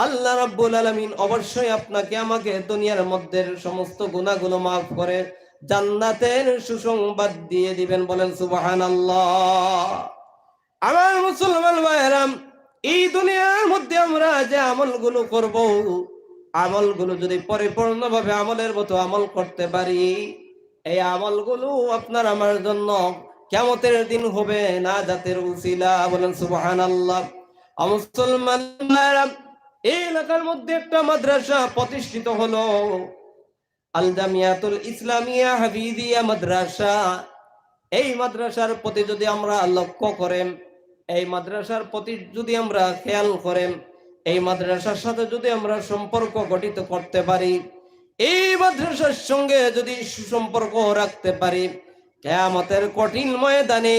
আল্লাহ রাব্বুল আলামিন অবশ্যই আপনাকে আমাকে দুনিয়ার মধ্যে সমস্ত গুনাহগুলো মাফ করে জান্নাতের সুসংবাদ দিয়ে দিবেন। বলেন সুবহানাল্লাহ। আমার মুসলমান ভাইরা, এই দুনিয়ার মধ্যে আমরা যে আমলগুলো করব, আমলগুলো যদি পরিপূর্ণভাবে আমলের মতো আমল করতে পারি, এই আমলগুলো আপনার আমার জন্য কিয়ামতের দিন হবে নাজাতের উসিলা। বলেন সুবহানাল্লাহ। মুসলমান ভাইরা, এই এলাকার মধ্যে একটা মাদ্রাসা প্রতিষ্ঠিত হলো, আল জামিয়াতুল ইসলামিয়া হাফিজিয়া মাদ্রাসা। এই মাদ্রাসার প্রতি যদি আমরা লক্ষ্য করেন, এই মাদ্রাসার প্রতি যদি আমরা খেয়াল করেন, এই মাদ্রাসার সাথে যদি আমরা সম্পর্ক গঠিত করতে পারি, এই মাদ্রাসার সঙ্গে যদি সুসম্পর্ক রাখতে পারি, কিয়ামতের কঠিন ময়দানে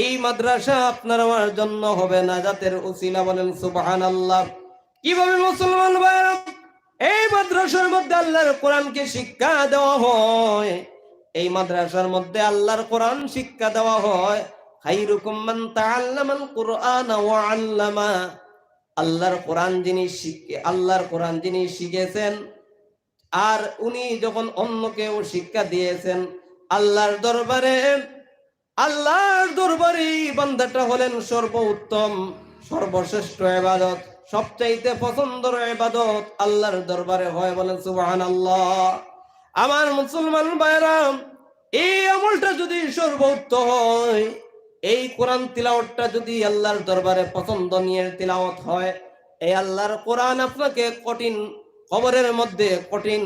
এই মাদ্রাসা আপনার আমার জন্য হবে নাজাতের উসিলা। বলেন সুবহানাল্লাহ। কিভাবে মুসলমান ভাইরা? এই মাদ্রাসার মধ্যে আল্লাহর কোরআনকে শিক্ষা দেওয়া হয়, এই মাদ্রাসার মধ্যে আল্লাহর কোরআন শিক্ষা দেওয়া হয়। খায়রুকুম মান তাআল্লামাল কুরআন ওয়া আল্লামা। আল্লাহর কোরআন যিনি শিখেছেন আর উনি যখন অন্যকেও শিক্ষা দিয়েছেন, আল্লাহর দরবারে বান্দাটা হলেন সর্বোত্তম, সর্বশ্রেষ্ঠ ইবাদত, সবচাইতে পছন্দের ইবাদত আল্লাহর দরবারে হয়। বলেন সুবহানাল্লাহ। আমার মুসলমান ভাইরা, এই আমলটা যদি সর্বোত্তম হয়, এই কোরআন তিলাওয়াতটা যদি আল্লাহর দরবারে পছন্দনীয় তিলাওয়াত হয়, এই আল্লাহর কোরআন আপনাকে কঠিন কবরের মধ্যে কঠিন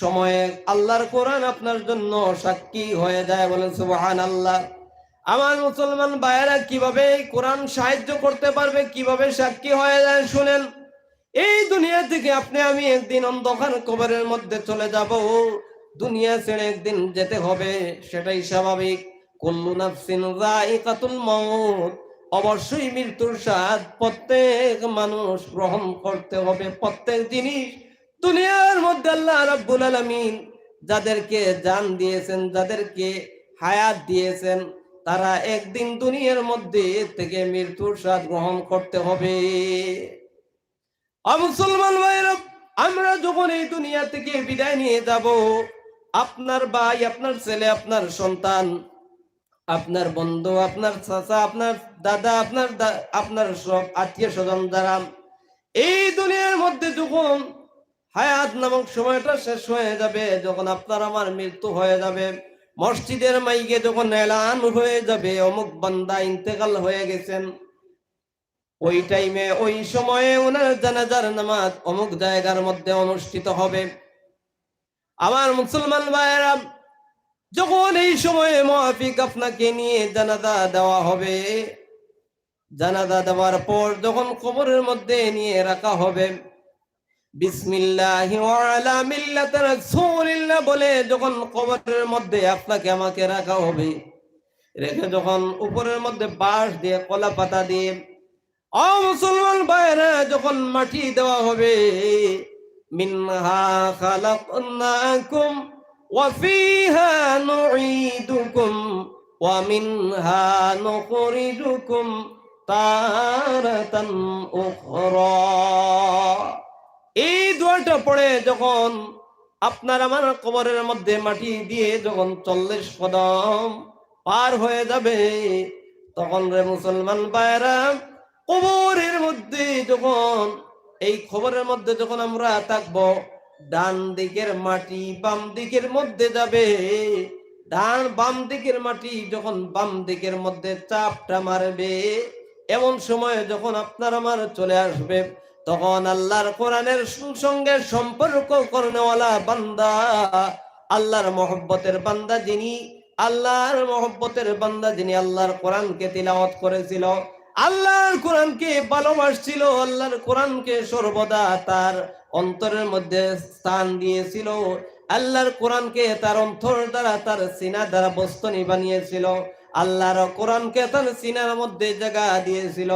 সময়ে আল্লাহর কোরআন আপনার জন্য সাক্ষী হয়ে যায়। বলেন সুবহানাল্লাহ। আমার মুসলমান ভাইয়েরা, কিভাবে এই কোরআন সাহায্য করতে পারবে, কিভাবে সাক্ষী হয়ে যায় শুনেন। এই দুনিয়া থেকে আপনি আমি একদিন অন্ধকার কবরের মধ্যে চলে যাব। দুনিয়া ছেড়ে একদিন যেতে হবে, সেটাই স্বাভাবিক। কুল্লু নাফসিন যায়িকাতুল মাউত, অবশ্যই মৃত্যুর স্বাদ প্রত্যেক মানুষ গ্রহণ করতে হবে। প্রত্যেক জিনিস দুনিয়ার মধ্যে আল্লাহ রাব্বুল আলামিন যাদেরকে জান দিয়েছেন, যাদেরকে হায়াত দিয়েছেন, তারা একদিন দুনিয়ার মধ্যে থেকে মৃত্যুর স্বাদ গ্রহণ করতে হবে। মুসলমান ভাইরা, আমরা যখন এই দুনিয়া থেকে বিদায় নিয়ে যাব, আপনার ভাই, আপনার ছেলে, আপনার সন্তান, আপনার বন্ধু, আপনার চাচা, আপনার দাদা, আপনার সব আত্মীয় স্বজন যারা এই দুনিয়ার মধ্যে যখন হায়াত নামক সময়টা শেষ হয়ে যাবে, যখন আপনার আমার মৃত্যু হয়ে যাবে, মসজিদের মাইকে যখন এলান হয়ে যাবে অমুক বান্দা ইন্তেকাল হয়ে গেছেন, ওই টাইমে ওই সময়ে ওনার জানাজার নামাজ অমুক জায়গার মধ্যে অনুষ্ঠিত হবে। আমার মুসলমান ভাইয়েরা, যখন এই সময়ে মুআফিক আপনাকে নিয়ে জানাজা দেওয়া হবে, জানাজা দেওয়ার পর যখন কবরের মধ্যে নিয়ে রাখা হবে, বিসমিল্লাহি ওয়া আলা মিল্লাতি রাসূলিল্লাহ বলে যখন কবরের মধ্যে আপনাকে আমাকে রাখা হবে, রেখে যখন উপরের মধ্যে বাঁশ দিয়ে কলা পাতা দিয়ে মুসলমান ভাইরা যখন মাটি দেওয়া হবে, মিনহা খালাকনাকুম ওয়া ফিহা নুঈদুকুম ওয়া মিনহা নুখরিজুকুম তারাতান উখরা। এই দোয়াটা পড়ে যখন আপনার আমার কবরের মধ্যে মাটি দিয়ে যখন 40 কদম পার হয়ে যাবে, তখন রে মুসলমান ভাইরা, কবরের মধ্যে যখন এই খবরের মধ্যে যখন আমরা থাকবো, ডান দিকের মাটি বাম দিকের মধ্যে যাবে। বাম দিকের মাটি যখন বাম দিকের মধ্যে চাপটা মারবে, এমন সময় যখন আপনার আমার চলে আসবে, তখন আল্লাহর কোরআনের সঙ্গে সম্পর্ক করনেওয়ালা বান্দা, আল্লাহর মহব্বতের বান্দা যিনি, আল্লাহর মহব্বতের বান্দা যিনি আল্লাহর কোরআনকে তিলাওয়াত করেছিল, আল্লাহর কোরআনকে ভালোবাসছিল, আল্লাহর কোরআনকে সর্বদা তার অন্তরের মধ্যে স্থান দিয়েছিল, আল্লাহর কোরআনকে তার অন্তর দ্বারা, তার সিনা দ্বারা বস্তনি বানিয়েছিল, আল্লাহর কোরআনকে তার সিনার মধ্যে জায়গা দিয়েছিল,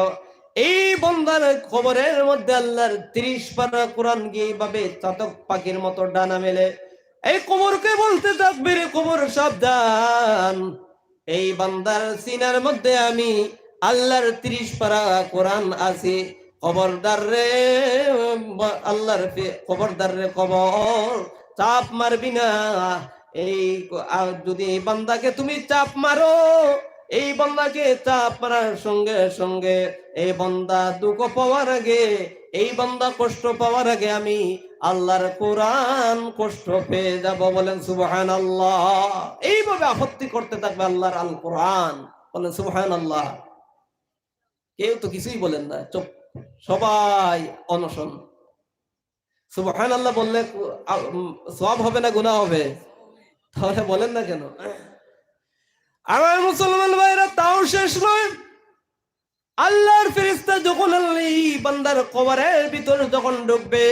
এই বান্দার কবরের মধ্যে আল্লাহর 30 পারা কোরআন গিয়ে এইভাবে চাতক পাখির মতো ডানা মেলে এই কবরকে বলতে থাকবে, রে কবর সাবধান, এই বান্দার সিনার মধ্যে আমি আল্লাহর 30 পারা কোরআন আছে, খবরদার রে আল্লাহর খবরদার রে, কবর চাপ মারবি না। এই যদি এই বান্দাকে তুমি চাপ মারো, এই বান্দাকে চাপ মারার সঙ্গে সঙ্গে এই বান্দা দুঃখ পাওয়ার আগে, এই বান্দা কষ্ট পাওয়ার আগে আমি আল্লাহর কোরআন কষ্ট পেয়ে যাব। বলেন সুবহানাল্লাহ। এইভাবে আপত্তি করতে থাকবে আল্লাহর আল কোরআন। বলেন সুবহানাল্লাহ। কেউ তো কিছুই বলেন না, চুপ, সবাই অনশন। সুবহানাল্লাহ বললে সওয়াব হবে না গুনাহ হবে? তাহলে বলেন না কেন? আমার মুসলমান ভাইরা, তাও শেষ নয়, আল্লাহর ফেরেশতা যখন এই বান্দার কবরের ভিতরে যখন ঢুকবে,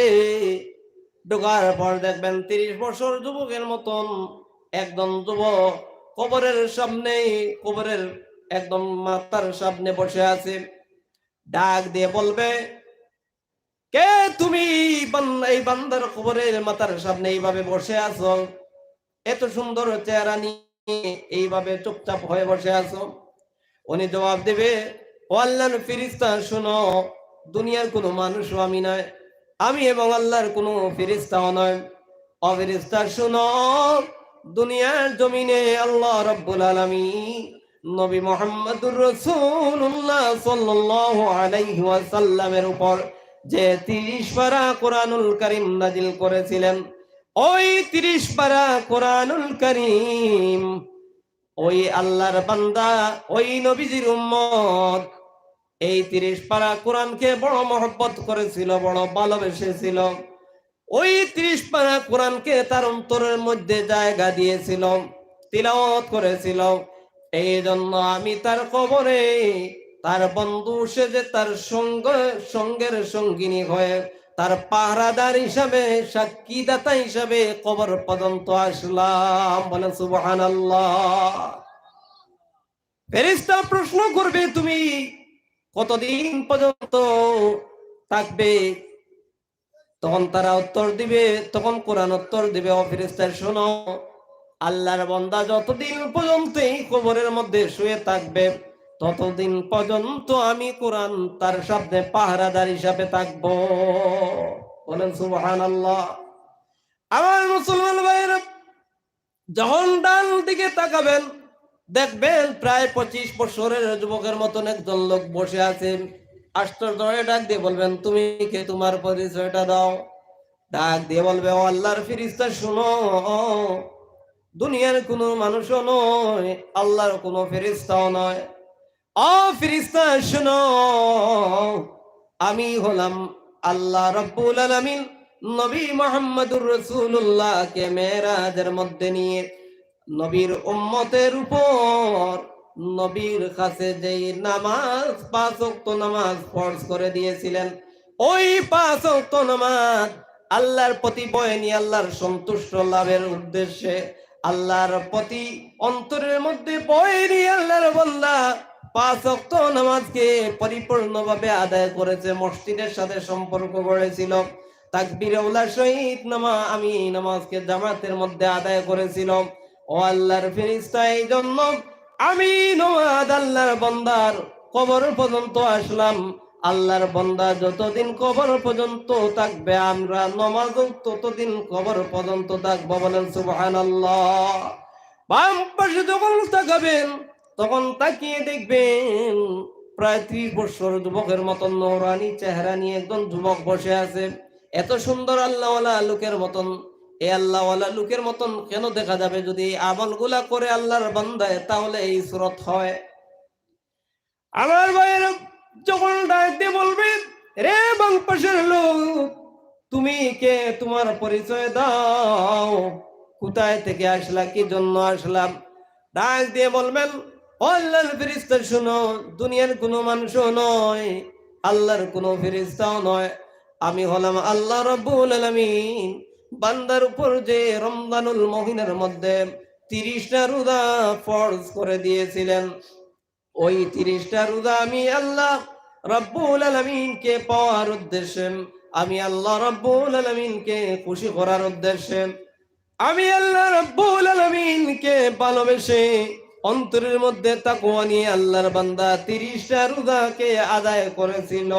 ঢোকার পর দেখবেন 30 বছর যুবকের মতন একদম যুবক কবরের সামনে, কবরের একদম মাথার সামনে বসে আছে। ডাক দিয়ে বলবে, কে তুমি? এই বান্দার কবরের মাথার সামনে এইভাবে বসে আছো, এত সুন্দর চেহারা নিয়ে এইভাবে চুপচাপ হয়ে বসে আছো। উনি জবাব দেবে, ও আল্লাহর ফেরেশতা, শোনো, দুনিয়ার কোনো মানুষও আমি নয়, আমি এবং আল্লাহর কোনো ফেরেশতাও নয়। ও ফেরেশতা শোনো, দুনিয়ার জমিনে আল্লাহ রাব্বুল আলামিন নবী মুহাম্মদুর রাসূলুল্লাহ সাল্লাল্লাহু আলাইহি ওয়াসাল্লামের উপর যে 30 পারা কোরআনুল কারীম নাজিল করেছিলেন, ওই 30 পারা কোরআনুল কারীম ওই আল্লাহর বান্দা, ওই নবীজির উম্মত এই 30 পারা কোরআনকে বড় মহব্বত করেছিল, বড় ভালোবেসেছিল। ওই 30 পারা কোরআনকে তার অন্তরের মধ্যে জায়গা দিয়েছিল, তিলাওয়াত করেছিল। এই জন্য আমি তার কবরে তার বন্ধু সেজে তার সঙ্গের সঙ্গিনী হয়ে তার পাহারাদার হিসাবে, সাক্ষীদাতা হিসাবে কবর পর্যন্ত আসলাম। বলেন সুবহানাল্লাহ। ফেরেশতা প্রশ্ন করবে, তুমি কতদিন পর্যন্ত থাকবে? তখন তারা উত্তর দিবে, তখন কোরআন উত্তর দিবে, ও ফেরেশতা শোনো, আল্লাহর বান্দা যতদিন পর্যন্ত এই কবরের মধ্যে শুয়ে থাকবে ততদিন পর্যন্ত আমি কোরআন তার সামনে পাহারাদার হিসাবে থাকবো। বলেন সুবহানাল্লাহ। আমার মুসলমান ভাইয়েরা, যখন ডান দিকে তাকাবেন দেখবেন প্রায় 25 বছরের যুবকের মতন একজন লোক বসে আছে। আশ্চর্য হয়ে ডাক দিয়ে বলবেন, তুমি কে? তোমার পরিচয়টা দাও। ডাক দিয়ে বলবে, ও আল্লাহর ফেরেশতা শুনো, দুনিয়ার কোনো মানুষও নয়, আল্লাহর কোনো ফেরেশতাও নয়। ও ফেরেশতা শুনো, আমি হলাম আল্লাহ রাব্বুল আলামিন নবী মুহাম্মদুর রাসূলুল্লাহকে মেরাজের মধ্যে নিয়ে নবীর উম্মতের উপর নবীর কাছে যেই নামাজ 5 ওয়াক্ত নামাজ ফরজ করে দিয়েছিলেন, ওই 5 ওয়াক্ত নামাজ আল্লাহর প্রতি ভয় নিয়ে, আল্লাহর সন্তুষ্ট লাভের উদ্দেশ্যে, আল্লাহর প্রতি অন্তরের মধ্যে ভয় নিয়ে আল্লাহর বান্দা 5 ওয়াক্ত নামাজকে পরিপূর্ণভাবে আদায় করেছে, মসজিদের সাথে সম্পর্ক গড়েছিল, তাকবীরে উলা সহিত আমি নামাজকে জামাতের মধ্যে আদায় করেছিল। ও আল্লাহর ফেরেশতা, এই জন্য আমি নওয়াজ আল্লাহর বান্দার কবর পর্যন্ত আসলাম। আল্লাহর বান্দা যতদিন কবর পর্যন্ত থাকবে, আমরা নামাজ ততদিন কবর পর্যন্ত থাকবো। বলেন সুবহানাল্লাহ। বাম পাশে যখন তাকাবেন তখন তাকিয়ে দেখবেন প্রায় 30 বছর যুবকের মতন নৌরানি চেহারা নিয়ে একজন যুবক বসে আছে। এত সুন্দর আল্লাহওয়ালা লোকের মতন, এই আল্লাহওয়ালা লোকের মতন কেন দেখা যাবে? যদি আমলগুলা করে আল্লাহর বান্দায়, তাহলে এই সুরত হয়। আমার ভাইয়ের যখন ডাক দিয়ে বলবে, রে বাম পাশের লোক, তুমি কে? তোমার পরিচয় দাও, কোথায় থেকে আসলা, কি জন্য আসলাম? ডাক দিয়ে বলবেন, ও আল্লাহর ফেরেশতা শুনো, দুনিয়ার কোনো মানুষও নয়, আল্লাহর কোনো ফেরেশতাও নয়, আমি হলাম আল্লাহ রাব্বুল আলামিন বান্দার উপর যে রমজানুল মহিনার মধ্যে 30টা রোজা ফরজ করে দিয়েছিলেন। ওই 30টা রোজা আমি আল্লাহ রাব্বুল আলামিনকে পাওয়ার উদ্দেশ্যে, আমি আল্লাহ রাব্বুল আলামিনকে খুশি করার উদ্দেশ্যে, আমি আল্লাহ রাব্বুল আলামিনকে ভালোবেসে অন্তরের মধ্যে তাকওয়া নিয়ে আল্লাহর বান্দা 30টা রোজাকে আদায় করেছিল।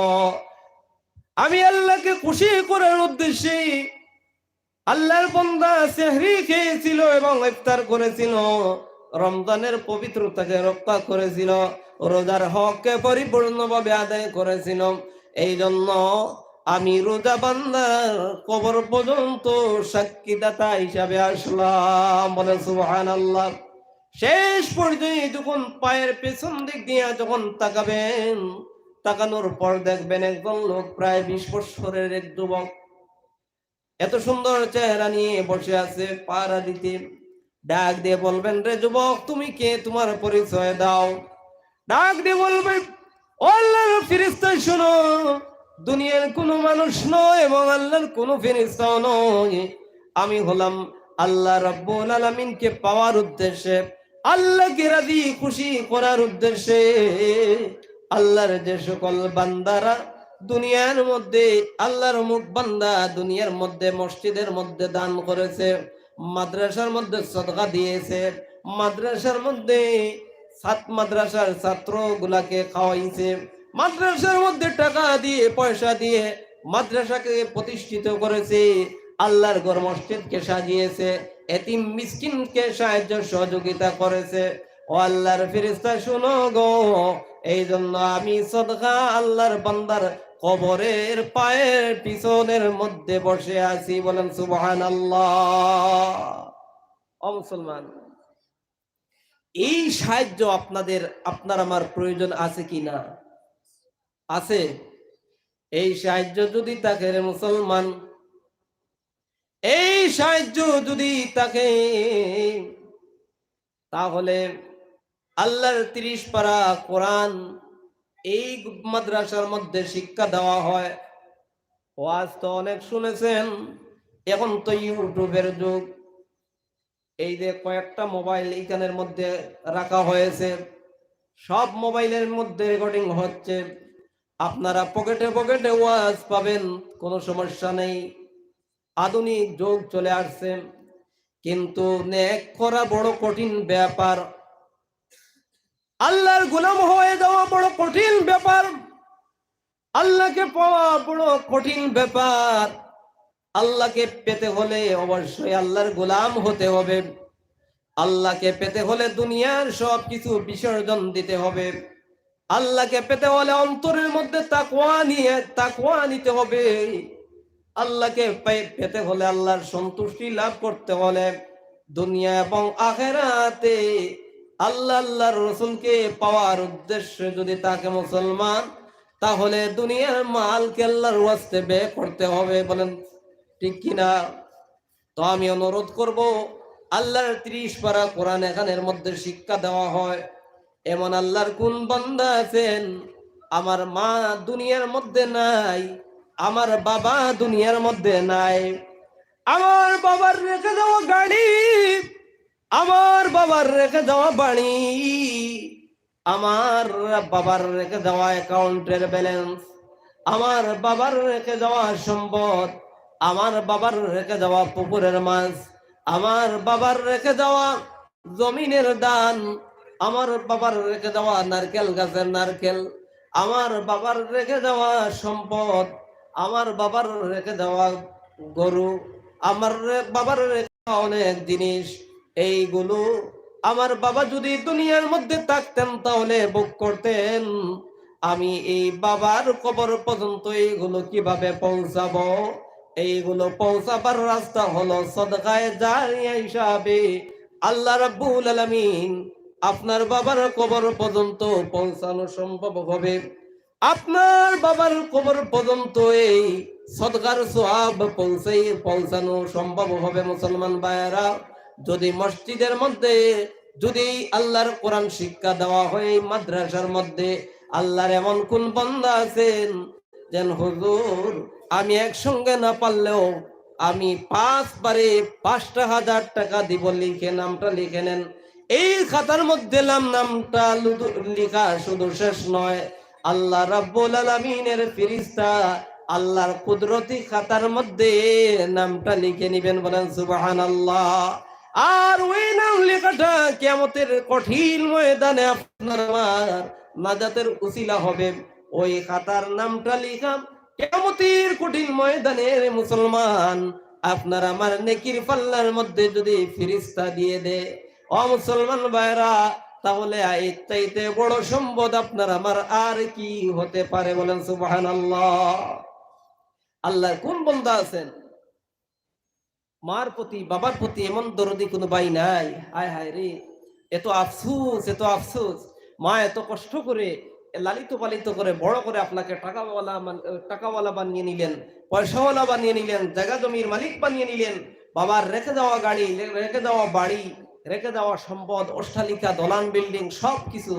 আমি আল্লাহকে খুশি করার উদ্দেশ্যে আল্লাহর বান্দা সেহরি খেয়েছিল এবং ইফতার করেছিল, রমজানের পবিত্রতাকে রক্ষা করেছিল, রোজার হককে পরিপূর্ণভাবে আদায় করেছিল। এই জন্য আমি রোজা বান্দার কবর পর্যন্ত সাক্ষীদাতা হিসাবে আসলাম। বলে সুবহানাল্লাহ। শেষ পর্যায়ে যখন পায়ের পেছন দিক দিয়ে যখন তাকাবেন, তাকানোর পর দেখবেন একজন লোক প্রায় 20 বছরের এক যুবক, এত সুন্দর চেহারা নিয়ে বসে আছে পাহারা দিতে। ডাক দিয়ে বলবেন, রে যুবক, তুমি কে? তোমার পরিচয় দাও। ডাক দিয়ে বলবে, ও আল্লাহর ফেরেশতা শোনো, দুনিয়ার কোনো মানুষ নয় এবং আল্লাহর কোনো ফেরেশতাও নয়, আমি হলাম আল্লাহ রাব্বুল আলামিনকে পাওয়ার উদ্দেশ্যে, আল্লাহকে রাজি খুশি করার উদ্দেশ্যে, আল্লাহর যে সকল বান্দারা দুনিয়ার মধ্যে, আল্লাহর মুখ বান্দা দুনিয়ার মধ্যে মসজিদের মধ্যে দান করেছে, মাদ্রাসার মধ্যে সদকা দিয়েছে, মাদ্রাসার মধ্যে মাদ্রাসার ছাত্র গুলাকে খাওয়াইছে, মাদ্রাসার মধ্যে টাকা দিয়ে পয়সা দিয়ে মাদ্রাসাকে প্রতিষ্ঠিত করেছে, আল্লাহর ঘর মসজিদকে সাজিয়েছে, এতিম মিসকিনকে সাহায্য সহযোগিতা করেছে। ও আল্লাহর ফেরেশতা শুনো গো, এই জন্য আমি সদকা আল্লাহর বান্দার কবরের পায়ের পিছনের মধ্যে বসে আছি। বলেন সুবহানাল্লাহ। ও মুসলমান, এই সাহায্য আপনার আমার প্রয়োজন আছে কি না? আছে। এই সাহায্য যদি থাকে রে মুসলমান, এই সাহায্য যদি থাকে, তাহলে আল্লাহর 30 পারা কোরআন এই মাদ্রাসার মধ্যে শিক্ষা দেওয়া হয়। ওয়াজ তো অনেক শুনেছেন, এখন তো ইউটিউবের যুগ। এই যে কয়েকটা মোবাইল এইখানের মধ্যে রাখা হয়েছে, সব মোবাইলের মধ্যে রেকর্ডিং হচ্ছে। আপনারা পকেটে পকেটে ওয়াজ পাবেন, কোনো সমস্যা নেই। আধুনিক যুগ চলে আসছে, কিন্তু নেক করা বড় কঠিন ব্যাপার। আল্লাহর গোলাম হয়ে যাওয়া বড় কঠিন ব্যাপার। আল্লাহকে পাওয়া বড় কঠিন ব্যাপার। আল্লাহকে পেতে হলে অবশ্যই আল্লাহর গোলাম হতে হবে। আল্লাহকে পেতে হলে দুনিয়ার সব কিছু বিসর্জন দিতে হবে। আল্লাহকে পেতে হলে অন্তরের মধ্যে তাকওয়া নিতে হবে। আল্লাহকে পেতে হলে আল্লাহর সন্তুষ্টি লাভ করতে হলে দুনিয়া এবং আখেরাতে আল্লাহর রসুলকে পাওয়ার উদ্দেশ্যে যদি তাকে মুসলমান, তাহলে দুনিয়ার মালকে আল্লাহর ওয়াস্তে ব্যয় করতে হবে। বলেন ঠিক কিনা? তো আমি অনুরোধ করব, আল্লাহর 30 পারা কোরআন এখানের মধ্যে শিক্ষা দেওয়া হয়। এমন আল্লাহর কোন বান্দা আছেন, আমার মা দুনিয়ার মধ্যে নাই, আমার বাবা দুনিয়ার মধ্যে নাই, আমার বাবার রেখে যাওয়া গাড়ি, আমার বাবার রেখে যাওয়া বাড়ি, আমার বাবার রেখে যাওয়া অ্যাকাউন্টের ব্যালেন্স, আমার বাবার রেখে যাওয়া সম্পদ, আমার বাবার রেখে যাওয়া পুকুরের মাছ, আমার বাবার রেখে যাওয়া জমিনের দান, আমার বাবার রেখে যাওয়া নারকেল গাছের নারকেল, আমার বাবার রেখে যাওয়া সম্পদ, আমার বাবার রেখে যাওয়া গরু, আমার বাবার রেখে যাওয়া অনেক জিনিস, এইগুলো আমার বাবা যদি দুনিয়ার মধ্যে থাকতেন তাহলে ভোগ করতেন। আমি এই বাবার কবর পর্যন্ত এইগুলো কিভাবে পৌঁছাবো? এইগুলো পৌঁছাবার রাস্তা হলো সদকায়ে জারিয়া হিসাবে আল্লাহ রাব্বুল আলামিন আপনার বাবার কবর পর্যন্ত পৌঁছানো সম্ভব হবে। আপনার বাবার কবর পর্যন্ত এই সদকার সওয়াব পৌঁছানো সম্ভব হবে। মুসলমান ভাইয়েরা, যদি মসজিদের মধ্যে যদি আল্লাহর কোরআন শিক্ষা দেওয়া হয়, মাদ্রাসার মধ্যে আল্লাহর এমন কোন বান্দা আছেন যেন হুজুর আমি একসঙ্গে না পারলেও আমি 5 বারে 5,000 টাকা দিব, লিখে নামটা লিখে নেন। এই খাতার মধ্যে নামটা লেখা শুধু শেষ নয়, আল্লাহ রাব্বুল আলামিনের ফেরেশতা আল্লাহর কুদরতি খাতার মধ্যে নামটা লিখে নিবেন। বলেন সুবহানাল্লাহ। আর ওই নাম লেখাটা কিয়ামতের কঠিন ময়দানে আপনার আমার নাজাতের উসিলা হবে। ওই খাতার নামটা লিখা কিয়ামতের কঠিন ময়দানে মুসলমান আপনার আমার নেকির পাল্লার মধ্যে যদি ফেরেশতা দিয়ে দে, ও মুসলমান ভাইরা, তাহলে এর চাইতে বড় সম্পদ আপনার আমার আর কি হতে পারে? বলেন সুবহানাল্লাহ। আল্লাহর কোন বান্দা আছেন মার প্রতি বাবার প্রতি এমন দরদি কোনো ভাই নাই? হায় হায় রে, এত আফসোস, এত আফসোস। মা এত কষ্ট করে লালিত পালিত করে বড় করে আপনাকে টাকাওয়ালা বানিয়ে নিলেন, পয়সাওয়ালা বানিয়ে নিলেন, জায়গা জমির মালিক বানিয়ে নিলেন। বাবার রেখে যাওয়া গাড়ি, রেখে যাওয়া বাড়ি, রেখে যাওয়া সম্পদ, অট্টালিকা, দলান, বিল্ডিং সব কিছু।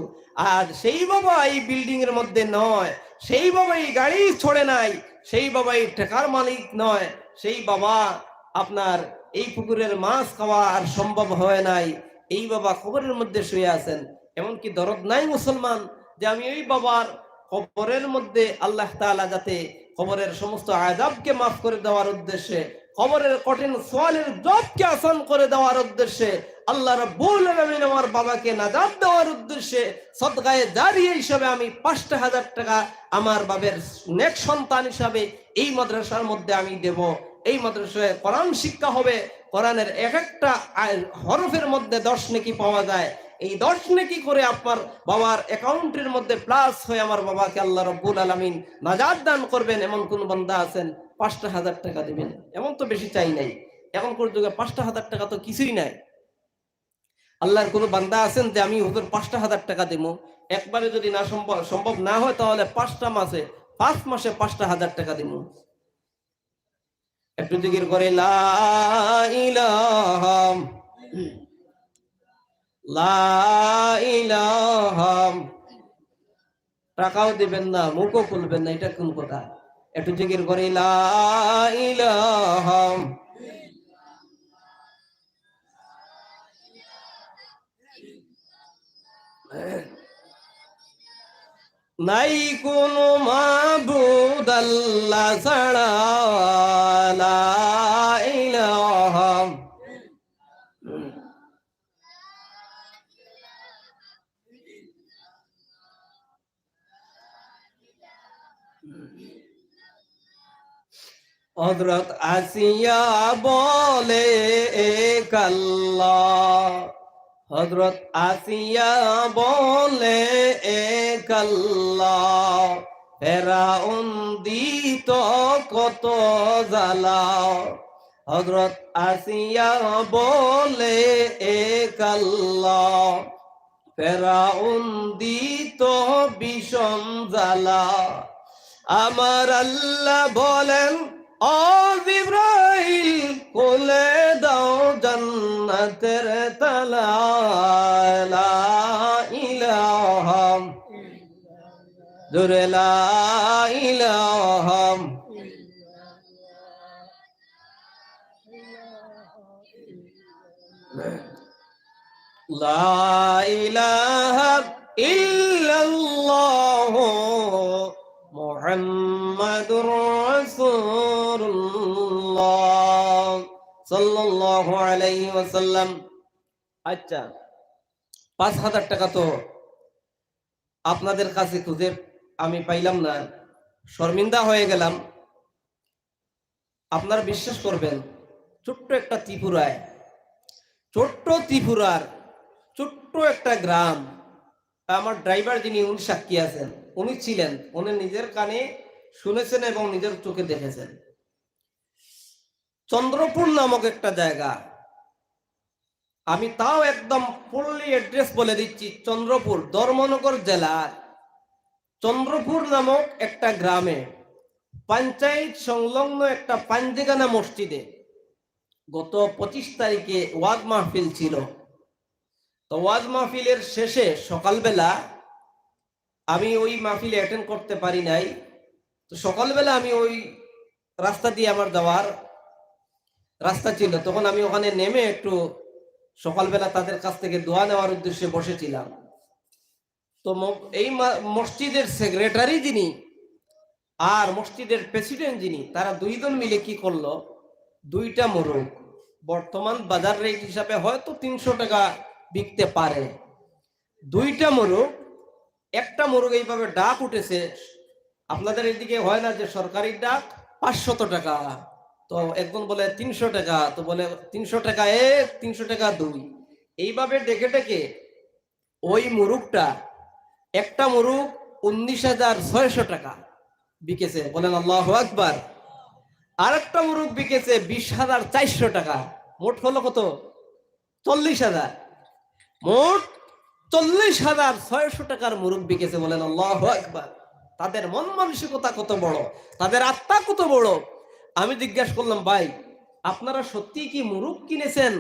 আর সেই বাবা এই বিল্ডিং এর মধ্যে নয়, সেই বাবা এই গাড়ি ছড়ে নাই, সেই বাবা এই টাকার মালিক নয়, সেই বাবা আপনার এই পুকুরের মাছ খাওয়া আর সম্ভব হয় নাই। এই বাবা কবরের মধ্যে শুয়ে আছেন। এমনকি দরদ নাই মুসলমান যে আমি ওই বাবার কবরের মধ্যে আল্লাহ তাআলা যাতে কবরের সমস্ত আযাবকে মাফ করে দেওয়ার উদ্দেশ্যে, কবরের কঠিন সওয়ালের জবকে আসান করে দেওয়ার উদ্দেশ্যে, আল্লাহ রাব্বুল আলামিন আমার বাবাকে নাজাত দেওয়ার উদ্দেশ্যে সদকায়ে জারিয়া হিসাবে আমি 5,000 টাকা আমার বাবার নেক সন্তান হিসাবে এই মাদ্রাসার মধ্যে আমি দেব। এই মাদ্রাসায় কোরআন শিক্ষা হবে। কোরআনের এক একটা হরফের মধ্যে 10 নেকি পাওয়া যায়। এই 10 নেকি করে আপনার বাবার অ্যাকাউন্টের মধ্যে প্লাস হয়ে আমার বাবাকে আল্লাহ রাব্বুল আলামিন নাজাত দান করবেন। এমন কোন বান্দা আছেন 5,000 টাকা দিবেন? এমন তো বেশি চাই নাই। এখনকার যুগে 5,000 টাকা তো কিছুই নাই। আল্লাহর কোনো বান্দা আছেন যে আমি হুজুর 5,000 টাকা দিব? একবারে যদি না সম্ভব না হয় তাহলে 5 মাসে 5,000 টাকা দিব। একটু জিকির করে লা ইলাহা লা ইলাহা। টাকাও দিবেন না, মুখও খুলবেন না, এটা কোন কথা? একটু জিকির করে লা ইলাহা। নাই কোনো মাবুদ আল্লাহ ছাড়া, লা ইলাহা। হযরত আসিয়া বলে এক আল্লাহ, হযরত আসিয়া বলে এক আল্লাহ, ফেরাউন দিত কত জ্বালা। হযরত আসিয়া বলে এক আল্লাহ, ফেরাউন দিত বিষম জ্বালা। আমার আল্লাহ বলেন, ও জিবরাইল খুলে দাও জান্নাতের তালা, লা ইলাহা জোরে লা ইলাহা। লা ইলাহা ইল্লাল্লাহ মুহাম্মাদুর রাসূলুল্লাহ সাল্লাল্লাহু আলাইহি ওয়াসাল্লাম। আচ্ছা, 5,000 টাকা তো আপনাদের কাছে খুঁজে আমি পাইলাম না, শর্মিন্দা হয়ে গেলাম। আপনারা বিশ্বাস করবেন, ছোট্ট একটা ত্রিপুরায়, ছোট্ট ত্রিপুরার ছোট্ট একটা গ্রাম, আমার ড্রাইভার যিনি উনি সাক্ষী আছেন, উনি ছিলেন, উনি নিজের কানে শুনেছেন এবং নিজের চোখে দেখেছেন। চন্দ্রপুর নামক একটা জায়গা, আমি তাও একদম ফুললি অ্যাড্রেস বলে দিচ্ছি। চন্দ্রপুর ধর্মনগর জেলার চন্দ্রপুর নামক একটা গ্রামে পঞ্চায়েত সংলগ্ন একটা পাঞ্জেগানা মসজিদে গত 25 তারিখে ওয়াজ মাহফিল ছিল। তো ওয়াজ মাহফিলের শেষে সকালবেলা আমি ওই মাহফিলে অ্যাটেন্ড করতে পারি নাই। তো সকালবেলা আমি ওই রাস্তা দিয়ে আমার যাওয়ার রাস্তা ছিল, তখন আমি ওখানে নেমে একটু সকালবেলা তাদের কাছ থেকে দোয়া নেওয়ার উদ্দেশ্যে বসেছিলাম। তো এই মসজিদের সেক্রেটারি যিনি আর মসজিদের প্রেসিডেন্ট যিনি, তারা দুইজন মিলে কি করলো, দুইটা মোরগ, বর্তমান বাজার রেট হিসাবে হয়তো 300 টাকা বিকতে পারে, দুইটা মোরগ, একটা মোরগ এইভাবে ডাক উঠেছে। আপনাদের এদিকে হয় না যে সরকারি ডাক 500 টাকা, তো একজন বলে 300 টাকা, তো বলে 300 টাকা 1, 300 টাকা 2, এইভাবে ডেকে ডেকে ওই মুরগটা, একটা মুরগ 19,600 টাকা বিকেছে, বলেন আল্লাহু আকবার। আর একটা মুরগ বিকেছে 20,400 টাকা, মোট হলো কত? 40,000। মোট 40,600 টাকার মুরগ বিকেছে, বলেন আল্লাহু আকবার। তাদের মন মানসিকতা কত বড়, তাদের আত্মা কত বড়। আমি জিজ্ঞাসা করলাম, ভাই আপনারা সত্যি কি মুরগ কিনেছেন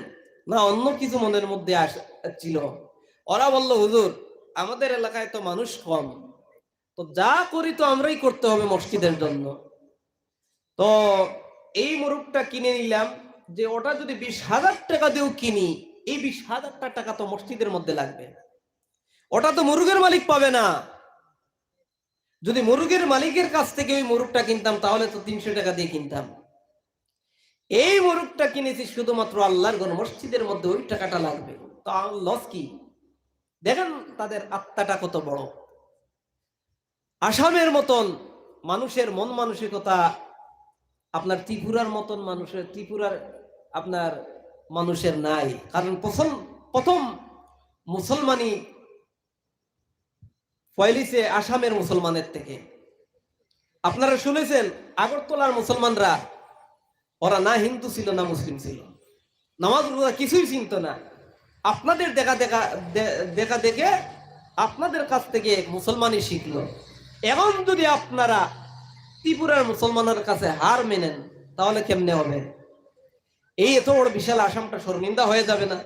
না অন্য কিছু মনের মধ্যে ছিল? ওরা বলল, হুজুর আমাদের এলাকায় তো মানুষ কম, তো যা করি তো আমরাই করতে হবে মসজিদের জন্য। তো এই মুরগটা কিনে নিলাম, যে ওটা যদি 20,000 টাকা দিয়েও কিনি, এই 20,000 টাকা তো মসজিদের মধ্যে লাগবে, ওটা তো মুরগের মালিক পাবে না। যদি মুরগের মালিকের কাছ থেকে ওই মুরগটা কিনতাম তাহলে তো 300 টাকা দিয়ে কিনতাম। এই মুরগটা কিনেছি শুধুমাত্র আল্লাহর ঘর মসজিদের মধ্যে, ওই টাকাটা লাগবে, তো লস কি? দেখেন তাদের আত্মাটা কত বড়। আসামের মতন মানুষের মন মানসিকতা আপনার ত্রিপুরার মতন ত্রিপুরার আপনার মানুষের নাই। কারণ প্রথম মুসলমানি ফয়লিছে আসামের মুসলমানের থেকে। আপনারা শুনেছেন আগরতলার মুসলমানরা, ওরা না হিন্দু ছিল না মুসলিম ছিল, নামাজ রোজা কিছুই চিনত না। আপনাদের দেখা দেখা দেখা দেখে আপনাদের কাছ থেকে মুসলমানই শিখলো। এখন যদি আপনারা ত্রিপুরার মুসলমানের কাছে হার মেনেন তাহলে কেমনে হবে? এই এত বড় বিশাল আসামটা শর্মিন্দা হয়ে যাবে না?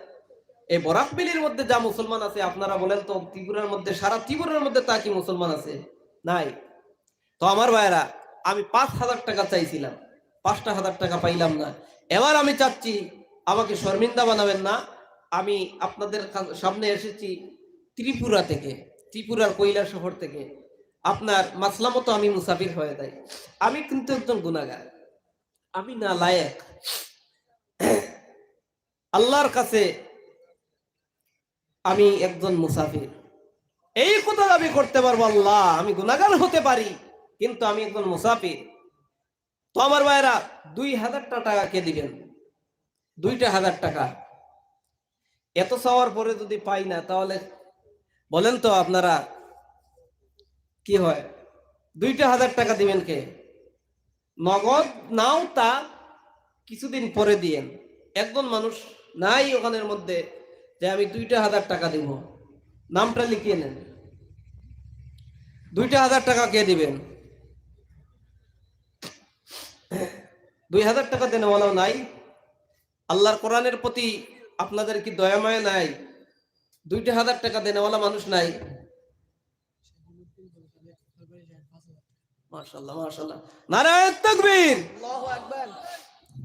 এই বরাকবিলির মধ্যে যা মুসলমান আছে, আপনারা বলেন তো ত্রিপুরার মধ্যে, সারা ত্রিপুরার মধ্যে তা কি মুসলমান আছে? নাই। তো আমার ভাইয়েরা, আমি 5,000 টাকা চাইছিলাম, 5,000 টাকা পাইলাম না। এবার আমি চাচ্ছি আমাকে শর্মিন্দা বানাবেন না। আমি আপনাদের সামনে এসেছি ত্রিপুরা থেকে, ত্রিপুরার কৈলাস শহর থেকে। আপনার মাসলা মতো আমি মুসাফির হয়ে যাই। আমি কিন্তু একজন গুনাহগার, আমি না লায়েক। আল্লাহর কাছে আমি একজন মুসাফির, এই কথা দাবি করতে পারবো। আল্লাহ, আমি গুনাহগার হতে পারি কিন্তু আমি একজন মুসাফির। তো আমার ভাইয়েরা, 2,000 টাকা কে দিবেন? 2,000 টাকা। এত চাওয়ার পরে যদি পাই না, তাহলে বলেন তো আপনারা কি হয়? 2,000 টাকা দিবেন কে? নগদ নাও, তা কিছুদিন পরে দিয়েন। একজন মানুষ নাই ওখানের মধ্যে যে আমি 2,000 টাকা দিব, নামটা লিখিয়ে নেন। 2,000 টাকা কে দিবেন? 2,000 টাকা দেনেওয়ালাও নাই। আল্লাহর কোরআনের প্রতি আপনাদের কি দয়াময় নাই? 2,000 টাকা দেনেওয়ালা মানুষ নাই? মাশাআল্লাহ, মাশাআল্লাহ, নারায়ে তাকবীর। আল্লাহু আকবার।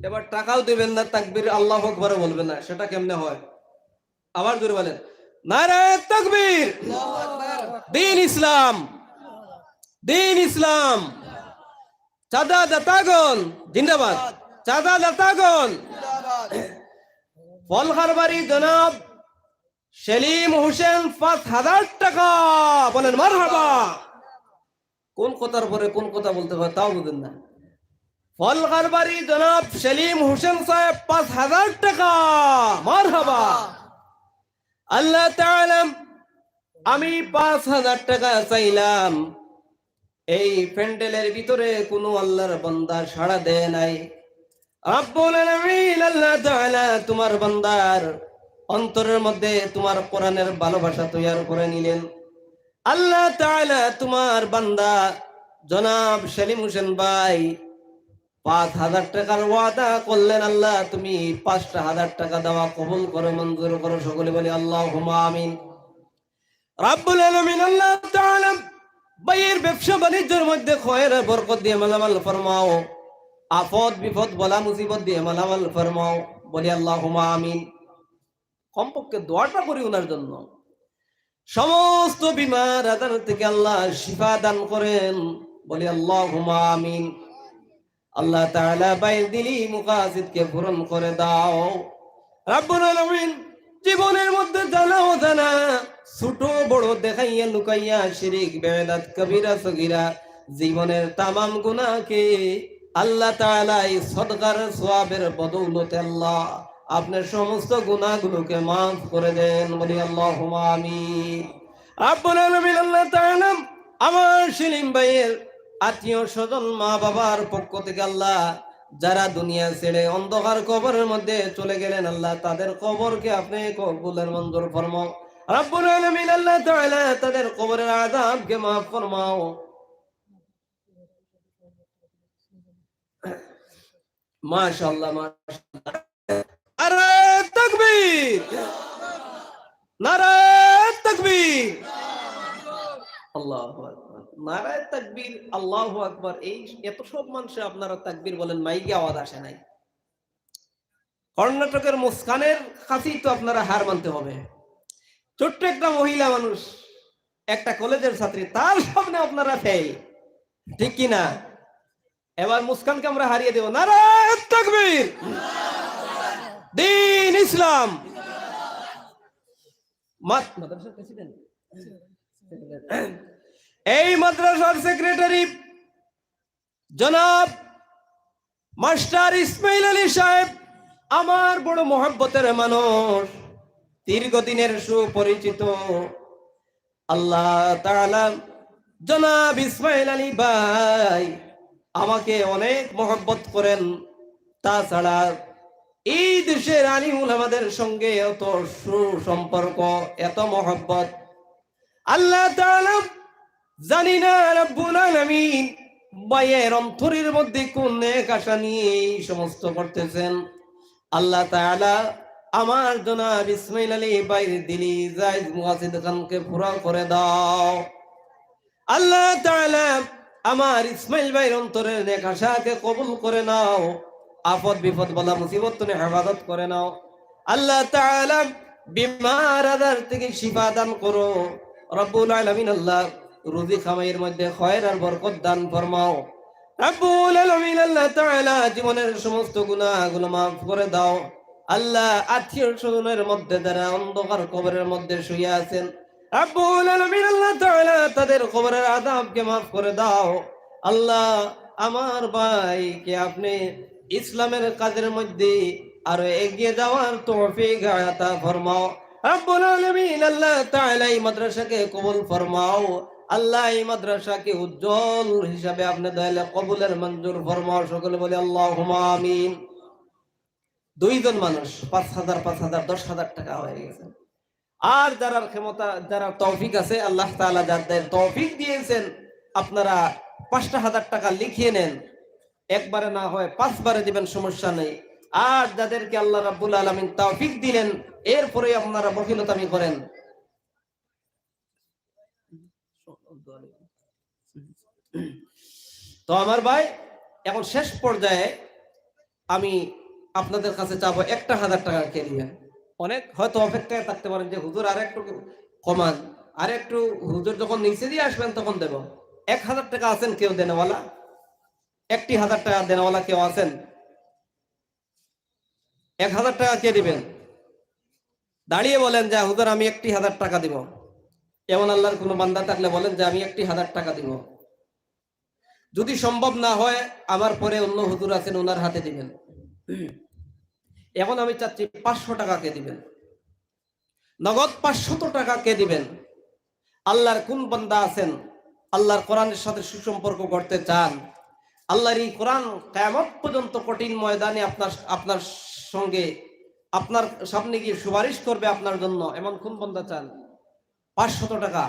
এবার টাকাও দিবেন না, তাকবীর আল্লাহু আকবার বলবেন না, সেটা কেমনে হয়? আবার জোরে বলেন, নারায়ে তাকবীর। আল্লাহু আকবার। দ্বীন ইসলাম, দ্বীন ইসলাম। চাঁদা দাতাগণ জিন্দাবাদ, চাঁদা দাতাগণ জিন্দাবাদ। ফলখারবাড়ি জনাব সেলিম হোসেন 5,000 টাকা। বলেন মারহাবা। কোন কথার পরে কোন কথা বলতে হয় তাও বুঝেন না। ফলখারবাড়ি জনাব সেলিম হোসেন সাহেব 5,000 টাকা। মারহাবা। আল্লাহ তাআলা, আমি 5,000 টাকা চাইলাম, এই প্যান্ডেলের ভিতরে কোনো আল্লাহর বান্দা সাড়া দেয় নাই। রব্বুল আলামিন আল্লাহ তাআলা তোমার বান্দার অন্তরের মধ্যে তোমার কোরআনের ভালোবাসা তৈরি করে নিলেন। আল্লাহ তাআলা তোমার বান্দা জনাব সেলিম হোসেন ভাই 5,000 টাকার ওয়াদা করলেন। আল্লাহ তুমি 5,000 টাকা দেওয়া কবুল করে মঞ্জুর করো। সকলে বলি আল্লাহুম্মা আমিন। রব্বুল আলামিন আল্লাহ তাআলা ভাইয়ের ব্যবসা বাণিজ্যের মধ্যে খয়ের বরকত দিয়ে মালামাল ফরমাও, আফত বিপদ বলা মুসিবত দিয়ে মালামাল ফরমাও। বলি আল্লাহুম্মা আমিন। কমপক্ষে দোয়াটা করি ওনার জন্য। সমস্ত বিমার আদান থেকে আল্লাহ শিফা দান করেন। বলি আল্লাহুম্মা আমিন। আল্লাহ তাআলা বাইর দিলি মুকাসিদকে পূরণ করে দাও। রব্বুল আলামিন জীবনের মধ্যে জানা অজানা ছোট বড় দেখাইয়া লুকাইয়া শিরিক বেদাত কবিরা সগীরা জীবনের তামাম গুনাহকে আল্লাহ তাআলা এই সদকার সওয়াবের বদৌলতে আল্লাহ আপনার সমস্ত গুনাহগুলোকে মাফ করে দেন। বলি আল্লাহুম্মা আমিন। রব্বুল আলামিন আল্লাহ তাআলা আমার সেলিম ভাইয়ের আত্মীয় স্বজন মা বাবার পক্ষ থেকে আল্লাহ যারা দুনিয়া ছেড়ে অন্ধকার কবরের মধ্যে চলে গেলেন, আল্লাহ তাদের কবরকে আপনি কবুলের মঞ্জুর ফরমাও। রব্বুল আলামিন আল্লাহ তাআলা তাদের কবরের আযাবকে মাফ ফরমাও। মাশাআল্লাহ, মাশাআল্লাহ। নারায়ে তাকবীর, নারায়ে তাকবীর, আল্লাহু আকবার, নারায়ে তাকবীর, আল্লাহু আকবার। এই এত সব মানুষে আপনারা তাকবীর বলেন, মাইকে আওয়াজ আসে নাই। কর্ণাটকের মুস্কানের কাছেই তো আপনারা হার মানতে হবে। ছোট্ট একটা মহিলা মানুষ, একটা কলেজের ছাত্রী, তার সামনে আপনারা ফেল, ঠিক কি না? এবার মুস্কানকে আমরা হারিয়ে দেব। নারায়ে তাকবীর, দ্বীন ইসলাম। মাদ্রাসার প্রেসিডেন্ট, এই মাদ্রাসার সেক্রেটারি জনাব মাস্টার ইসমাইল আলী সাহেব, আমার বড় মহব্বতের মানুষ, দীর্ঘদিনের সুপরিচিত। আল্লাহ তাআলা জনাব ইসমাইল আলী ভাই আমাকে অনেক মহব্বত করেন। তাছাড়া এই দেশের আলিমুল আমাদের সঙ্গে এত সুসম্পর্ক, এত মহব্বত। আল্লাহ তাআলা জানি না রব্বুল আলামিন ভাইয়ের অন্তরের মধ্যে কোন নেক আশা নিয়ে এই সমস্ত করতেছেন। আল্লাহ তাআলা আমার জনাব ইসমাইল আলী ভাইয়ের দিলি জায়েজ মুয়াজ্জিদ খানকে পুরা করে দাও। আল্লাহ তাআলা আমার ইসমাইল ভাইয়ের অন্তরের নেক আশাকে কবুল করে নাও। আপদ বিপদ বলা মুসিবত তুমি হেফাজত করে নাও। আল্লাহ তাআলা বিমার আদার থেকে শিফা দান করো রব্বুল আলামিন। আল্লাহ রুজি খামাইয়ের মধ্যে খয়র আর বরকত দান ফরমাও রব্বুল আলামিন। আল্লাহ তাআলা জীবনের সমস্ত গুনাহগুলো মাফ করে দাও। আল্লাহ আত্মীয় স্বজনের মধ্যে যারা অন্ধকার কবরের মধ্যে শুয়ে আছেন রব্বুল আলামিন আল্লাহ তাআলা তাদের কবরের আযাবকে মাফ করে দাও। আল্লাহ আমার ভাইকে আপনি ইসলামের কাজের মধ্যে আরো এগিয়ে যাওয়ার তৌফিক আতা ফরমাও রব্বুল আলামিন। আল্লাহ তাআলা এই মাদ্রাসাকে কবুল ফরমাও। আল্লাহ এই মাদ্রাসাকে উজ্জ্বল হিসাবে আপনি দয়ালে কবুলের মঞ্জুর ফরমাও। সকলে বলে আল্লাহুম্মা আমিন। দুইজন মানুষ 5,000 5,000 10,000 টাকা হয়ে গেছে। আর যারা ক্ষমতা, যারা তৌফিক আছে, আল্লাহ তাআলা যাদের তৌফিক দিয়েছেন, আপনারা 5,000 টাকা লিখিয়ে নেন। একবারে না হয় 5 বারে দিবেন, সমস্যা নেই। আর যাদেরকে আল্লাহ রাব্বুল আলামিন তৌফিক দিলেন, এরপরে আপনারা বখিলতামি করেন। তো আমার ভাই, এখন শেষ পর্যায়ে আমি আপনাদের কাছে চাবো 1,000 টাকা কে দিবেন। অনেক হয়তো অপেক্ষায় থাকতে পারেন যে হুজুর আর একটু কমান, আর একটু হুজুর যখন নিচে দিয়ে আসবেন তখন দেব। 1,000 টাকা আছেন কেউ দেনেওয়ালা? 1,000 টাকা দেনেওয়ালা কেউ আছেন? 1,000 টাকা কে দিবেন? দাঁড়িয়ে বলেন যে হুজুর আমি 1,000 টাকা দিব। এমন আল্লাহর কোনো বান্দা থাকলে বলেন যে আমি 1,000 টাকা দিব। যদি সম্ভব না হয় আমার পরে অন্য হুজুর আছেন, ওনার হাতে দিবেন। এখন আমি চাচ্ছি 500 টাকা কে দিবেন, নগদ 500 টাকা কে দিবেন। আল্লাহর কোন বান্দা আছেন আল্লাহর কোরআনের সাথে সুসম্পর্ক করতে চান, আল্লাহর এই কোরআন কিয়ামত পর্যন্ত কঠিন ময়দানে আপনার সঙ্গে, আপনার সামনে গিয়ে সুপারিশ করবে আপনার জন্য, এমন কোন বান্দা চান? 500 টাকা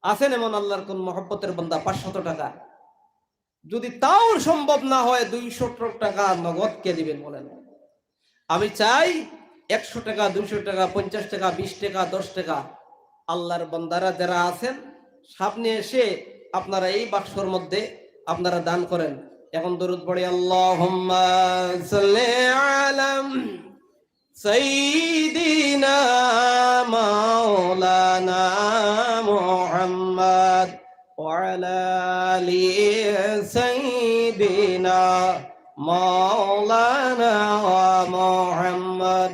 আছেন এমন আল্লাহর কোন মহব্বতের বান্দা? 500 টাকা। যদি তাও সম্ভব না হয় 200 টাকা নগদ কে দিবেন বলেন? আমি চাই 100 টাকা, 200 টাকা, 50 টাকা, 20 টাকা, 10 টাকা আল্লাহর বান্দারা যারা আছেন সামনে এসে আপনারা এই বাক্সর মধ্যে আপনারা দান করেন। এখন দরুদ পড়ি, আল্লাহুম্মা সাল্লি আলা সাইয়্যিদিনা মাওলানা মুহাম্মদ ওয়া আলা আলি সাইয়্যিদিনা মাওলানা মুহাম্মদ।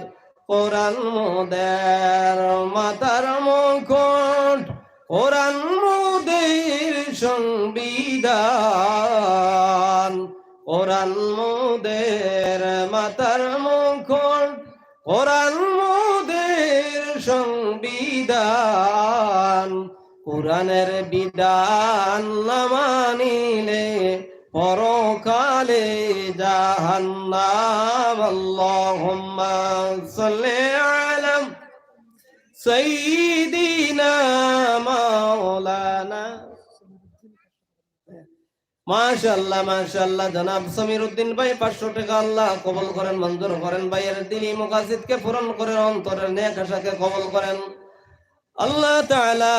কোরআন মোদের মাতার মুকুট, কোরআন মোদের সংবিধান, কোরআন মোদের মাতার মুকুট, কোরআন মোদের সংবিধান। কোরআনের বিধান না মানিলে পরকালে জাহান্নাম। আল্লাহুম্মা সাল্লি আলা সাইয়্যিদিনা মাওলানা। মাশাআল্লাহ মাশাআল্লাহ। জনাব সমীর উদ্দিন ভাই 500 টাকা আল্লাহ কবুল করেন, মঞ্জুর করেন। ভাইয়ের দিলি মুকাসিদকে পূরণ করেন, অন্তরের নেক আশাকে কবুল করেন। আল্লাহ তাআলা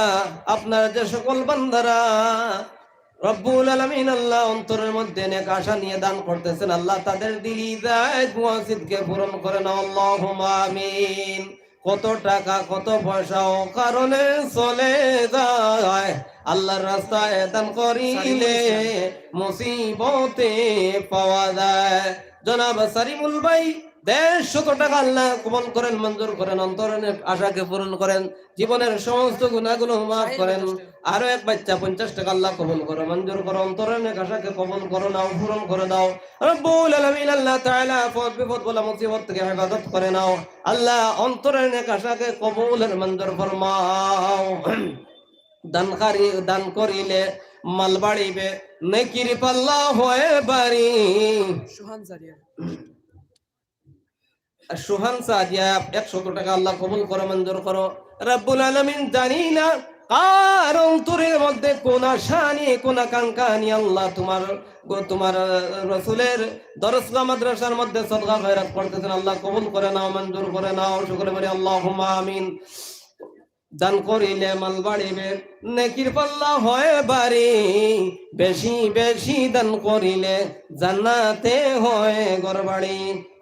আপনার যে সকল বান্দারা রব্বুল আলামিন আল্লাহ অন্তরের মধ্যে নেক আশা নিয়ে দান করতেছেন, আল্লাহ তাদের দিলি জায়েজ মুয়াসিদকে পূরণ করেন। আল্লাহুম্মা আমিন। কত টাকা কত পয়সাও কারণে চলে যায়, আল্লাহর রাস্তায় দান করিলে মুসিবতে পাওয়া যায়। জনাব সারিমুল ভাই 150 টাকা আল্লাহ কবুল করেন, মঞ্জুর করেন, অন্তরের আশাকে পূরণ করেন, জীবনের সমস্ত গুনাহগুলো মাফ করেন। আরো এক বাচ্চা 50 টাকা আল্লাহ কবুল করো, মঞ্জুর করো, অন্তরের আশাকে কবুল করো, নাও পূরণ করে দাও রব্বুল আলামিন। আল্লাহ তাআলা আপদ বিপদ বলা মুসিবত থেকে হেফাজত করে নাও। আল্লাহ অন্তরের আশাকে কবুলের মঞ্জুর ফরমাও। দান করিলে মাল বাড়িবে, নেকির পাল্লা হয়ে বাড়ি। সুহান জারিয়া সুহান সাদিয়া 100 টাকা আল্লাহ কবুল করো, মঞ্জুর করো। রব্বুল আলামিন জানি না কার অন্তরের মধ্যে কোন আশা নিয়ে কোন আকাঙ্ক্ষা নিয়ে আল্লাহ তোমার রসুলের দরসগাহ মাদ্রাসার মধ্যে সদকা খয়রাত করতেছেন, আল্লাহ কবুল করে নাও, মঞ্জুর করে নাও। সকলে বলি আল্লাহুম্মা আমিন। দান করিলে মাল বাড়িবে, নেকির পাল্লা হয় বাড়ি, বেশি বেশি দান করিলে জান্নাতে হয় ঘরবাড়ি।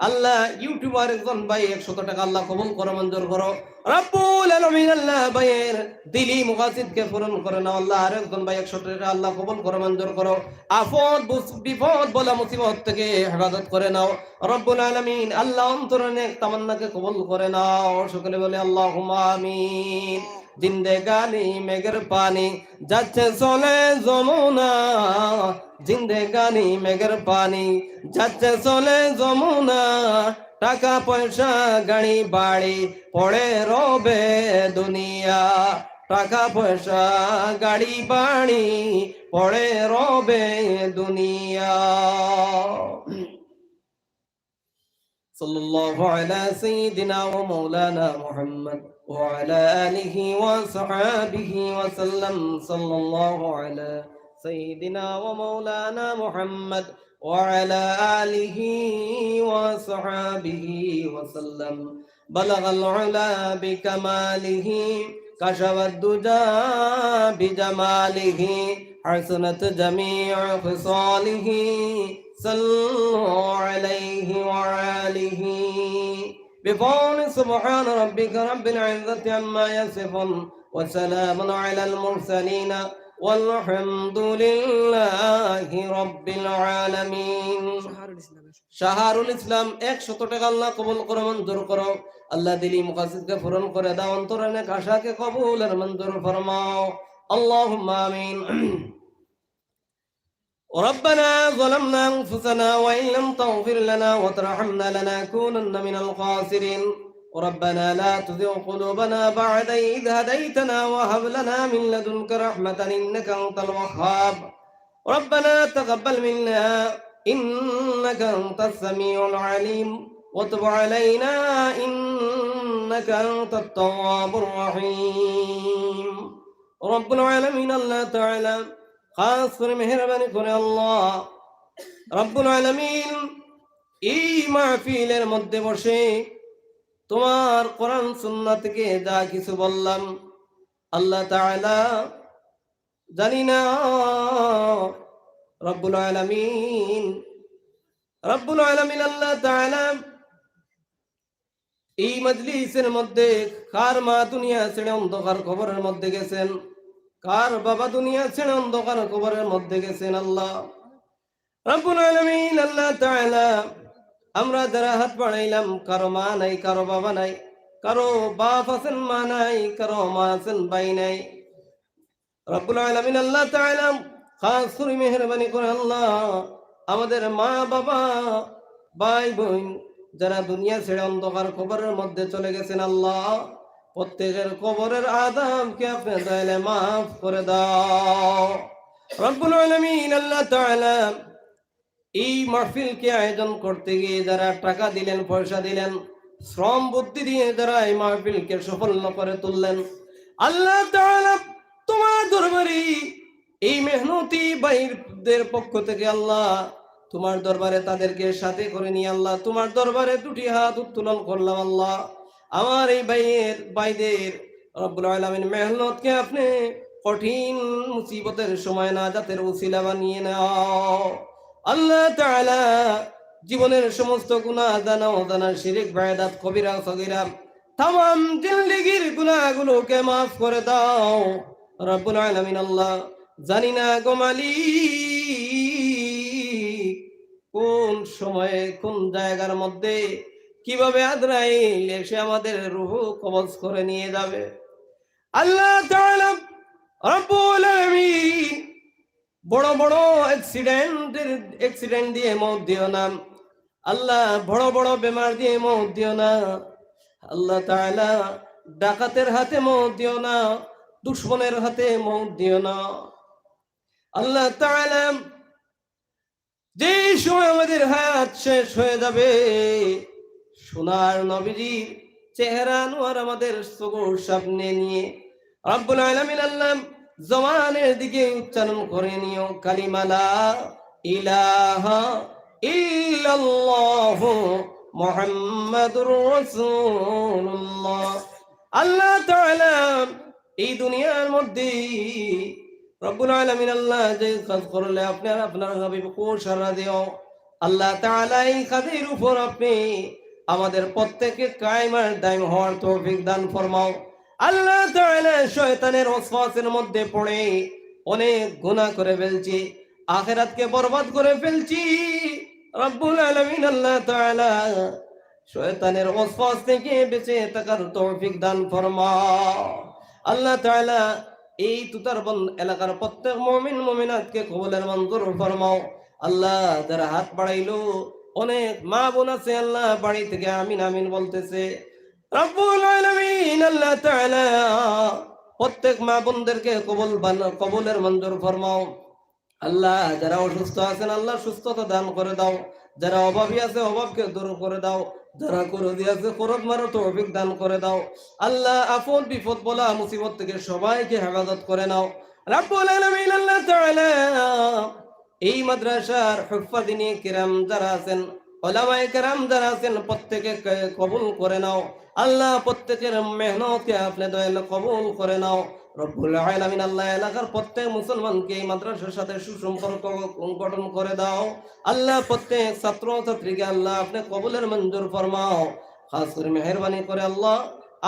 আল্লাহ ইউটিউবার একজন ভাই 100 টাকা আল্লাহ কবুল করো, মঞ্জুর করো। রব্বুল আলামিন আল্লাহ ভাইয়ের দিলি মুকাসিদকে পূরণ করে নাও। আল্লাহ আরেকজন ভাই 100 টাকা আল্লাহ কবুল করো, মঞ্জুর করো। আফত বিপদ বলা মুসিবত থেকে হেফাজত করে নাও রব্বুল আলামিন। আল্লাহ অন্তরের নেক তামান্নাকে কবুল করে নাও। সকলে বলে আল্লাহুম্মা আমিন। জিন্দেগানি মেঘের পানি যাচ্ছে চলে যমুনা, জিন্দেগানি মেঘের পানি যাচ্ছে চলে যমুনা, টাকা পয়সা গাড়ি বাড়ি পড়ে রবে দুনিয়া, টাকা পয়সা গাড়ি বাড়ি পড়ে রবে দুনিয়া। সাল্লাল্লাহু আলা সাইয়্যিদিনা ওয়া মাওলানা মুহাম্মদ ওয়া আলা আলিহি ওয়া সাহবিহি ওয়া সাল্লাম। সাল্লাল্লাহু আলা সাইয়্যিদিনা ওয়া মাওলানা মুহাম্মদ ওয়া আলা আলিহি ওয়া সাহবিহি ওয়া সাল্লাম। বালাগাল উলা বিকামালিহি কাশাফাদ দুজা বিজামালিহি হাসানাত জামিউ খিসালিহি صلوا عليه وآله بقول سبحان ربك رب العزة عما يصفون وسلام على المرسلين والحمد لله رب العالمين। শাহরুল ইসলাম 100 টাকা আল্লাহ কবুল করো, মঞ্জুর করো। আল্লাহ দিলি মুকাসিদকে পূরণ করে দাও, অন্তরের আশাকে কবুল আর মঞ্জুর ফরমাও। আল্লাহুম্মা আমিন। ربنا ظلمنا أنفسنا وإن لم تغفر لنا وترحمنا لنكونن من الخاسرين. ربنا لا تزغ قلوبنا بعد إذ هديتنا وهب لنا من لدنك رحمة إنك أنت الوهاب. ربنا تقبل منا إنك أنت السميع العليم وتب علينا إنك أنت التواب الرحيم. رب العالمين الله تعالى খাস করে মেহেরবানি করে আল্লাহ রব্বুল আলামিন এই মাহফিলের মধ্যে বসে তোমার কোরআন সুন্নাহ থেকে যা কিছু বললাম আল্লাহ তাআলা জানি না রব্বুল আলামিন আল্লাহ তাআলা এই মজলিসের মধ্যে কার মা দুনিয়া ছেড়ে অন্ধকার কবরের মধ্যে গেছেন, কার বাবা দুনিয়া ছেড়ে অন্ধকার কবরের মধ্যে গেছেন, আল্লাহ রব্বুল আলামিন আল্লাহ তাআলা আমরা যারা হাত বাড়াইলাম কারো মা নাই, কারো বাবা নাই, কারো বাপ আছেন মা নাই, কারো মা আছেন ভাই নাই। রব্বুল আলামিন আল্লাহ তাআলা খাস করে মেহেরবানি করে আল্লাহ আমাদের মা বাবা ভাই বোন যারা দুনিয়া ছেড়ে অন্ধকার কবরের মধ্যে চলে গেছেন আল্লাহ প্রত্যেকের কবরের আযাবকে আপনি দয়ালে মাফ করে দাও। রব্বুল আলামিন আল্লাহ তাআলা এই মাহফিলকে আয়োজন করতে গিয়ে যারা টাকা দিলেন, পয়সা দিলেন, শ্রম বুদ্ধি দিয়ে যারা এই মাহফিলকে সফল করে তুললেন আল্লাহ তাআলা তোমার দরবারে এই মেহনতি ভাইদের পক্ষ থেকে আল্লাহ তোমার দরবারে তাদেরকে সাথে করে নিয়ে আল্লাহ তোমার দরবারে দুটি হাত উত্তোলন করলাম। আল্লাহ আমার এই ভাইদের রব্বুল আলামিন মেহনতকে আপনি কঠিন মুসিবতের সময় নাজাতের উসিলা বানিয়ে নাও। আল্লাহ তাআলা জীবনের সমস্ত গুনাহ জানা অজানা শিরক বেদাত কবিরা সগীরা तमाम জিন্দেগীর গুনাহগুলোকে মাফ করে দাও রব্বুল আলামিন। আল্লাহ জানি না গো মালিক কোন সময়ে কোন জায়গার মধ্যে কিভাবে আজরাইল এসে আমাদের রূহ কবজ করে নিয়ে যাবে। আল্লাহ তাআলা রব্বুল আলামিন বড় বড় অ্যাক্সিডেন্ট দিয়ে মওত দিও না আল্লাহ, বড় বড় বেমার দিয়ে মওত দিও না আল্লাহ তাআলা, ডাকাতের হাতে মওত দিও না, দুশমনের হাতে মওত দিও না আল্লাহ তাআলা। যে সময় আমাদের হায়াত শেষ হয়ে যাবে সোনার নবীজির চেহারা আনোয়ার আমাদের চোখের সামনে নিয়ে রব্বুল আলামিন আল্লাহ জবানের দিকে উচ্চারণ করে নিও কালিমা লা ইলাহা ইল্লাল্লাহ মুহাম্মাদুর রাসূলুল্লাহ। আল্লাহ তাআলা এই দুনিয়ার মধ্যে রব্বুল আলামিন আল্লাহ যে কাজ করলে আপনার আপনার হাবিব কো সারা দিও আল্লাহ তাআলা এই কাজের উপর আপনি আমাদের প্রত্যেককে কায়েম আর দায়েম হওয়ার তৌফিক দান ফরমাও। আল্লাহ তাআলা শয়তানের ওয়াসওয়াসের মধ্যে পড়ে অনেক গুনাহ করে ফেলছি, আখিরাতকে বরবাদ করে ফেলছি। রব্বুল আলামিন আল্লাহ তাআলা শয়তানের ওয়াসওয়াস থেকে বেঁচে থাকার তৌফিক দান ফরমাও। আল্লাহ তাআলা এই তুতারবন্দ এলাকার প্রত্যেক মুমিন মুমিনাতকে কবুলের মঞ্জুর ফরমাও। আল্লাহ যারা হাত বাড়াইলো অনেক মা বোন আছে আল্লাহ বাড়ি থেকে আমিন আমিন বলতেছে। রব্বুল আলামিন আল্লাহ তাআলা প্রত্যেক মা বোনদেরকে কবুলের মঞ্জুর ফরমাও। আল্লাহ যারা অসুস্থ আছেন আল্লাহ সুস্থতা দান করে দাও, যারা অভাবী আছে অভাবকে দূর করে দাও, যারা করদি আছে করদ মারো তৌফিক দান করে দাও। আল্লাহ আপদ বিপদ বলা মুসিবত থেকে সবাইকে হেফাজত করে নাও। রাব্বুল আলামিন আল্লাহ তাআলা এই মাদ্রাসার হুফাদিনী কিরাম যারা আছেন ওলামায়ে কেরাম যারা আছেন প্রত্যেকে কবুল করে নাও। আল্লাহ প্রত্যেকের মেহনতকে আপনি দয়াল কবুল করে নাও। রব্বুল আলামিন আল্লাহ এলাকার প্রত্যেক মুসলমানকে এই মাদ্রাসার সাথে সুসম্পর্ক গঠন করে দাও। আল্লাহ প্রত্যেক ছাত্র ছাত্রীকে আল্লাহ আপনি কবুলের মঞ্জুর ফরমাও। খাস করে মেহেরবানি করে আল্লাহ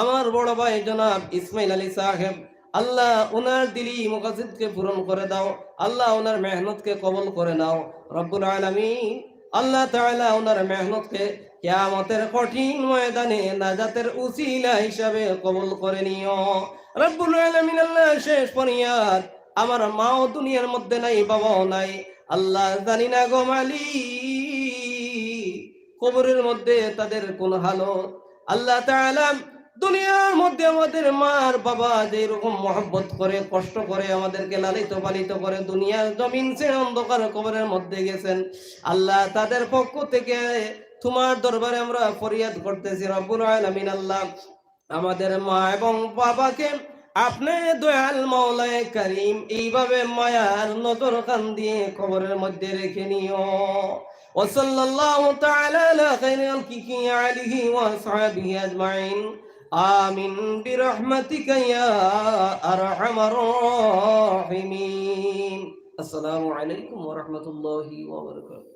আমার বড় ভাই জনাব ইসমাইল আলী সাহেব আল্লাহ উনার দিলি মুকাসিদকে পূরণ করে দাও। আল্লাহ উনার মেহনতকে কবুল করে নাও। রব্বুল আলামিন আল্লাহ তাআলা উনার মেহনতকে কিয়ামতের কঠিন ময়দানে নাজাতের উসিলা হিসাবে কবুল করে নিও। রব্বুল আলামিন আল্লাহ শেষ ফরিয়াদ আমার মাও দুনিয়ার মধ্যে নাই বাবাও নাই আল্লাহ জানি না গো মালিক কবরের মধ্যে তাদের কোন হালত। আল্লাহ তাআলা দুনিয়ার মধ্যে আমাদের মার বাবা যে রকম মহব্বত করে কষ্ট করে আমাদেরকে লালিত পালিত করে দুনিয়ার জমিন ছেড়ে অন্ধকার কবরের মধ্যে গেছেন। আল্লাহ তাদের পক্ষ থেকে তোমার দরবারে আমরা ফরিয়াদ করতেছি রব্বুল আলামিন আল্লাহ আমাদের মা এবং বাবাকে আপনি দয়াল মাওলায়ে কারীম এইভাবে মায়ার নজর কান দিয়ে কবরের মধ্যে রেখে নিও। ওয়াসাল্লাল্লাহু তাআলা আলা খাইরিল খালকি আলিহি ওয়া আসহাবিহি আজমাইন আমিন বিরহমাতিকা ইয়া আরহামার রাহিমিন। আসসালামু আলাইকুম ওয়া রাহমাতুল্লাহি ওয়া বারাকাতুহু।